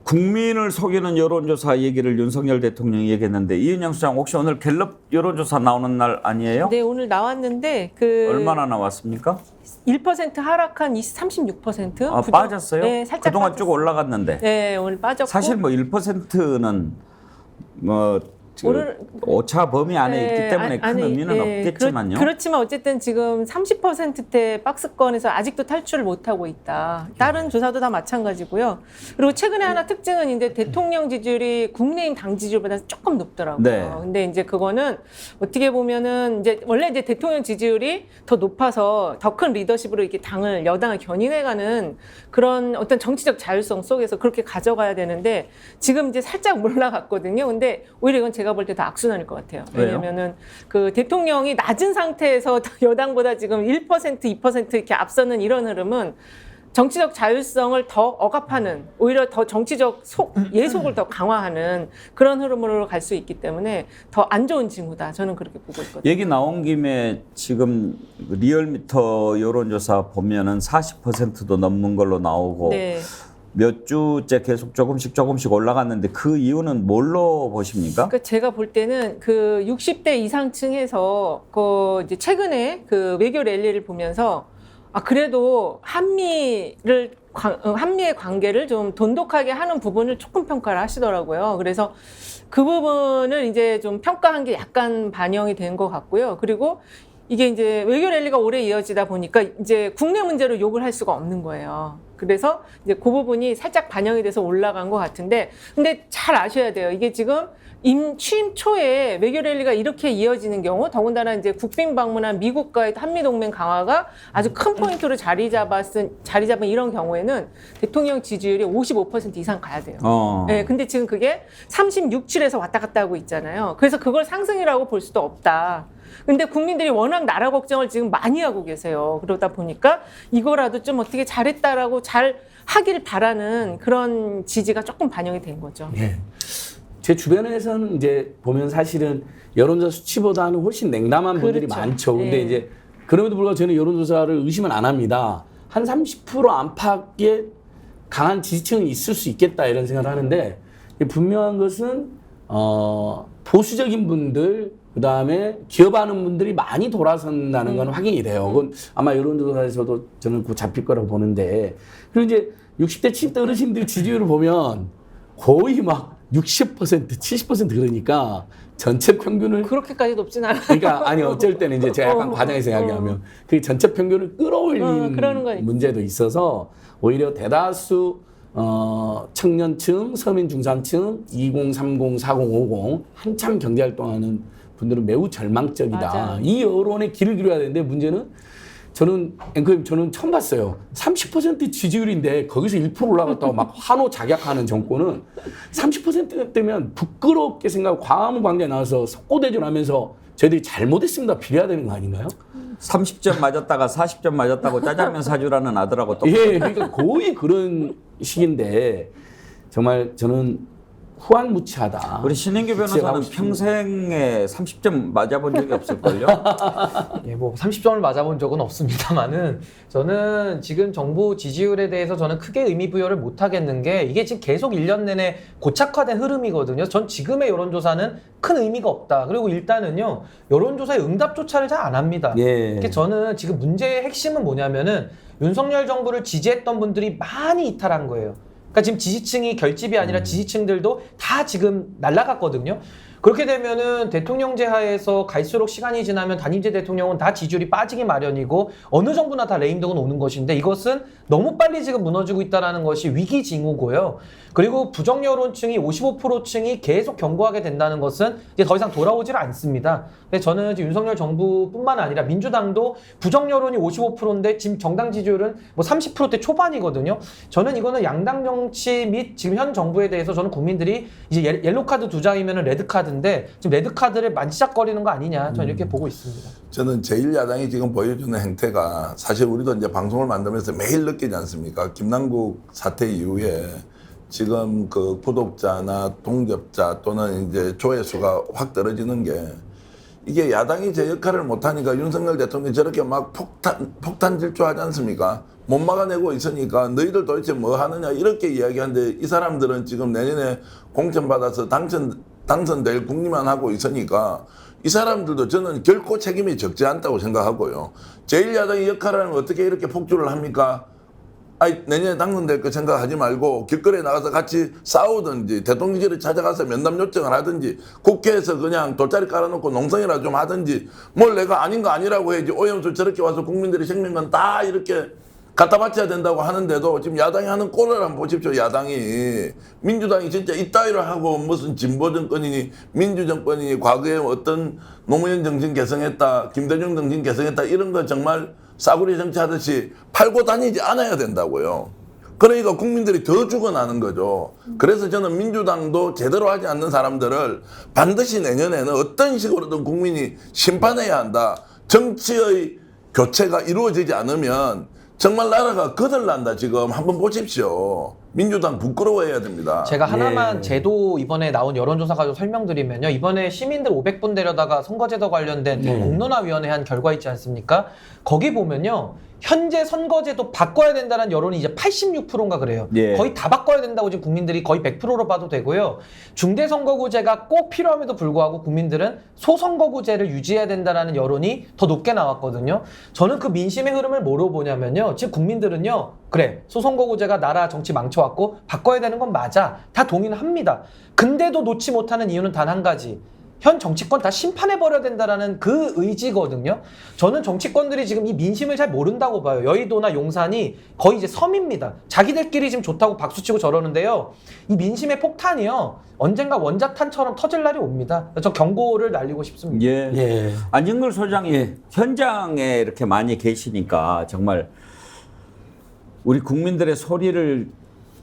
국민을 속이는 여론조사 얘기를 윤석열 대통령이 얘기했는데 이은영 수장 혹시 오늘 갤럽 여론조사 나오는 날 아니에요? 네, 오늘 나왔는데 얼마나 나왔습니까? 1% 하락한 36%. 아, 빠졌어요? 네, 살짝 그동안 빠졌어요. 쭉 올라갔는데. 네, 오늘 빠졌고. 사실 뭐 1%는 뭐 오늘 오차 범위 안에 있기 때문에 큰 의미는 네, 없겠지만요. 그렇지만 어쨌든 지금 30%대 박스권에서 아직도 탈출을 못하고 있다. 다른 조사도 다 마찬가지고요. 그리고 최근에 하나 특징은 이제 대통령 지지율이 국민의힘 당 지지율보다 조금 높더라고요. 네. 근데 이제 그거는 어떻게 보면은 이제 원래 이제 대통령 지지율이 더 높아서 더 큰 리더십으로 이렇게 여당을 견인해가는 그런 어떤 정치적 자율성 속에서 그렇게 가져가야 되는데 지금 이제 살짝 올라갔거든요. 근데 오히려 이건 제가 볼 때 다 악순환일 것 같아요. 왜냐면은 그 대통령이 낮은 상태에서 여당보다 지금 1%, 2% 이렇게 앞서는 이런 흐름은 정치적 자율성을 더 억압하는 오히려 더 정치적 예속을 더 강화하는 그런 흐름으로 갈 수 있기 때문에 더 안 좋은 징후다. 저는 그렇게 보고 있거든요. 얘기 나온 김에 지금 리얼미터 여론조사 보면은 40%도 넘는 걸로 나오고 네. 몇 주째 계속 조금씩 올라갔는데 그 이유는 뭘로 보십니까? 그러니까 제가 볼 때는 그 60대 이상층에서 그 이제 최근에 그 외교 랠리를 보면서 그래도 한미의 관계를 좀 돈독하게 하는 부분을 조금 평가를 하시더라고요. 그래서 그 부분을 이제 좀 평가한 게 약간 반영이 된 것 같고요. 그리고 이게 이제 외교 랠리가 오래 이어지다 보니까 이제 국내 문제로 욕을 할 수가 없는 거예요. 그래서 이제 그 부분이 살짝 반영이 돼서 올라간 것 같은데, 근데 잘 아셔야 돼요. 이게 지금 취임 초에 외교 랠리가 이렇게 이어지는 경우, 더군다나 이제 국빈 방문한 미국과의 한미 동맹 강화가 아주 큰 포인트로 자리 잡은 이런 경우에는 대통령 지지율이 55% 이상 가야 돼요. 네, 근데 지금 그게 36, 7에서 왔다 갔다 하고 있잖아요. 그래서 그걸 상승이라고 볼 수도 없다. 근데 국민들이 워낙 나라 걱정을 지금 많이 하고 계세요. 그러다 보니까 이거라도 좀 어떻게 잘했다라고 잘 하길 바라는 그런 지지가 조금 반영이 된 거죠. 예. 제 주변에서는 이제 보면 사실은 여론조사 수치보다는 훨씬 냉담한 분들이 그렇죠. 많죠. 근데 예. 이제 그럼에도 불구하고 저는 여론조사를 의심은 안 합니다. 한 30% 안팎의 강한 지지층이 있을 수 있겠다 이런 생각을 하는데 분명한 것은 보수적인 분들 그다음에 기업하는 분들이 많이 돌아선다는 건 확인이 돼요. 그건 아마 여론조사에서도 저는 그거 잡힐 거라고 보는데 그리고 이제 60대 70대 어르신들 지지율을 보면 거의 막 60%, 70% 그러니까 전체 평균을 그렇게까지 높진 않아요. 그러니까 아니 어쩔 때는 이제 제가 약간 과장해서 이야기하면 그 전체 평균을 끌어올린 그러는 건 문제도 있어서 오히려 대다수 청년층, 서민 중산층, 20, 30, 40, 50 한참 경제활동하는 분들은 매우 절망적이다. 맞아요. 이 여론에 길을 기울여야 되는데 문제는 저는 앵커님 저는 처음 봤어요. 30% 지지율인데 거기서 1% 올라갔다고 막 환호작약하는 정권은 30%대면 부끄럽게 생각하고 광화문 광장에 나와서 석고대전하면서 저희들이 잘못했습니다. 비례해야 되는 거 아닌가요? 30점 맞았다가 40점 맞았다고 짜장면 사주라는 아들하고 똑같아요. 예, 그러니까 거의 그런 식인데 정말 저는 후한무치하다. 우리 신인규 변호사는 평생에 30점 맞아본 적이 없을걸요? 예, 뭐 30점을 맞아본 적은 없습니다만은 저는 지금 정부 지지율에 대해서 저는 크게 의미 부여를 못 하겠는 게 이게 지금 계속 1년 내내 고착화된 흐름이거든요. 전 지금의 여론조사는 큰 의미가 없다. 그리고 일단은요, 여론조사의 응답조차를 잘 안 합니다. 예. 그러니까 저는 지금 문제의 핵심은 뭐냐면은 윤석열 정부를 지지했던 분들이 많이 이탈한 거예요. 그러니까 지금 지지층이 결집이 아니라 지지층들도 다 지금 날아갔거든요. 그렇게 되면은 대통령제 하에서 갈수록 시간이 지나면 단임제 대통령은 다 지지율이 빠지기 마련이고 어느 정부나 다 레임덕은 오는 것인데 이것은 너무 빨리 지금 무너지고 있다는 것이 위기 징후고요. 그리고 부정 여론층이 55%층이 계속 견고하게 된다는 것은 이제 더 이상 돌아오질 않습니다. 근데 저는 지금 윤석열 정부뿐만 아니라 민주당도 부정 여론이 55%인데 지금 정당 지지율은 뭐 30%대 초반이거든요. 저는 이거는 양당 정치 및 지금 현 정부에 대해서 저는 국민들이 이제 옐로 카드 2장이면은 레드 카드인데 지금 레드 카드를 만지작거리는 거 아니냐 저는 이렇게 보고 있습니다. 저는 제1야당이 지금 보여주는 행태가 사실 우리도 이제 방송을 만들면서 매일 느끼지 않습니까? 김남국 사태 이후에 지금 그 구독자나 동접자 또는 이제 조회수가 확 떨어지는 게 이게 야당이 제 역할을 못하니까 윤석열 대통령이 저렇게 막 폭탄 질주하지 않습니까? 못 막아내고 있으니까 너희들 도대체 뭐 하느냐 이렇게 이야기하는데 이 사람들은 지금 내년에 공천받아서 당선될 국리만 하고 있으니까 이 사람들도 저는 결코 책임이 적지 않다고 생각하고요. 제1야당의 역할을 어떻게 이렇게 폭주를 합니까? 아니, 내년에 당선될 거 생각하지 말고 길거리에 나가서 같이 싸우든지 대통령실에 찾아가서 면담 요청을 하든지 국회에서 그냥 돗자리 깔아놓고 농성이라 좀 하든지 뭘 내가 아닌 거 아니라고 해야지 오염수 저렇게 와서 국민들이 생명권 다 이렇게 갖다 바쳐야 된다고 하는데도 지금 야당이 하는 꼴을 한번 보십시오. 야당이 민주당이 진짜 이따위로 하고 무슨 진보 정권이니 민주 정권이니 과거에 어떤 노무현 정신 개성했다 김대중 정신 개성했다 이런 거 정말 싸구려 정치하듯이 팔고 다니지 않아야 된다고요. 그러니까 국민들이 더 죽어나는 거죠. 그래서 저는 민주당도 제대로 하지 않는 사람들을 반드시 내년에는 어떤 식으로든 국민이 심판해야 한다. 정치의 교체가 이루어지지 않으면 정말 나라가 거들난다. 지금 한번 보십시오. 민주당 부끄러워해야 됩니다. 제가 하나만 제도 이번에 나온 여론조사 가지고 설명드리면요. 이번에 시민들 500분 데려다가 선거제도 관련된 공론화위원회 한 결과 있지 않습니까? 거기 보면요. 현재 선거제도 바꿔야 된다는 여론이 이제 86%인가 그래요. 예. 거의 다 바꿔야 된다고 지금 국민들이 거의 100%로 봐도 되고요. 중대선거구제가 꼭 필요함에도 불구하고 국민들은 소선거구제를 유지해야 된다는 여론이 더 높게 나왔거든요. 저는 그 민심의 흐름을 뭐로 보냐면요. 지금 국민들은요. 그래, 소선거구제가 나라 정치 망쳐왔고 바꿔야 되는 건 맞아. 다 동의는 합니다. 근데도 놓지 못하는 이유는 단 한 가지. 현 정치권 다 심판해버려야 된다라는 그 의지거든요. 저는 정치권들이 지금 이 민심을 잘 모른다고 봐요. 여의도나 용산이 거의 이제 섬입니다. 자기들끼리 지금 좋다고 박수치고 저러는데요. 이 민심의 폭탄이요. 언젠가 원자탄처럼 터질 날이 옵니다. 저 경고를 날리고 싶습니다. 예. 예. 안진걸 소장이 현장에 이렇게 많이 계시니까 정말 우리 국민들의 소리를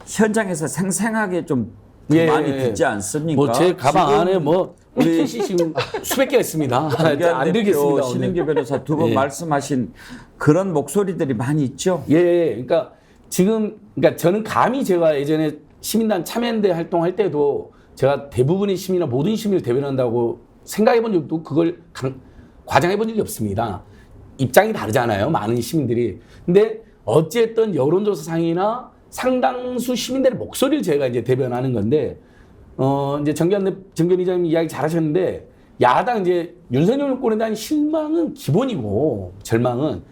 현장에서 생생하게 좀 많이 듣지 않습니까? 뭐 제 가방 안에 뭐 우리 지금 수백 개가 있습니다. 안 들겠습니다. 신인규 변호사 두 번 예. 말씀하신 그런 목소리들이 많이 있죠. 예, 그러니까 지금 그러니까 저는 감히 제가 예전에 시민단 참여연대 활동할 때도 제가 대부분의 시민이나 모든 시민을 대변한다고 생각해본 적도 그걸 과장해본 적이 없습니다. 입장이 다르잖아요, 많은 시민들이. 근데 어쨌든 여론조사상이나 상당수 시민들의 목소리를 제가 이제 대변하는 건데, 이제 정견 이장님 이야기 잘하셨는데, 야당 이제 윤석열 정권에 대한 실망은 기본이고, 절망은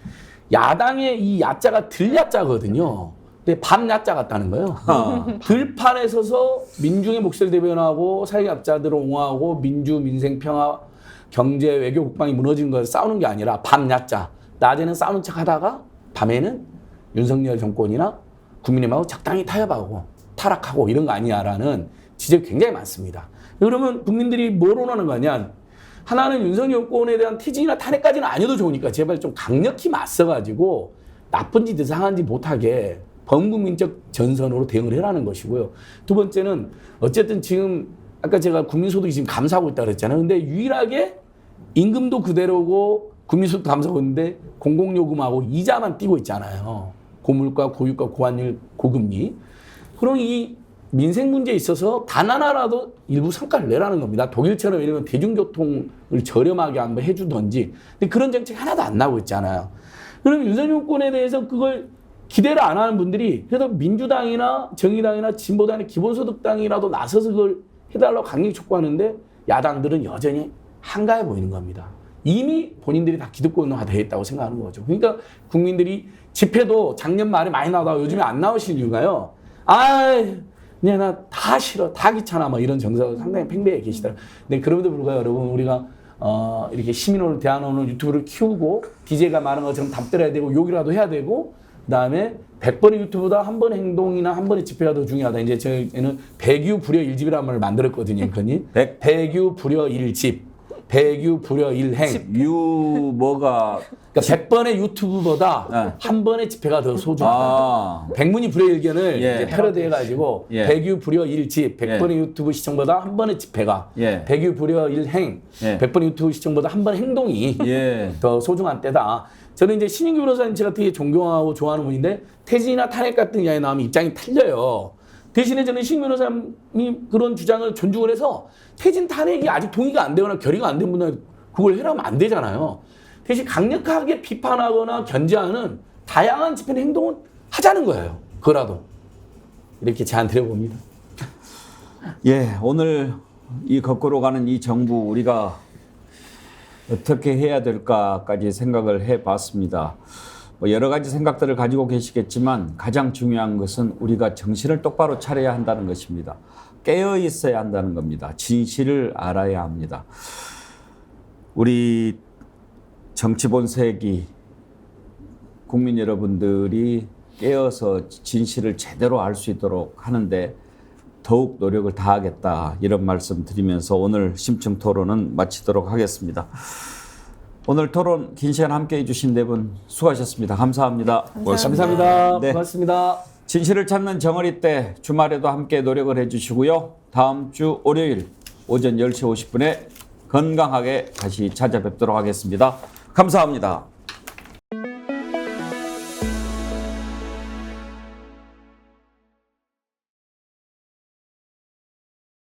야당의 이 야자가 들야자거든요. 근데 밤야자 같다는 거예요. 들판에 서서 민중의 목소리를 대변하고, 사회학자들을 옹호하고, 민생, 평화, 경제, 외교, 국방이 무너진 걸 싸우는 게 아니라 밤야자. 낮에는 싸우는 척 하다가, 밤에는 윤석열 정권이나 국민의힘하고 적당히 타협하고 타락하고 이런 거 아니냐라는 지적이 굉장히 많습니다. 그러면 국민들이 뭘 원하는 거냐? 하나는 윤석열 정권에 대한 퇴진이나 탄핵까지는 아니어도 좋으니까 제발 좀 강력히 맞서가지고 나쁜 짓 이상한 짓 못하게 범국민적 전선으로 대응을 해라는 것이고요. 두 번째는 어쨌든 지금 아까 제가 국민소득이 지금 감소하고 있다고 그랬잖아요. 근데 유일하게 임금도 그대로고 국민소득 감소하고 있는데 공공요금하고 이자만 뛰고 있잖아요. 고물가, 고유가, 고환율, 고금리. 그럼 이 민생 문제에 있어서 단 하나라도 일부 성과를 내라는 겁니다. 독일처럼 예를 들면 대중교통을 저렴하게 한번 해주던지. 근데 그런 정책 하나도 안 나오고 있잖아요. 그럼 윤석열 정권에 대해서 그걸 기대를 안 하는 분들이 그래도 민주당이나 정의당이나 진보당이나 기본소득당이라도 나서서 그걸 해달라고 강력히 촉구하는데 야당들은 여전히 한가해 보이는 겁니다. 이미 본인들이 다 기득권화 되어 있다고 생각하는 거죠. 그러니까 국민들이 집회도 작년 말에 많이 나오다가 요즘에 안 나오시는 이유가요. 그냥 나 다 싫어, 다 귀찮아, 뭐 이런 정서가 상당히 팽배해 계시더라고요. 근데 그럼에도 불구하고 여러분, 우리가 이렇게 시민오늘, 대한오늘 유튜브를 키우고 DJ가 말한 것처럼 답들어야 되고 욕이라도 해야 되고 그다음에 100번의 유튜브보다 한 번의 행동이나 한 번의 집회가 더 중요하다. 이제 저희는 백유 불여 일집이라는 말을 만들었거든요, 앵커님. 백유 불여 일집, 백유 불여 일행. 뭐가 그러니까 100번의 유튜브보다 한 번의 집회가 더 소중하다. 백문이 불여일견을 이제 패러디해가지고 백유 불여 일집, 100번의 유튜브 시청보다 한 번의 집회가, 백유 불여 일행, 100번의 유튜브 시청보다 한 번의 행동이 더 소중한 때다. 저는 이제 신인규 변호사님 제가 되게 존경하고 좋아하는 분인데 퇴진이나 탄핵 같은 이야기 나오면 입장이 틀려요. 대신에 저는 신인규 변호사님이 그런 주장을 존중을 해서 퇴진 탄핵이 아직 동의가 안 되거나 결의가 안 된 분은 그걸 해라면 안 되잖아요. 대신 강력하게 비판하거나 견제하는 다양한 집회나 행동은 하자는 거예요. 그거라도. 이렇게 제안 드려봅니다. 예, 오늘 이 거꾸로 가는 이 정부 우리가 어떻게 해야 될까까지 생각을 해봤습니다. 뭐 여러 가지 생각들을 가지고 계시겠지만 가장 중요한 것은 우리가 정신을 똑바로 차려야 한다는 것입니다. 깨어 있어야 한다는 겁니다. 진실을 알아야 합니다. 우리 정치 본색이 국민 여러분들이 깨어서 진실을 제대로 알 수 있도록 하는데 더욱 노력을 다하겠다, 이런 말씀 드리면서 오늘 심층 토론은 마치도록 하겠습니다. 오늘 토론 긴 시간 함께해 주신 네 분 수고하셨습니다. 감사합니다. 감사합니다. 네. 고맙습니다. 진실을 찾는 정어리 때 주말에도 함께 노력을 해주시고요. 다음 주 월요일 오전 10시 50분에 건강하게 다시 찾아뵙도록 하겠습니다. 감사합니다.